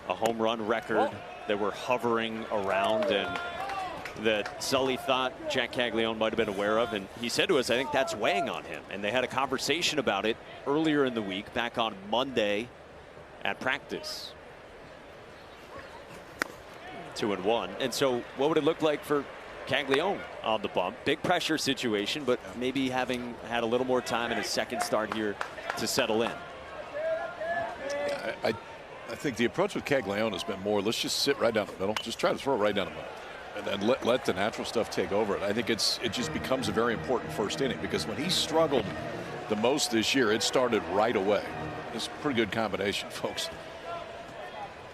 a home run record that were hovering around, and that Sully thought Jack Caglione might have been aware of. And he said to us, I think that's weighing on him. And they had a conversation about it earlier in the week, back on Monday at practice. 2-1. And so what would it look like for Caglione on the bump? Big pressure situation, but maybe having had a little more time in his second start here to settle in. Yeah, I think the approach with Caglione has been more, let's just sit right down the middle. Just try to throw it right down the middle. And then let the natural stuff take over it. I think it just becomes a very important first inning, because when he struggled the most this year, it started right away. It's a pretty good combination, folks.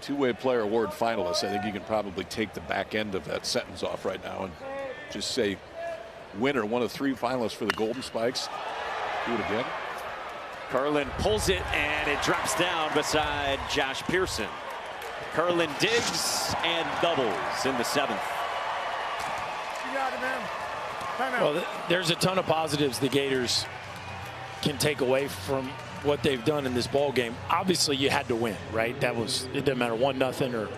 Two-way player award finalists. I think you can probably take the back end of that sentence off right now and just say winner, one of 3 finalists for the Golden Spikes. Do it again. Curlin pulls it, and it drops down beside Josh Pearson. Curlin digs and doubles in the 7th. Well, there's a ton of positives the Gators can take away from what they've done in this ball game. Obviously, you had to win, right? That was, it didn't matter 1-0 or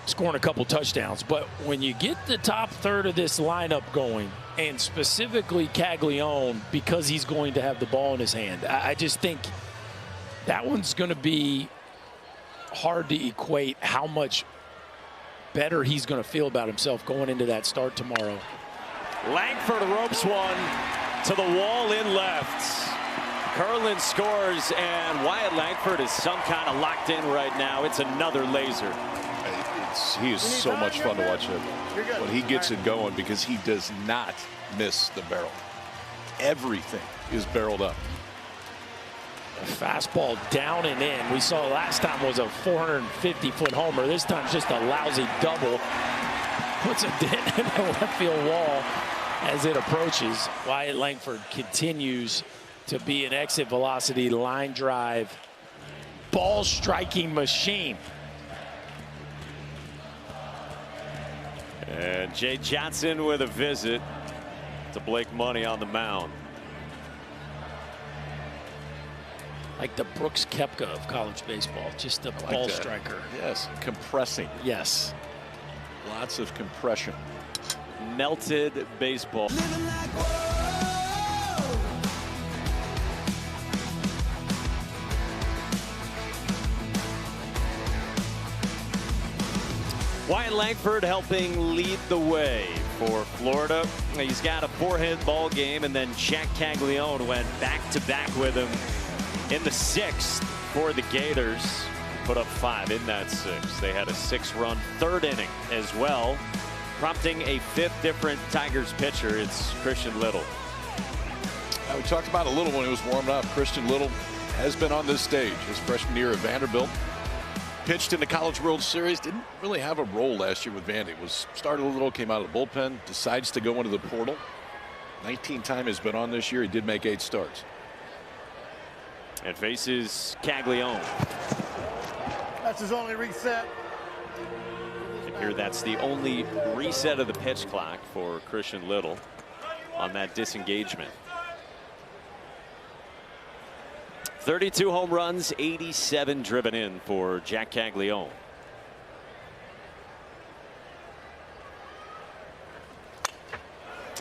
scoring a couple touchdowns. But when you get the top third of this lineup going, and specifically Caglione, because he's going to have the ball in his hand, I just think that one's going to be hard to equate how much better he's going to feel about himself going into that start tomorrow. Langford ropes one to the wall in left. Curlin scores, and Wyatt Langford is some kind of locked in right now. It's another laser. He is so much fun to watch him when he gets it going, because he does not miss the barrel. Everything is barreled up. A fastball down and in. We saw last time was a 450-foot homer. This time's just a lousy double. Puts a dent in the left field wall as it approaches. Wyatt Langford continues to be an exit velocity line drive ball striking machine. And Jay Johnson with a visit to Blake Money on the mound. Like the Brooks Koepka of college baseball, just a ball that. striker. Yes, compressing. Yes. Lots of compression. Melted baseball. Wyatt Langford helping lead the way for Florida. He's got a 4-hit ball game, and then Jack Caglione went back-to-back with him in the 6th for the Gators. Put up 5 in that 6th. They had a 6-run 3rd inning as well, prompting a 5th different Tigers pitcher. It's Christian Little. We talked about a little when he was warming up. Christian Little has been on this stage his freshman year at Vanderbilt. Pitched in the College World Series. Didn't really have a role last year with Vandy. Was started a little, came out of the bullpen, decides to go into the portal. 19 time has been on this year. He did make 8 starts. And faces Caglione. That's his only reset. here. That's the only reset of the pitch clock for Christian Little on that disengagement. 32 home runs, 87 driven in for Jack Caglione.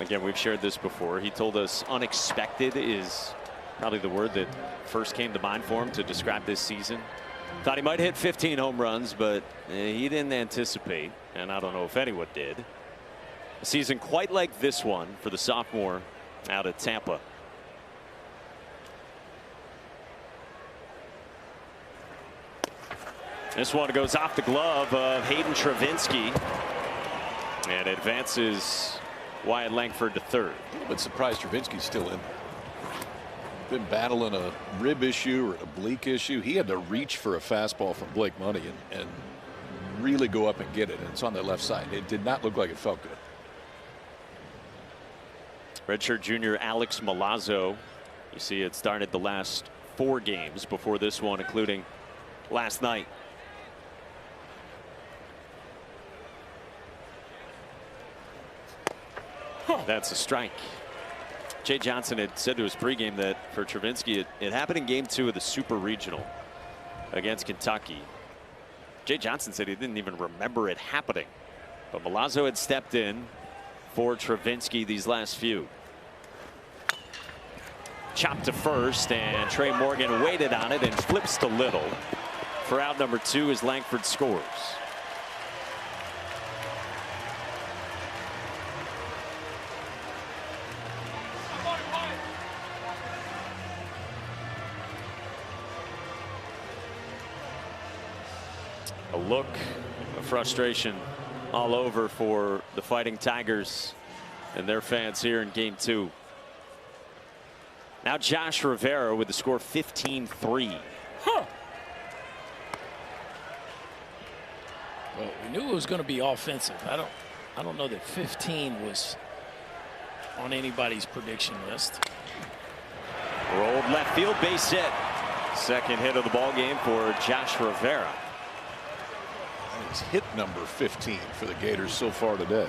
Again, we've shared this before. He told us unexpected is probably the word that first came to mind for him to describe this season. Thought he might hit 15 home runs, but he didn't anticipate, and I don't know if anyone did, a season quite like this one for the sophomore out of Tampa. This one goes off the glove of Hayden Travinski and advances Wyatt Langford to third. But surprised Travinski's still in. Been battling a rib issue or an oblique issue. He had to reach for a fastball from Blake Money and really go up and get it. And it's on the left side. It did not look like it felt good. Redshirt junior Alex Milazzo. You see it started the last 4 games before this one, including last night. That's a strike. Jay Johnson had said to his pregame that for Travinski, it happened in game 2 of the Super Regional against Kentucky. Jay Johnson said he didn't even remember it happening. But Milazzo had stepped in for Travinski these last few. Chopped to first, and Trey Morgan waited on it and flips to Little for out number 2 as Langford scores. A look of frustration all over for the Fighting Tigers and their fans here in game 2. Now Josh Rivera with the score 15-3. Well, we knew it was going to be offensive. I don't know that 15 was on anybody's prediction list. Rolled left field, base hit. Second hit of the ball game for Josh Rivera. That is hit number 15 for the Gators so far today.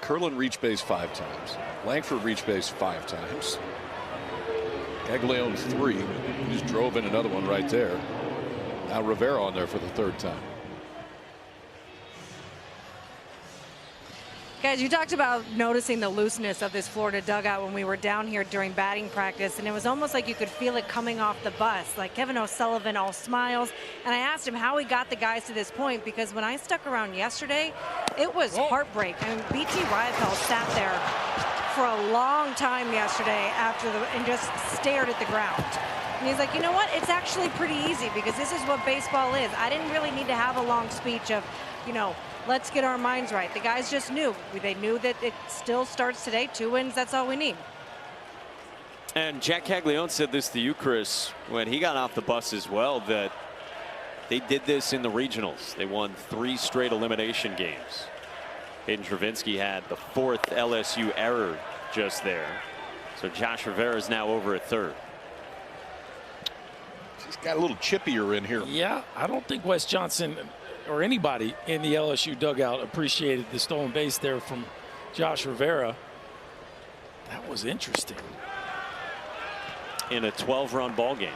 Curlin reached base 5 times. Langford reached base 5 times. Caglione 3. He just drove in another one right there. Now Rivera on there for the 3rd time. Guys, you talked about noticing the looseness of this Florida dugout when we were down here during batting practice, and it was almost like you could feel it coming off the bus. Like Kevin O'Sullivan all smiles, and I asked him how he got the guys to this point, because when I stuck around yesterday, it was heartbreak. I mean, BT Riopel sat there for a long time yesterday and just stared at the ground. And he's like, you know what? It's actually pretty easy because this is what baseball is. I didn't really need to have a long speech of, you know, let's get our minds right. The guys just knew. They knew that it still starts today. 2 wins, that's all we need. And Jack Caglione said this to you, Chris, when he got off the bus as well, that they did this in the regionals. They won 3 straight elimination games. Hayden Travinski had the 4th LSU error just there. So Josh Rivera is now over at 3rd. He's got a little chippier in here. Yeah, I don't think Wes Johnson or anybody in the LSU dugout appreciated the stolen base there from Josh Rivera. That was interesting. In a 12-run ball game.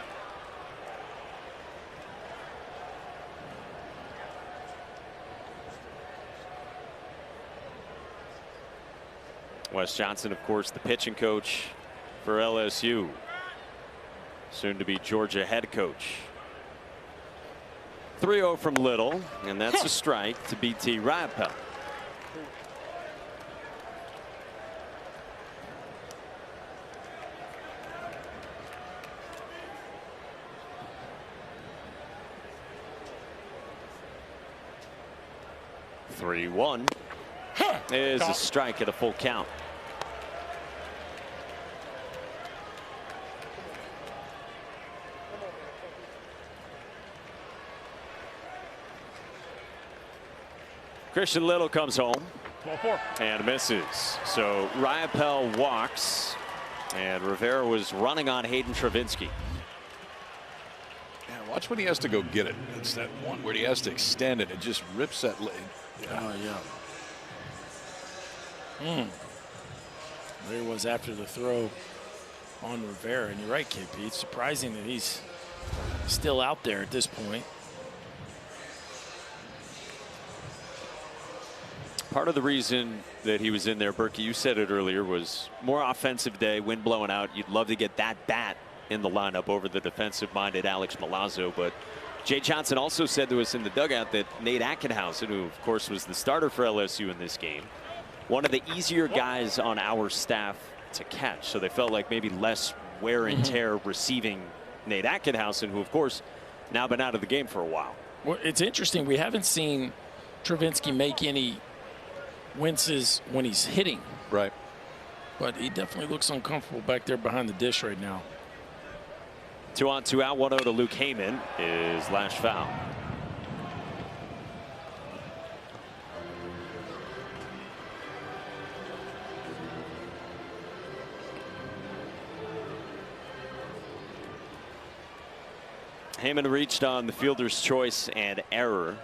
Wes Johnson, of course, the pitching coach for LSU. Soon to be Georgia head coach. 3-0 from Little, and that's a strike to BT Riopel. Three-1 is a strike at a full count. Christian Little comes home and misses. So Riopel walks, and Rivera was running on Hayden Travinski. Yeah, Watch when he has to go get it. It's that one where he has to extend it. It just rips that leg. Yeah. Oh, yeah. There he was after the throw on Rivera. And you're right, KP. It's surprising that he's still out there at this point. Part of the reason that he was in there, Berkey, you said it earlier, was more offensive day, wind blowing out. You'd love to get that bat in the lineup over the defensive-minded Alex Milazzo. But Jay Johnson also said to us in the dugout that Nate Ackenhausen, who of course was the starter for LSU in this game, one of the easier guys on our staff to catch. So they felt like maybe less wear and tear receiving Nate Ackenhausen, who of course now been out of the game for a while. Well, it's interesting. We haven't seen Travinski make any winces when he's hitting. Right. But he definitely looks uncomfortable back there behind the dish right now. 2 on 2 out, 1-0 to Luke Heyman, his last foul. Heyman reached on the fielder's choice and error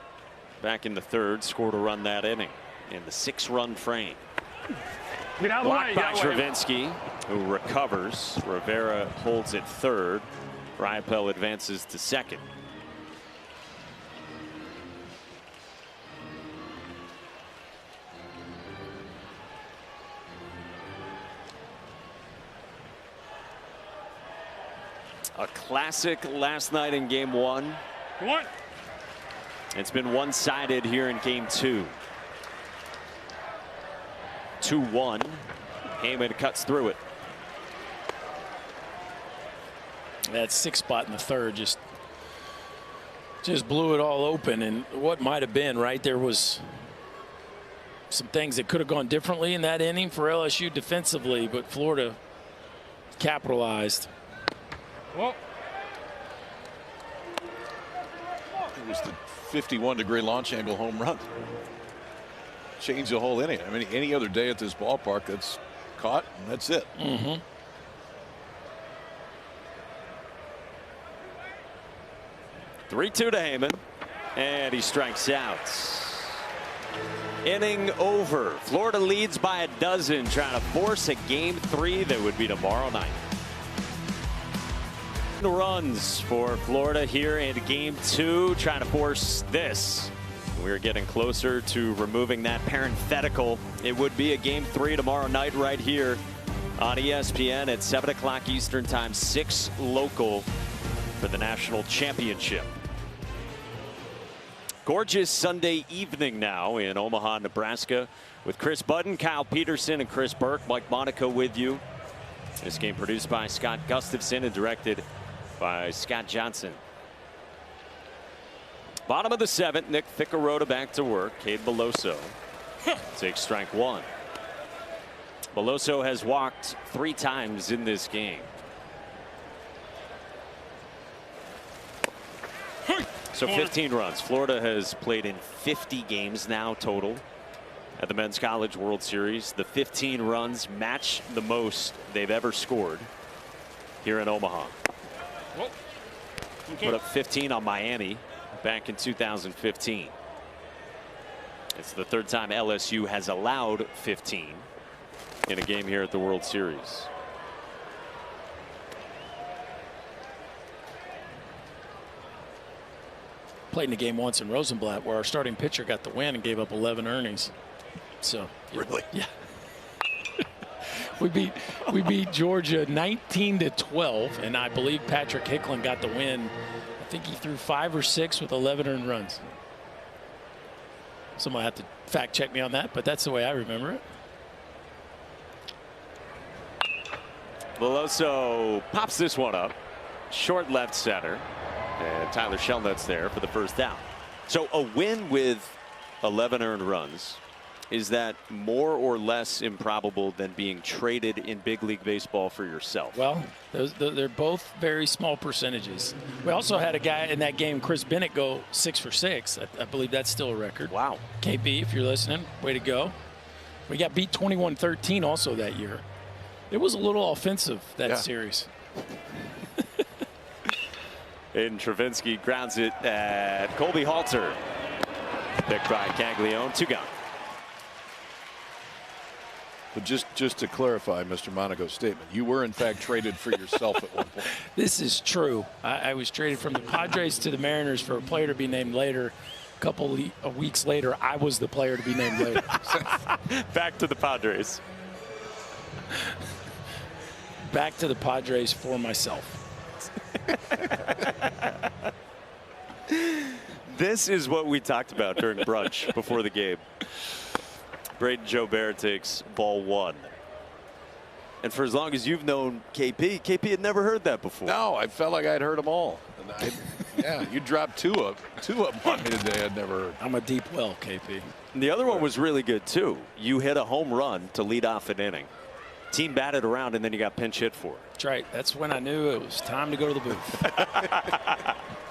back in the third, scored a run that inning in the 6-run frame. Blocked by Travinski, who recovers. Rivera holds it third. Rypel advances to second. A classic last night in game 1. It's been one-sided here in game 2. 2-1. Heyman cuts through it. That 6th spot in the third just blew it all open. And what might have been, right, there was some things that could have gone differently in that inning for LSU defensively, but Florida capitalized. It was the 51-degree launch angle home run. Changed the whole inning. I mean, any other day at this ballpark, that's caught, and that's it. 3-2 to Heyman, and he strikes out. Inning over. Florida leads by 12, trying to force a game 3 that would be tomorrow night. Runs for Florida here in game 2, trying to force this. We're getting closer to removing that parenthetical. It would be a game 3 tomorrow night right here on ESPN at 7 o'clock Eastern time, 6 local for the national championship. Gorgeous Sunday evening now in Omaha, Nebraska, with Chris Budden, Kyle Peterson, and Chris Burke. Mike Monaco with you. This game produced by Scott Gustafson and directed by Scott Johnson. Bottom of the 7th, Nick Ficarota back to work. Cade Beloso takes strike 1. Beloso has walked 3 times in this game. So 15 runs. Florida has played in 50 games now total at the Men's College World Series. The 15 runs match the most they've ever scored here in Omaha. Put up 15 on Miami back in 2015. It's the 3rd time LSU has allowed 15 in a game here at the World Series. Played in a game once in Rosenblatt where our starting pitcher got the win and gave up 11 earnings. So really, yeah. We beat Georgia 19-12, and I believe Patrick Hicklin got the win. I think he threw 5 or 6 with 11 earned runs. Somebody have to fact check me on that, but that's the way I remember it. Beloso pops this one up, short left center, and Tyler Shelnutt's there for the first down. So a win with 11 earned runs. Is that more or less improbable than being traded in big league baseball for yourself? Well, they're both very small percentages. We also had a guy in that game, Chris Bennett, go 6 for 6. I believe that's still a record. Wow. KB, if you're listening, way to go. We got beat 21-13 also that year. It was a little offensive, that series. And Travinsky grounds it at Colby Halter. Picked by Caglione. 2 gone. But just to clarify Mr. Monaco's statement, you were in fact traded for yourself at one point. This is true. I was traded from the Padres to the Mariners for a player to be named later. A couple of weeks later, I was the player to be named later. Back to the Padres. Back to the Padres for myself. This is what we talked about during brunch before the game. Braden Jobert takes ball 1. And for as long as you've known KP had never heard that before. No, I felt like I'd heard them all. And yeah, you dropped two of them on me today. I'd never heard. I'm a deep well, KP. And the other one was really good too. You hit a home run to lead off an inning. Team batted around and then you got pinch hit for. That's right. That's when I knew it was time to go to the booth.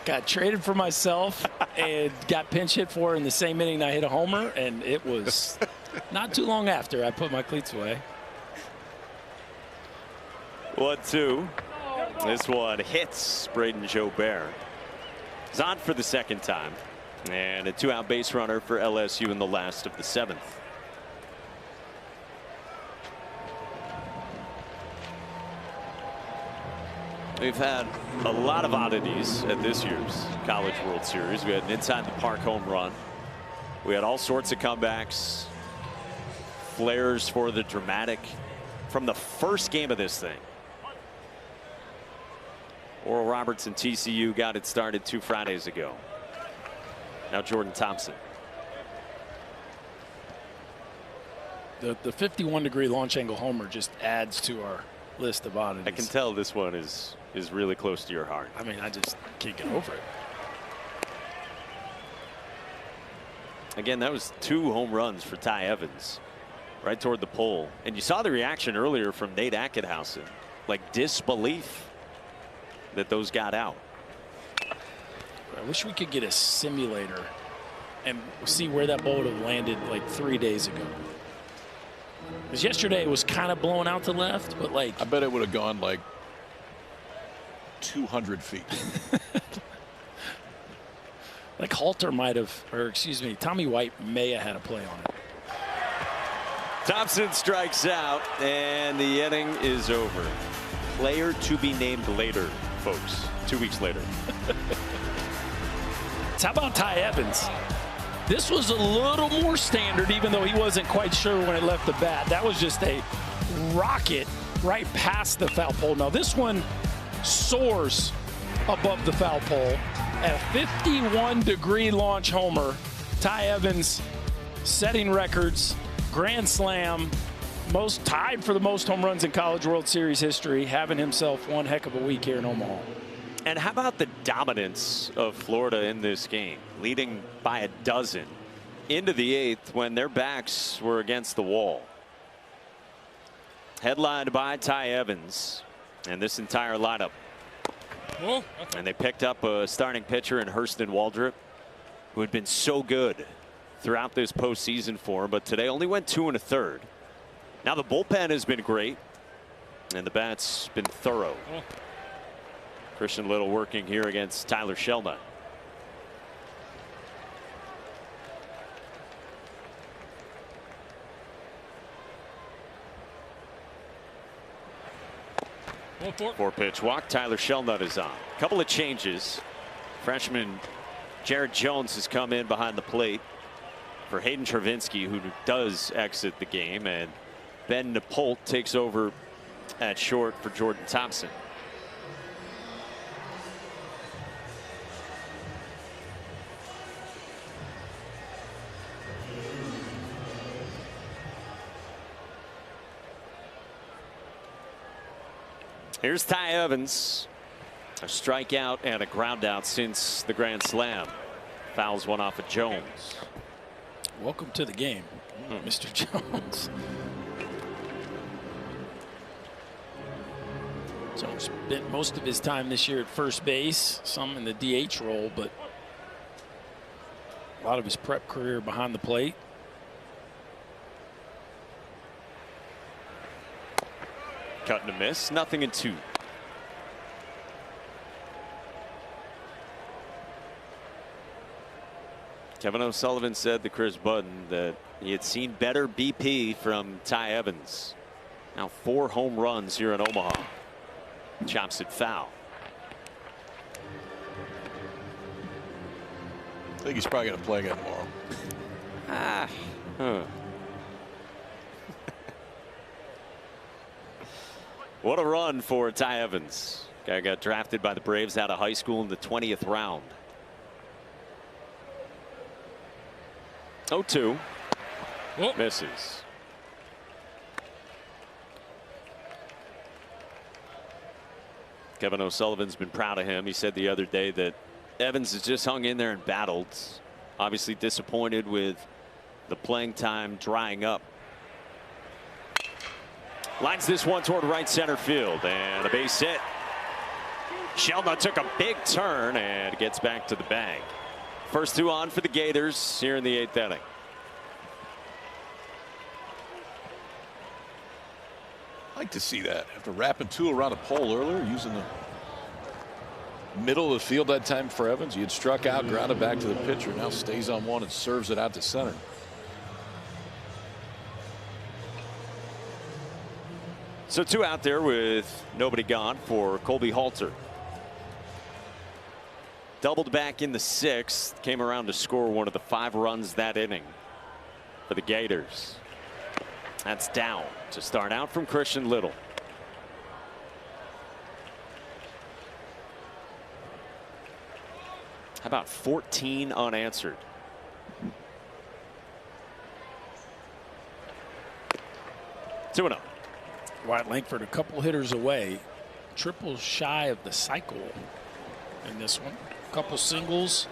Got traded for myself and got pinch hit for in the same inning. I hit a homer, and it was not too long after I put my cleats away. 1-2. This one hits Braden Jobert. He's on for the second time. And a 2-out base runner for LSU in the last of the 7th. We've had a lot of oddities at this year's College World Series. We had an inside the park home run. We had all sorts of comebacks, flares for the dramatic from the first game of this thing. Oral Roberts and TCU got it started 2 Fridays ago. Now Jordan Thompson. The 51-degree launch angle homer just adds to our list of oddities. I can tell this one is really close to your heart. I mean, I just can't get over it. Again, that was 2 home runs for Ty Evans right toward the pole. And you saw the reaction earlier from Nate Ackenhausen, like disbelief that those got out. I wish we could get a simulator and see where that ball would have landed like 3 days ago. Because yesterday it was kind of blowing out to left, but like. I bet it would have gone like 200 feet. Like Halter might have, or excuse me, Tommy White may have had a play on it. Thompson strikes out, and the inning is over. Player to be named later, folks. 2 weeks later. How about Ty Evans? This was a little more standard, even though he wasn't quite sure when it left the bat. That was just a rocket right past the foul pole. Now this one soars above the foul pole. A 51-degree launch homer. Ty Evans setting records, grand slam, tied for the most home runs in College World Series history, having himself one heck of a week here in Omaha. And how about the dominance of Florida in this game, leading by 12 into the 8th when their backs were against the wall. Headlined by Ty Evans and this entire lineup. And they picked up a starting pitcher in Hurston Waldrop, who had been so good throughout this postseason for him, but today only went 2 1/3. Now the bullpen has been great, and the bat's been thorough. Christian Little working here against Tyler Shelnut. 4-pitch walk. Tyler Shelnut is on. A couple of changes. Freshman Jared Jones has come in behind the plate for Hayden Travinsky, who does exit the game, and Ben Napolt takes over at short for Jordan Thompson. Here's Ty Evans. A strikeout and a ground out since the grand slam. Fouls one off of Jones. Welcome to the game, Mr. Jones. Jones spent most of his time this year at first base, some in the DH role, but a lot of his prep career behind the plate. Cut and a miss. 0-2. Kevin O'Sullivan said to Chris Budden that he had seen better BP from Ty Evans. Now 4 home runs here in Omaha. Chops it foul. I think he's probably going to play again tomorrow. What a run for Ty Evans. Guy got drafted by the Braves out of high school in the 20th round. 0-2. Misses. Kevin O'Sullivan's been proud of him. He said the other day that Evans has just hung in there and battled. Obviously disappointed with the playing time drying up. Lines this one toward right center field, and a base hit. Sheldon took a big turn and gets back to the bag. First 2 on for the Gators here in the 8th inning. I like to see that. After wrapping 2 around a pole earlier, using the middle of the field that time for Evans. He had struck out, grounded back to the pitcher. Now stays on one and serves it out to center. So 2 out there with nobody gone for Colby Halter. Doubled back in the 6th. Came around to score one of the 5 runs that inning for the Gators. That's down to start out from Christian Little. How about 14 unanswered? Two and 0. Wyatt Langford a couple hitters away. Triple shy of the cycle in this one. A couple singles,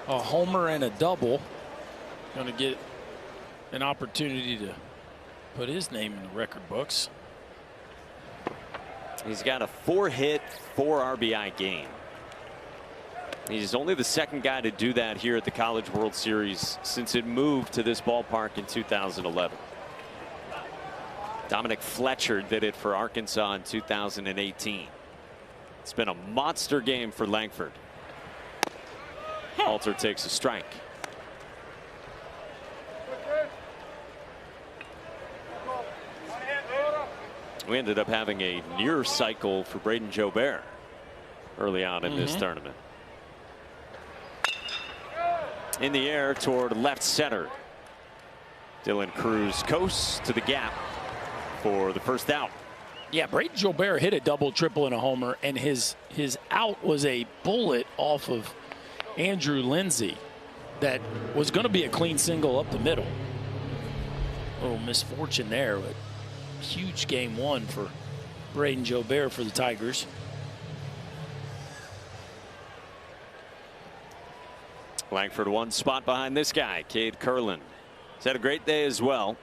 a homer and a double. Going to get an opportunity to put his name in the record books. He's got a 4-hit, 4 RBI game. He's only the 2nd guy to do that here at the College World Series since it moved to this ballpark in 2011. Dominic Fletcher did it for Arkansas in 2018. It's been a monster game for Langford. Halter takes a strike. We ended up having a near cycle for Braden Jobert early on in this tournament. In the air toward left center. Dylan Cruz coasts to the gap for the first out. Yeah, Braden Jobert hit a double, triple, and a homer, and his out was a bullet off of Andrew Lindsay that was going to be a clean single up the middle. A little misfortune there, but huge game 1 for Braden Jobert for the Tigers. Langford 1 spot behind this guy, Cade Curlin. He's had a great day as well.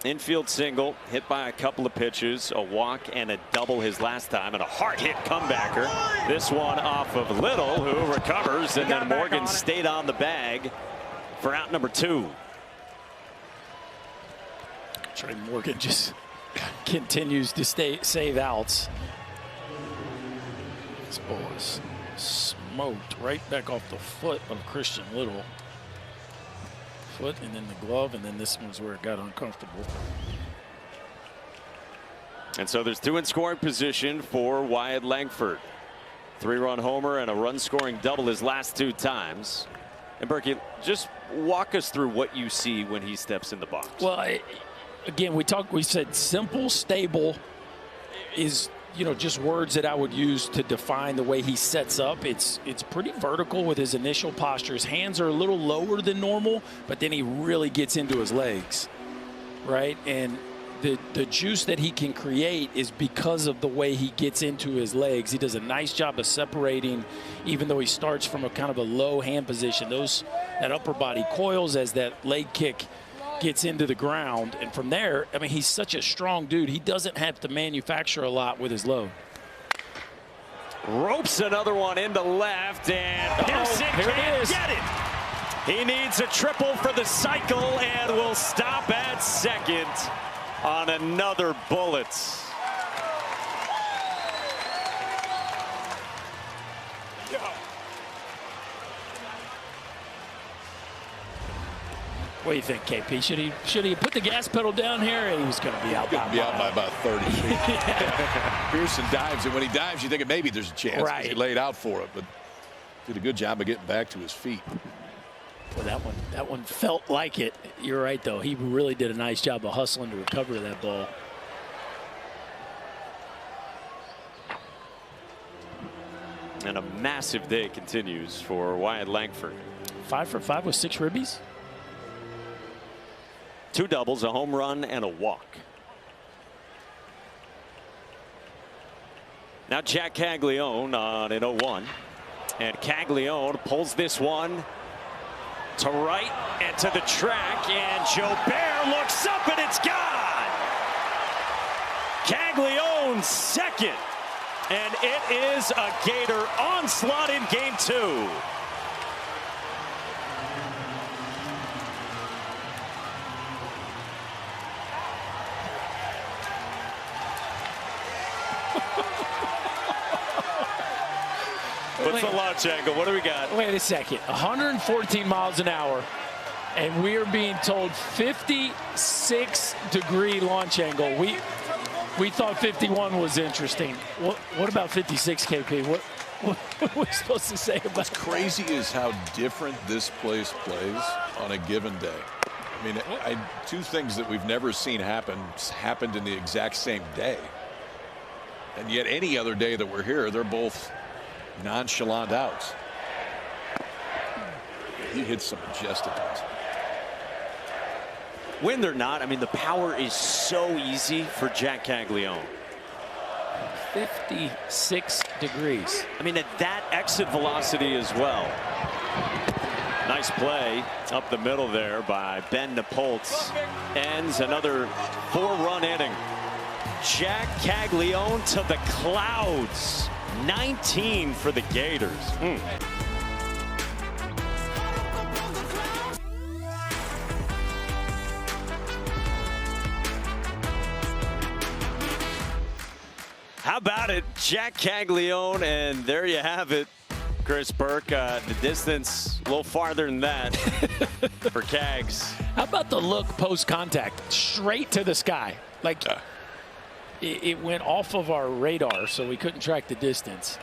Infield single, hit by a couple of pitches, a walk and a double his last time, and a hard hit comebacker. This one off of Little, who recovers, and then Morgan stayed on the bag for out number 2. Trey Morgan just continues to save outs. This ball is smoked right back off the foot of Christian Little. Foot and then the glove, and then this one's where it got uncomfortable. And so there's 2 in scoring position for Wyatt Langford. 3-run homer and a run-scoring double his last 2 times. And Berkey, just walk us through what you see when he steps in the box. Well, again, we said simple, stable is, just words that I would use to define the way he sets up. It's pretty vertical with his initial posture. His hands are a little lower than normal, but then he really gets into his legs, right? And the juice that he can create is because of the way he gets into his legs. He does a nice job of separating, even though he starts from a kind of a low hand position. That upper body coils as that leg kick gets into the ground, and from there, I mean, he's such a strong dude. He doesn't have to manufacture a lot with his load. Ropes another one into left, and Pearson can't get it. He needs a triple for the cycle and will stop at second on another bullet. What do you think, KP? Should he put the gas pedal down here? And he was going to be out by about 30 feet. Pearson dives, and when he dives, you think maybe there's a chance. Right. He laid out for it, but did a good job of getting back to his feet. Well, that one felt like it. You're right, though. He really did a nice job of hustling to recover that ball. And a massive day continues for Wyatt Langford. 5 for 5 with 6 ribbies. 2 doubles, a home run, and a walk. Now Jack Caglione on an 0-1. And Caglione pulls this one to right and to the track. And Jobert looks up and it's gone. Caglione's second. And it is a Gator onslaught in game 2. What's the launch angle? What do we got? Wait a second. 114 miles an hour, and we are being told 56-degree launch angle. We thought 51 was interesting. What about 56, KP? What are we supposed to say about What's crazy is how different this place plays on a given day. I mean, 2 things that we've never seen happened in the exact same day. And yet any other day that we're here, they're both nonchalant outs. He hits some majestic ones. When they're not, I mean, the power is so easy for Jack Caglione. 56 degrees. I mean, at that exit velocity as well. Nice play up the middle there by Ben Napoltz. Ends another 4-run inning. Jack Caglione to the clouds. 19 for the Gators. How about it, Jack Caglione, and there you have it, Chris Burke. The distance a little farther than that for Cags. How about the look post-contact? Straight to the sky. Like, it went off of our radar, so we couldn't track the distance.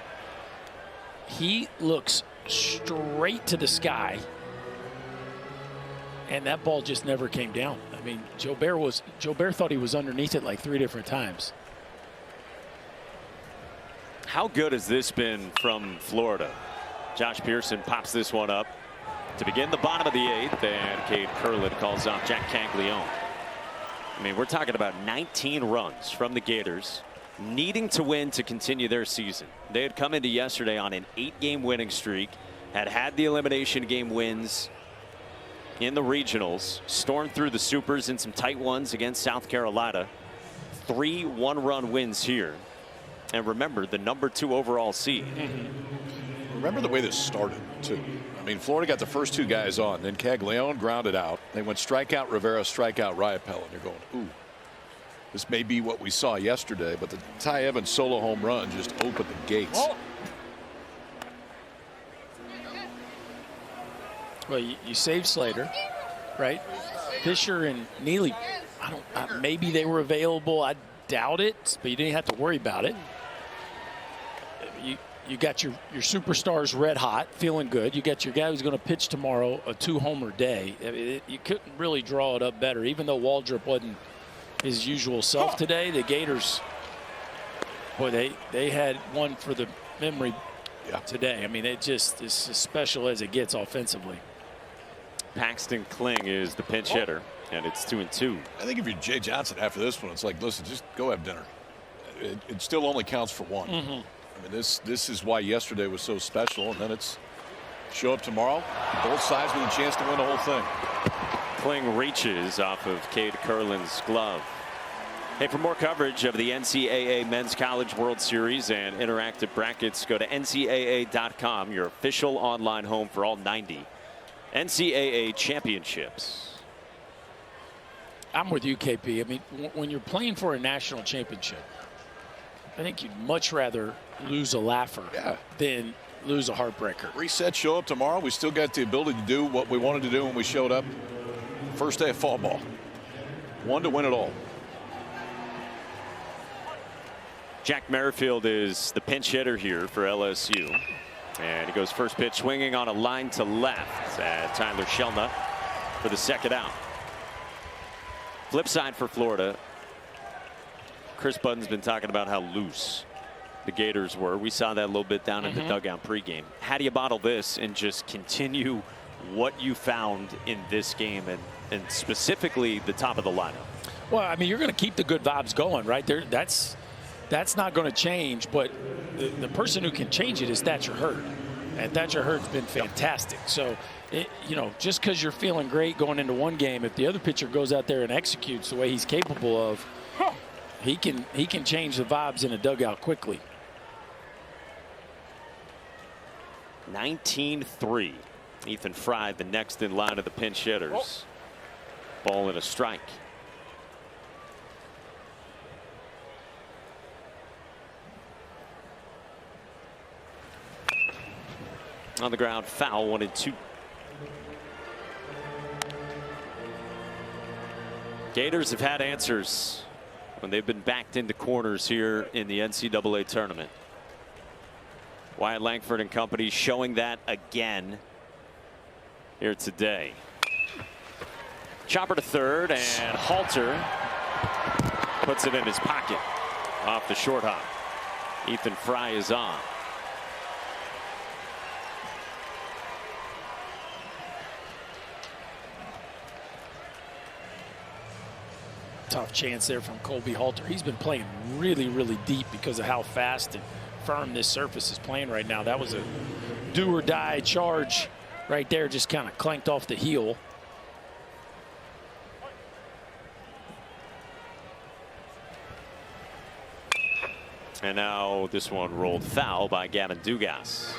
He looks straight to the sky, and that ball just never came down. I mean, Jobert thought he was underneath it like 3 different times. How good has this been from Florida? Josh Pearson pops this one up to begin the bottom of the 8th, and Cade Curlin calls out Jack Caglione. I mean, we're talking about 19 runs from the Gators, needing to win to continue their season. They had come into yesterday on an 8-game winning streak, had the elimination game wins in the regionals, stormed through the supers in some tight ones against South Carolina. 3 one-run wins here. And remember, the #2 overall seed. Remember the way this started, too. I mean, Florida got the first 2 guys on. Then Caglione grounded out. They went strikeout Rivera, strikeout Riopelle. And you're going, ooh, this may be what we saw yesterday. But the Ty Evans solo home run just opened the gates. Oh. Well, you saved Slater, right? Fisher and Neely, maybe they were available. I doubt it, but you didn't have to worry about it. You got your superstars red hot, feeling good. You got your guy who's going to pitch tomorrow, a 2-homer day. You couldn't really draw it up better. Even though Waldrop wasn't his usual self today, the Gators, boy, they had one for the memory today. I mean, it's as special as it gets offensively. Paxton Kling is the pinch hitter, and it's 2-2. I think if you're Jay Johnson after this one, it's like, listen, just go have dinner. It still only counts for 1. I mean, this is why yesterday was so special, and then it's show up tomorrow, both sides with a chance to win the whole thing. Kling reaches off of Cade Curlin's glove. Hey, for more coverage of the NCAA Men's College World Series and interactive brackets, go to ncaa.com, your official online home for all 90 NCAA championships. I'm with you, KP. I mean, when you're playing for a national championship, I think you'd much rather lose a laugher than lose a heartbreaker. Reset, show up tomorrow. We still got the ability to do what we wanted to do when we showed up First day of fall ball. One to win it all. Jack Merrifield is the pinch hitter here for LSU. And he goes first pitch swinging on a line to left. Tyler Shelnutt for the second out. Flip side for Florida. Chris Budden's been talking about how loose the Gators were. We saw that a little bit down in the dugout pregame. How do you bottle this and just continue what you found in this game and specifically the top of the lineup? Well, I mean, you're going to keep the good vibes going right there. That's not going to change, but the person who can change it is Thatcher Hurd. And Thatcher Hurd's been fantastic. So, you know, just because you're feeling great going into one game, if the other pitcher goes out there and executes the way he's capable of, he can change the vibes in a dugout quickly. 19-3. Ethan Fry, the next in line of the pinch hitters. Ball and a strike. On the ground, foul, 1-2. Gators have had answers when they've been backed into corners here in the NCAA tournament. Wyatt Langford and company showing that again here today. Chopper to third, and Halter puts it in his pocket off the short hop. Ethan Fry is on. Tough chance there from Colby Halter. He's been playing really, really deep because of how fast and firm this surface is playing right now. That was a do or die charge right there, just kind of clanked off the heel. And now this one rolled foul by Gavin Dugas.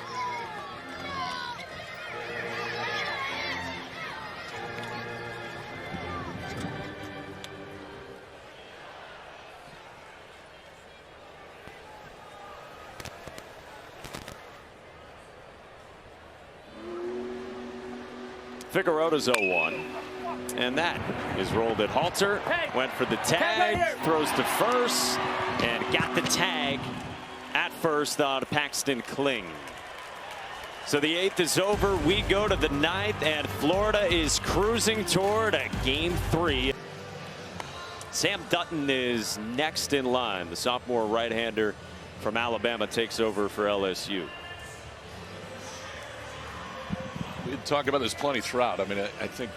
Figueroa's 0-1. And that is rolled at Halter. Went for the tag, throws to first, and got the tag at first on Paxton Kling. So the 8th is over. We go to the 9th, and Florida is cruising toward a game 3. Sam Dutton is next in line. The sophomore right-hander from Alabama takes over for LSU. We talked about this plenty throughout. I mean, I think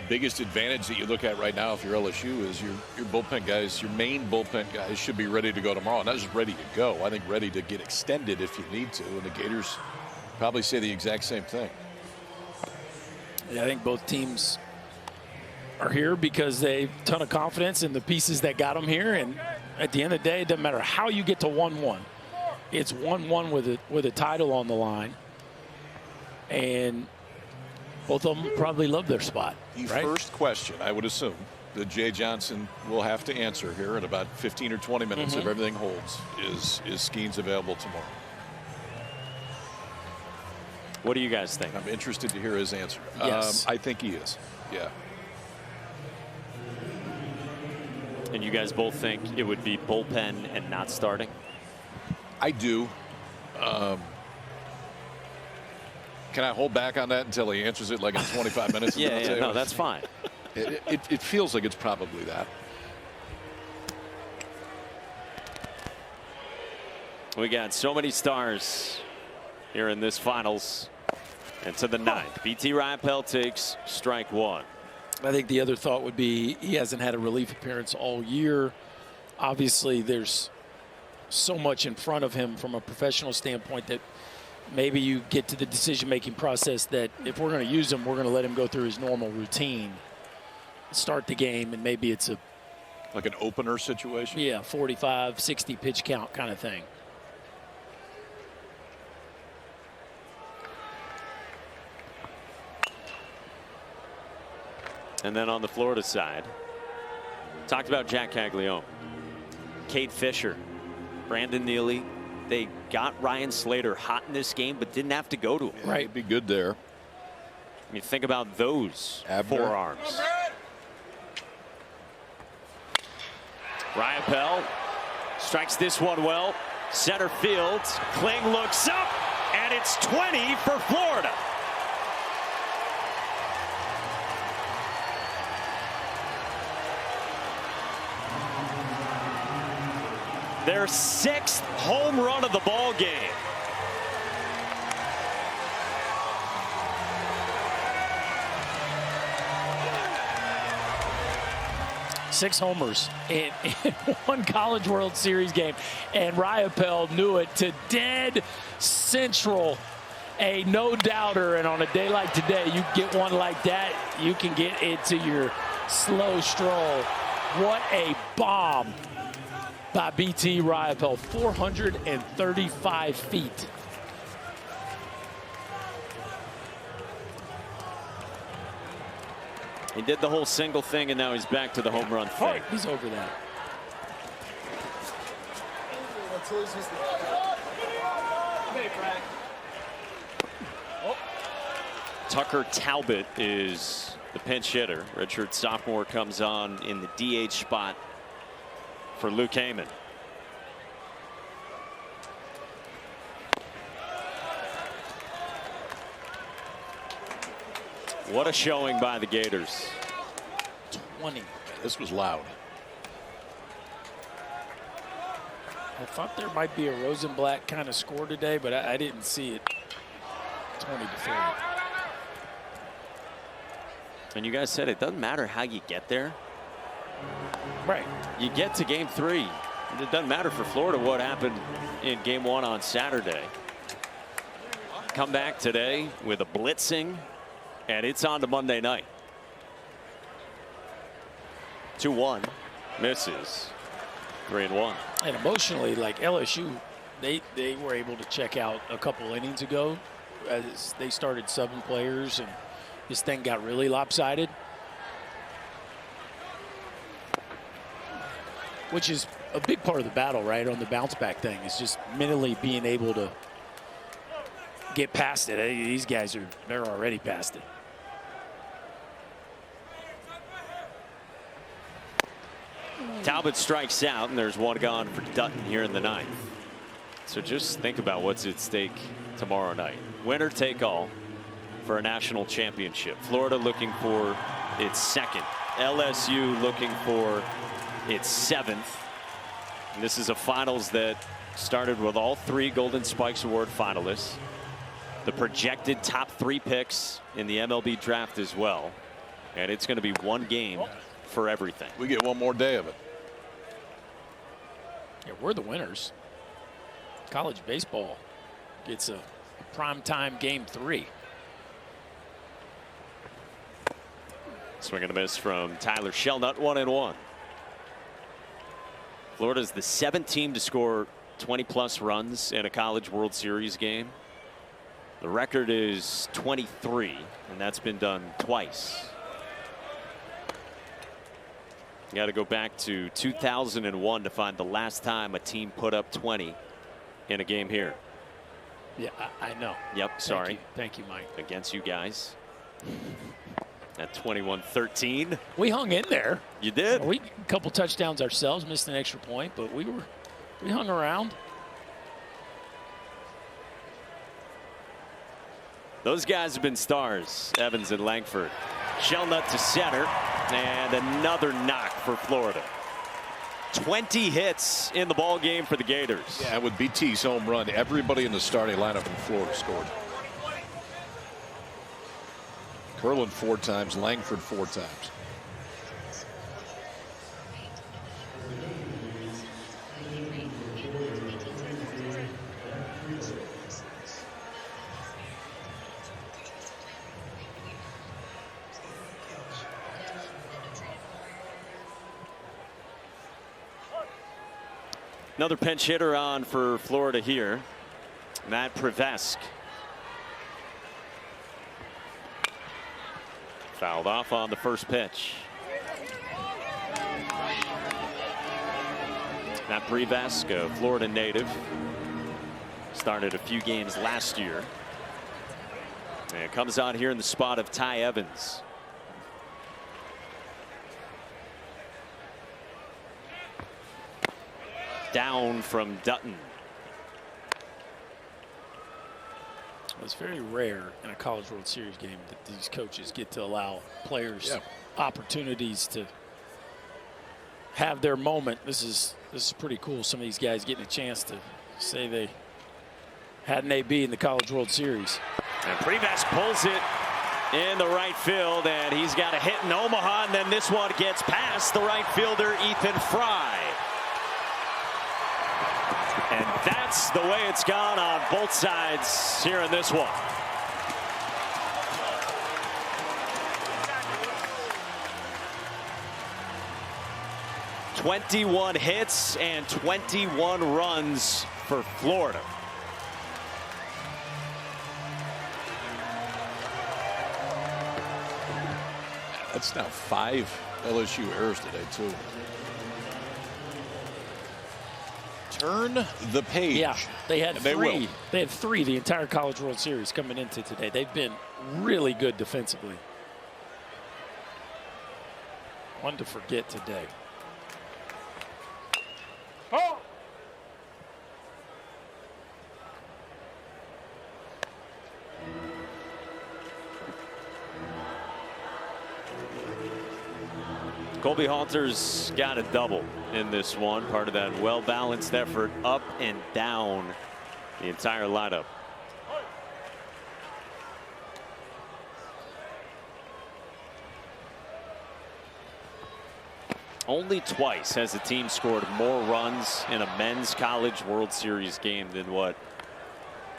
biggest advantage that you look at right now if you're LSU is your bullpen guys, your main bullpen guys should be ready to go tomorrow. Not just ready to go, I think ready to get extended if you need to. And the Gators probably say the exact same thing. Yeah, I think both teams are here because they have a ton of confidence in the pieces that got them here. And at the end of the day, it doesn't matter how you get to 1-1. It's 1-1 with a title on the line. And both of them probably love their spot. The right? first question, I would assume, that Jay Johnson will have to answer here in about 15 or 20 minutes if everything holds, is Skeens available tomorrow? What do you guys think? I'm interested to hear his answer. Yes. I think he is. Yeah. And you guys both think it would be bullpen and not starting? I do. Can I hold back on that until he answers it like in 25 minutes? Yeah, no, that's fine. It feels like it's probably that. We got so many stars here in this finals. And to the 9th, BT Riopel takes strike 1. I think the other thought would be he hasn't had a relief appearance all year. Obviously, there's so much in front of him from a professional standpoint that maybe you get to the decision-making process that if we're going to use him, we're going to let him go through his normal routine, start the game, and maybe it's a like an opener situation. Yeah, 45, 60 pitch count kind of thing. And then on the Florida side, talked about Jack Caglione, Cade Fisher, Brandon Neely. They got Ryan Slater hot in this game, but didn't have to go to him. Right. It'd be good there. You think about those forearms. Riopelle strikes this one well. Center field. Kling looks up, and it's 20 for Florida. Their 6th home run of the ball game. Six homers in one College World Series game, and Riopelle knew it to dead central. A no-doubter, and on a day like today, you get one like that, you can get into your slow stroll. What a bomb by BT Riopelle, 435 feet. He did the whole single thing, and now he's back to the home run thing. He's over that. Tucker Talbot is the pinch hitter. Redshirt sophomore comes on in the DH spot for Luke Heyman. What a showing by the Gators. 20. This was loud. I thought there might be a Rosenblatt kind of score today, but I didn't see it. 20 to 30. And you guys said it doesn't matter how you get there. Right. You get to game 3. It doesn't matter for Florida what happened in game 1 on Saturday. Come back today with a blitzing, and it's on to Monday night. 2-1 misses. 3-1. And emotionally, like LSU, they were able to check out a couple innings ago as they started subbing players, and this thing got really lopsided, which is a big part of the battle, right? On the bounce back thing, is just mentally being able to get past it. These guys they're already past it. Talbot strikes out, and there's one gone for Dutton here in the 9th. So just think about what's at stake tomorrow night. Winner take all for a national championship. Florida looking for its 2nd. LSU looking for its 7th. And this is a finals that started with all 3 Golden Spikes Award finalists. The projected top 3 picks in the MLB draft as well. And it's going to be one game for everything. We get one more day of it. Yeah, we're the winners. College baseball gets a primetime game 3. Swing and a miss from Tyler Shelnut, 1-1. Florida's the 7th team to score 20+ runs in a College World Series game. The record is 23, and that's been done twice. You got to go back to 2001 to find the last time a team put up 20 in a game here. Yeah, I know. Yep, sorry. Thank you, Mike. Against you guys. At 21-13. We hung in there. You did. We a couple touchdowns ourselves, missed an extra point, but we hung around. Those guys have been stars, Evans and Langford. Shelnut to center, and another knock for Florida. 20 hits in the ball game for the Gators. Yeah, with BT's home run, everybody in the starting lineup in Florida scored. Curlin 4 times, Langford 4 times. Another pinch hitter on for Florida here. Matt Prevesk. Fouled off on the first pitch. Matt Prevesk, a Florida native. Started a few games last year. And comes on here in the spot of Ty Evans. Down from Dutton. It's very rare in a College World Series game that these coaches get to allow players opportunities to have their moment. This is pretty cool. Some of these guys getting a chance to say they had an AB in the College World Series. And Privas pulls it in the right field, and he's got a hit in Omaha, and then this one gets past the right fielder, Ethan Fry. And that's the way it's gone on both sides here in this one. "21 hits and 21 runs for Florida." That's now 5 LSU errors today, too. Turn the page. Yeah, they had They three. will. They had 3 the entire College World Series coming into today. They've been really good defensively. One to forget today. Oh! Colby Halter's got a double in this one, part of that well-balanced effort up and down the entire lineup. Only twice has a team scored more runs in a men's College World Series game than what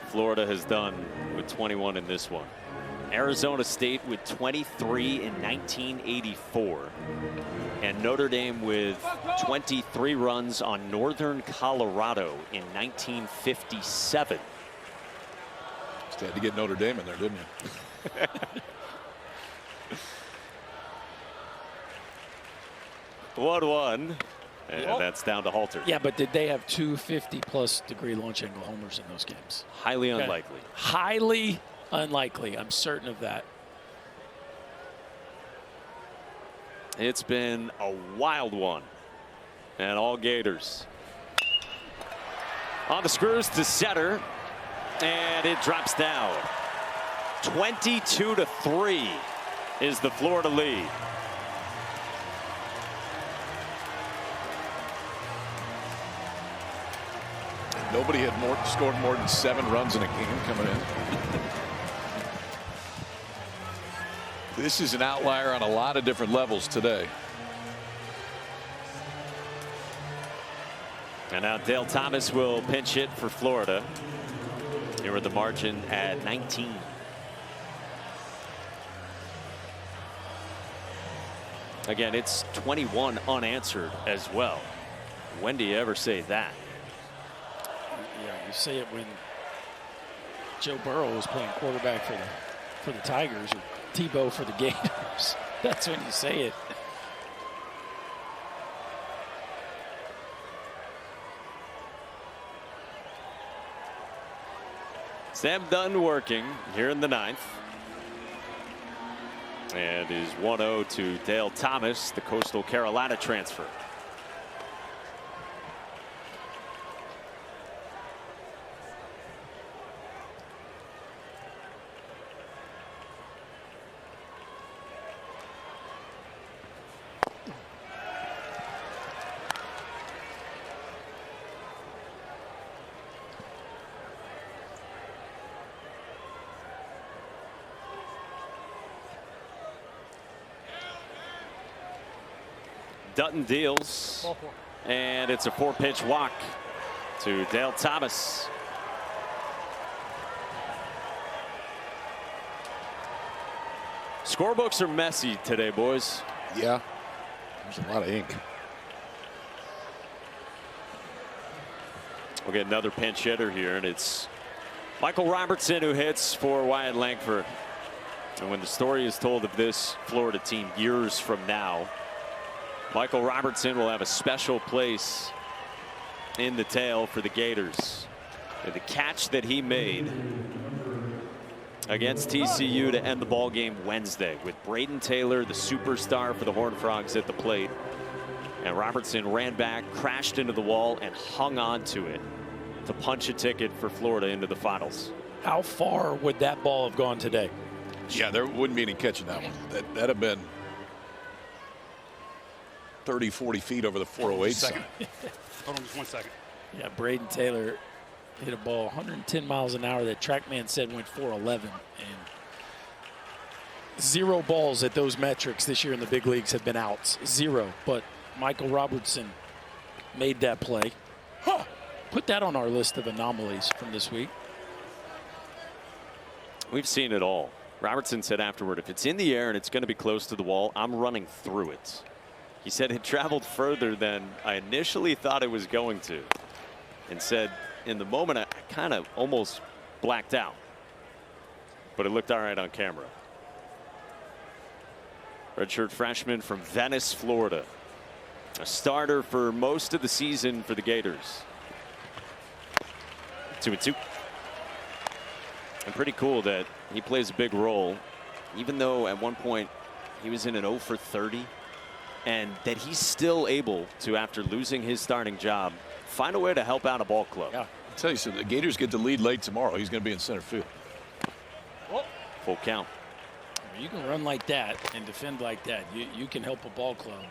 Florida has done with 21 in this one. Arizona State with 23 in 1984. And Notre Dame with 23 runs on Northern Colorado in 1957. Just had to get Notre Dame in there, didn't you? 1-1. And that's down to Halter. Yeah, but did they have 2 50-plus degree launch angle homers in those games? Highly unlikely. Highly unlikely. I'm certain of that. It's been a wild one. And all Gators. On the screws to center. And it drops down. 22-3 is the Florida lead. Nobody had scored more than 7 runs in a game coming in. This is an outlier on a lot of different levels today. And now Dale Thomas will pinch hit for Florida. Here with the margin at 19. Again, it's 21 unanswered as well. When do you ever say that? Yeah, you say it when Joe Burrow was playing quarterback for the Tigers, or Tebow for the Gators. That's when you say it. Sam Dunn working here in the 9th. And is 1-0 to Dale Thomas, the Coastal Carolina transfer. Dutton deals, and it's a 4-pitch walk to Dale Thomas. Scorebooks are messy today, boys. Yeah, there's a lot of ink. We'll get another pinch hitter here, and it's Michael Robertson who hits for Wyatt Langford. And when the story is told of this Florida team years from now, Michael Robertson will have a special place in the tale for the Gators. And the catch that he made against TCU to end the ball game Wednesday with Braden Taylor, the superstar for the Horned Frogs, at the plate. And Robertson ran back, crashed into the wall, and hung on to it to punch a ticket for Florida into the finals. How far would that ball have gone today? Yeah, there wouldn't be any catching that one. That'd have been 30, 40 feet over the 408 sign. Hold on just 1 second. Yeah, Braden Taylor hit a ball 110 miles an hour that TrackMan said went 411. And 0 balls at those metrics this year in the big leagues have been outs. 0. But Michael Robertson made that play. Huh. Put that on our list of anomalies from this week. We've seen it all. Robertson said afterward, if it's in the air and it's going to be close to the wall, I'm running through it. He said it traveled further than I initially thought it was going to, and said in the moment I kind of almost blacked out, but it looked all right on camera. Redshirt freshman from Venice, Florida, a starter for most of the season for the Gators. 2-2. And pretty cool that he plays a big role, even though at one point he was in an 0 for 30, and that he's still able to, after losing his starting job, find a way to help out a ball club. Yeah, I'll tell you, so the Gators get the lead late tomorrow. He's going to be in center field. Oh. Full count. You can run like that and defend like that. You can help a ball club.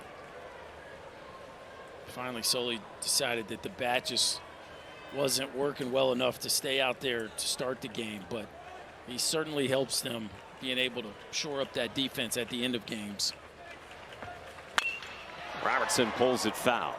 Finally, Sully decided that the bat just wasn't working well enough to stay out there to start the game, but he certainly helps them being able to shore up that defense at the end of games. Robertson pulls it foul.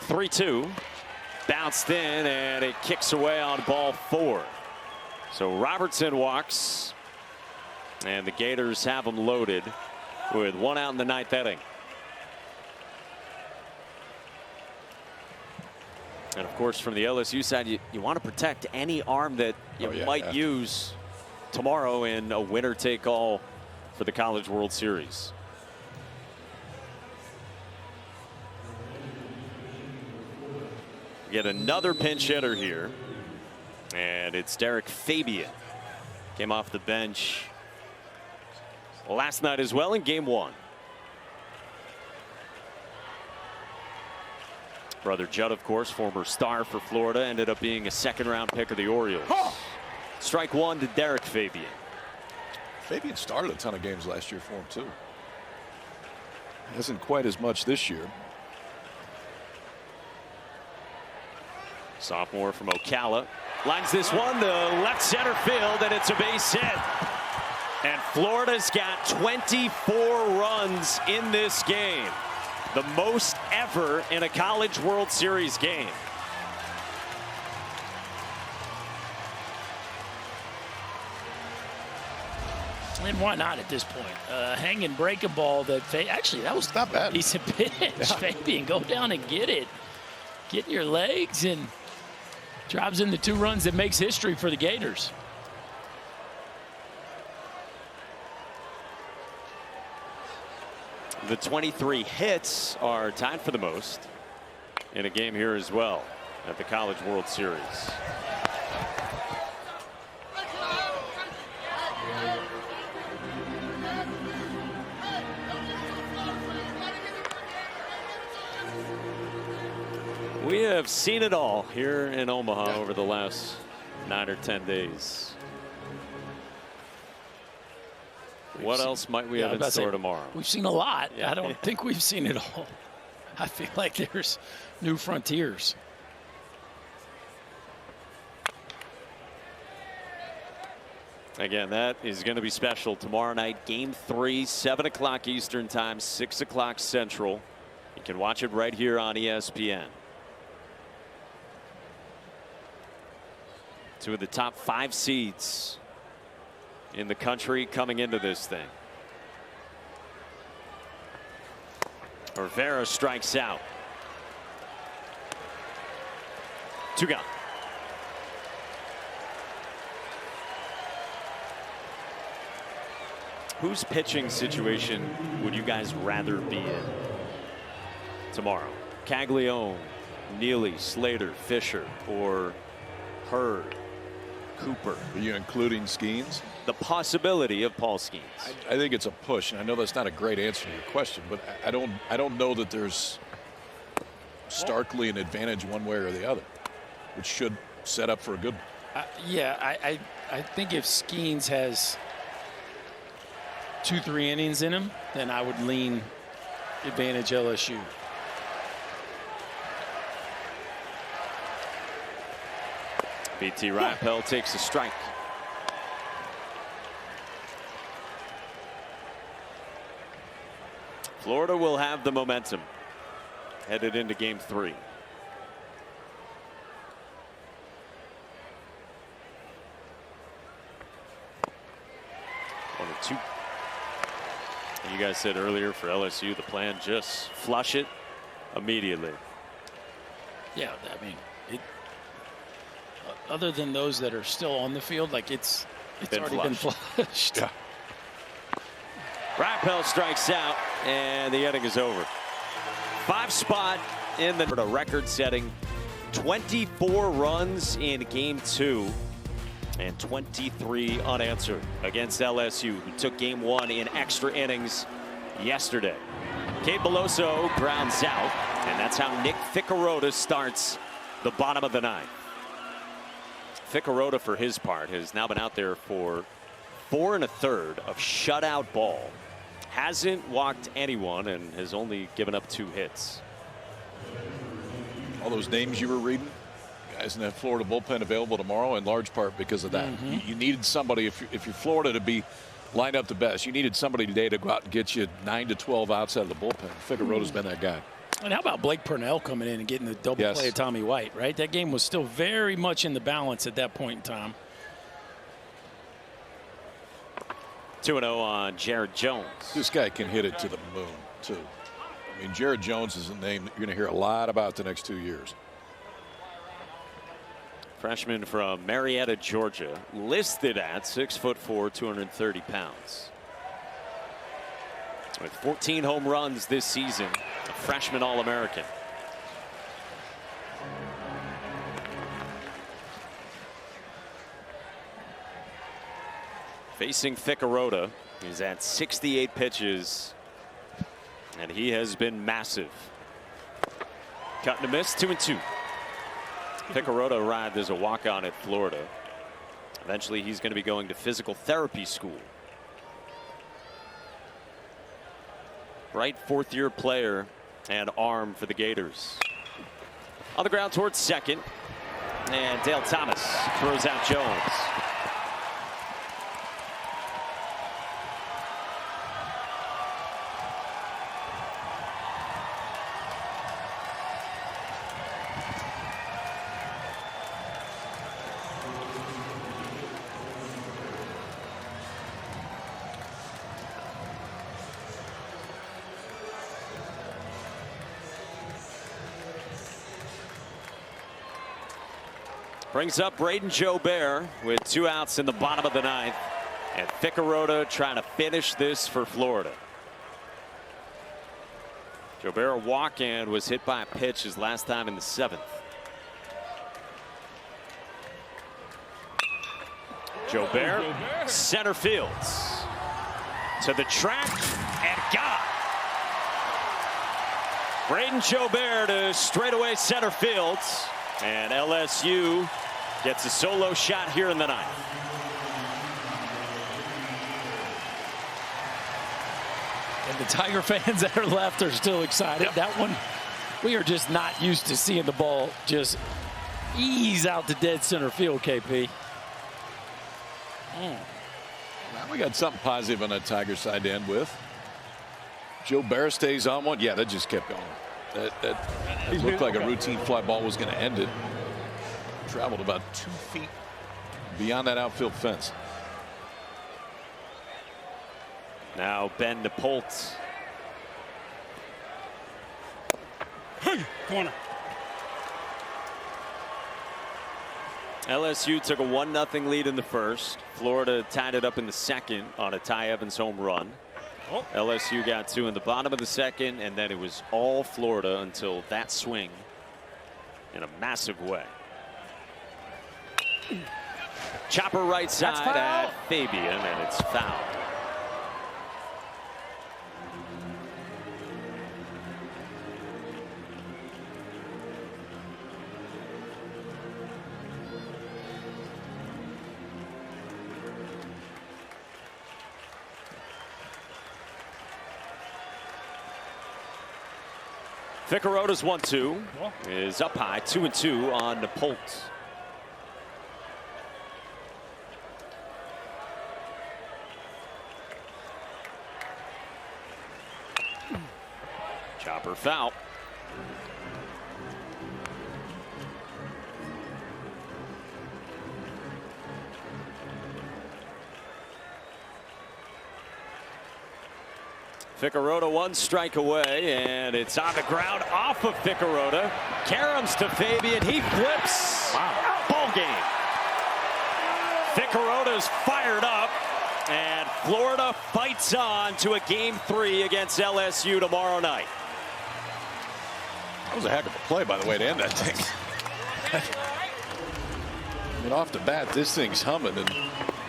Three-2, bounced in, and it kicks away on ball 4. So Robertson walks, and the Gators have him loaded with 1 out in the 9th inning. And of course, from the LSU side, you want to protect any arm that you might use tomorrow in a winner-take-all for the College World Series. Get another pinch hitter here, and it's Derek Fabian. Came off the bench last night as well in game 1. Brother Judd, of course, former star for Florida, ended up being a 2nd-round pick of the Orioles. Strike 1 to Derek Fabian. Fabian started a ton of games last year for him too. Hasn't quite as much this year. Sophomore from Ocala lines this one to left center field, and it's a base hit. And Florida's got 24 runs in this game, the most ever in a College World Series game. And why not at this point? Hang and break a ball that actually that was not bad. Decent pitch. Yeah. Fabian, go down and get it. Get in your legs and drives in the 2 runs that makes history for the Gators. The 23 hits are tied for the most in a game here as well at the College World Series. We have seen it all here in Omaha over the last 9 or 10 days. What else might we have in store tomorrow? We've seen a lot. Yeah. I don't think we've seen it all. I feel like there's new frontiers. Again, that is going to be special tomorrow night. Game 3, 7 o'clock Eastern time, 6 o'clock Central. You can watch it right here on ESPN. 2 of the top 5 seeds in the country coming into this thing. Rivera strikes out. 2 gone. Whose pitching situation would you guys rather be in tomorrow? Caglione, Neely, Slater, Fisher, or Hurd, Cooper? Are you including Skeens? The possibility of Paul Skeens. I think it's a push, and I know that's not a great answer to your question, but I don't know that there's starkly an advantage one way or the other, which should set up for a good one. I think if Skeens has 2-3 innings in him, then I would lean advantage LSU. BT Rappel takes a strike. Florida will have the momentum headed into game 3. One or two. And you guys said earlier for LSU the plan just flush it immediately. Yeah, I mean, other than those that are still on the field, like it's already been flushed. Yeah. Rappel strikes out, and the inning is over. 5 spot in the record-setting 24 runs in game 2 and 23 unanswered against LSU, who took game 1 in extra innings yesterday. Cade Beloso grounds out, and that's how Nick Ficcarota starts the bottom of the 9th. Ficcarota, for his part, has now been out there for 4 1/3 of shutout ball. Hasn't walked anyone and has only given up 2 hits. All those names you were reading, guys in that Florida bullpen available tomorrow in large part because of that. You needed somebody, if you're Florida, to be lined up the best. You needed somebody today to go out and get you 9 to 12 outs out of the bullpen. Ficcarota's been that guy. And how about Blake Purnell coming in and getting the double play of Tommy White, right? That game was still very much in the balance at that point in time. 2-0 on Jared Jones. This guy can hit it to the moon, too. I mean, Jared Jones is a name that you're going to hear a lot about the next 2 years. Freshman from Marietta, Georgia, listed at 6'4", 230 pounds. With 14 home runs this season, a freshman All-American. Facing Ficcarota, he's at 68 pitches, and he has been massive. Cut and a miss, 2-2. Ficcarota arrived as a walk-on at Florida. Eventually, he's going to be going to physical therapy school. Bright 4th-year player and arm for the Gators. On the ground towards second, and Dale Thomas throws out Jones. Brings up Braden Jobert with 2 outs in the bottom of the 9th. And Ficcarota trying to finish this for Florida. Jobert, a walk-in, was hit by a pitch his last time in the 7th. Jobert, center fields. To the track, and got. Braden Jobert to straightaway center fields. And LSU gets a solo shot here in the 9th. And the Tiger fans that are left are still excited. That one, we are just not used to seeing the ball just ease out to dead center field, KP. Now we got something positive on that Tiger side to end with. Jobert stays on one. Yeah, that just kept going. That looked like a routine fly ball was going to end it. Traveled about 2 feet beyond that outfield fence. Now Ben DePolt. Hey, corner. LSU took a 1-0 lead in the first. Florida tied it up in the second on a Ty Evans home run. LSU got 2 in the bottom of the second, and then it was all Florida until that swing in a massive way. Chopper right side at Fabian, and it's foul. Ficarota's 1-2 is up high, 2-2 on Napolt. Chopper foul. Ficarota 1 strike away, and it's on the ground off of Ficarota. Karams to Fabian. He flips. Wow. Ball game. Ficarota's fired up, and Florida fights on to a Game 3 against LSU tomorrow night. That was a heck of a play, by the way, to end that thing. I mean, off the bat, this thing's humming, and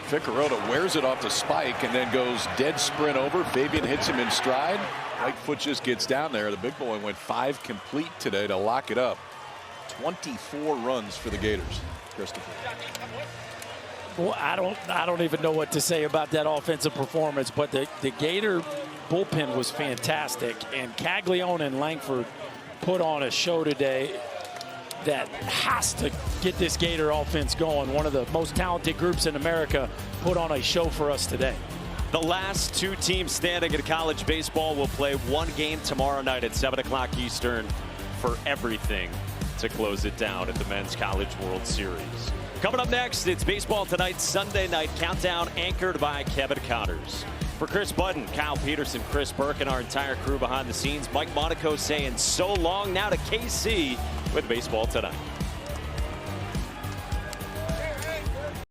Ficarota wears it off the spike and then goes dead sprint over. Fabian hits him in stride. Right foot just gets down there. The big boy went 5 complete today to lock it up. 24 runs for the Gators. Christopher. Well, I don't even know what to say about that offensive performance, but the Gator bullpen was fantastic, and Caglione and Langford put on a show today that has to get this Gator offense going. One of the most talented groups in America put on a show for us today. The last 2 teams standing in college baseball will play 1 game tomorrow night at 7 o'clock Eastern for everything to close it down at the Men's College World Series. Coming up next, it's Baseball Tonight's Sunday Night Countdown, anchored by Kevin Connors. For Chris Budden, Kyle Peterson, Chris Burke, and our entire crew behind the scenes, Mike Monaco saying so long now to KC with Baseball Tonight.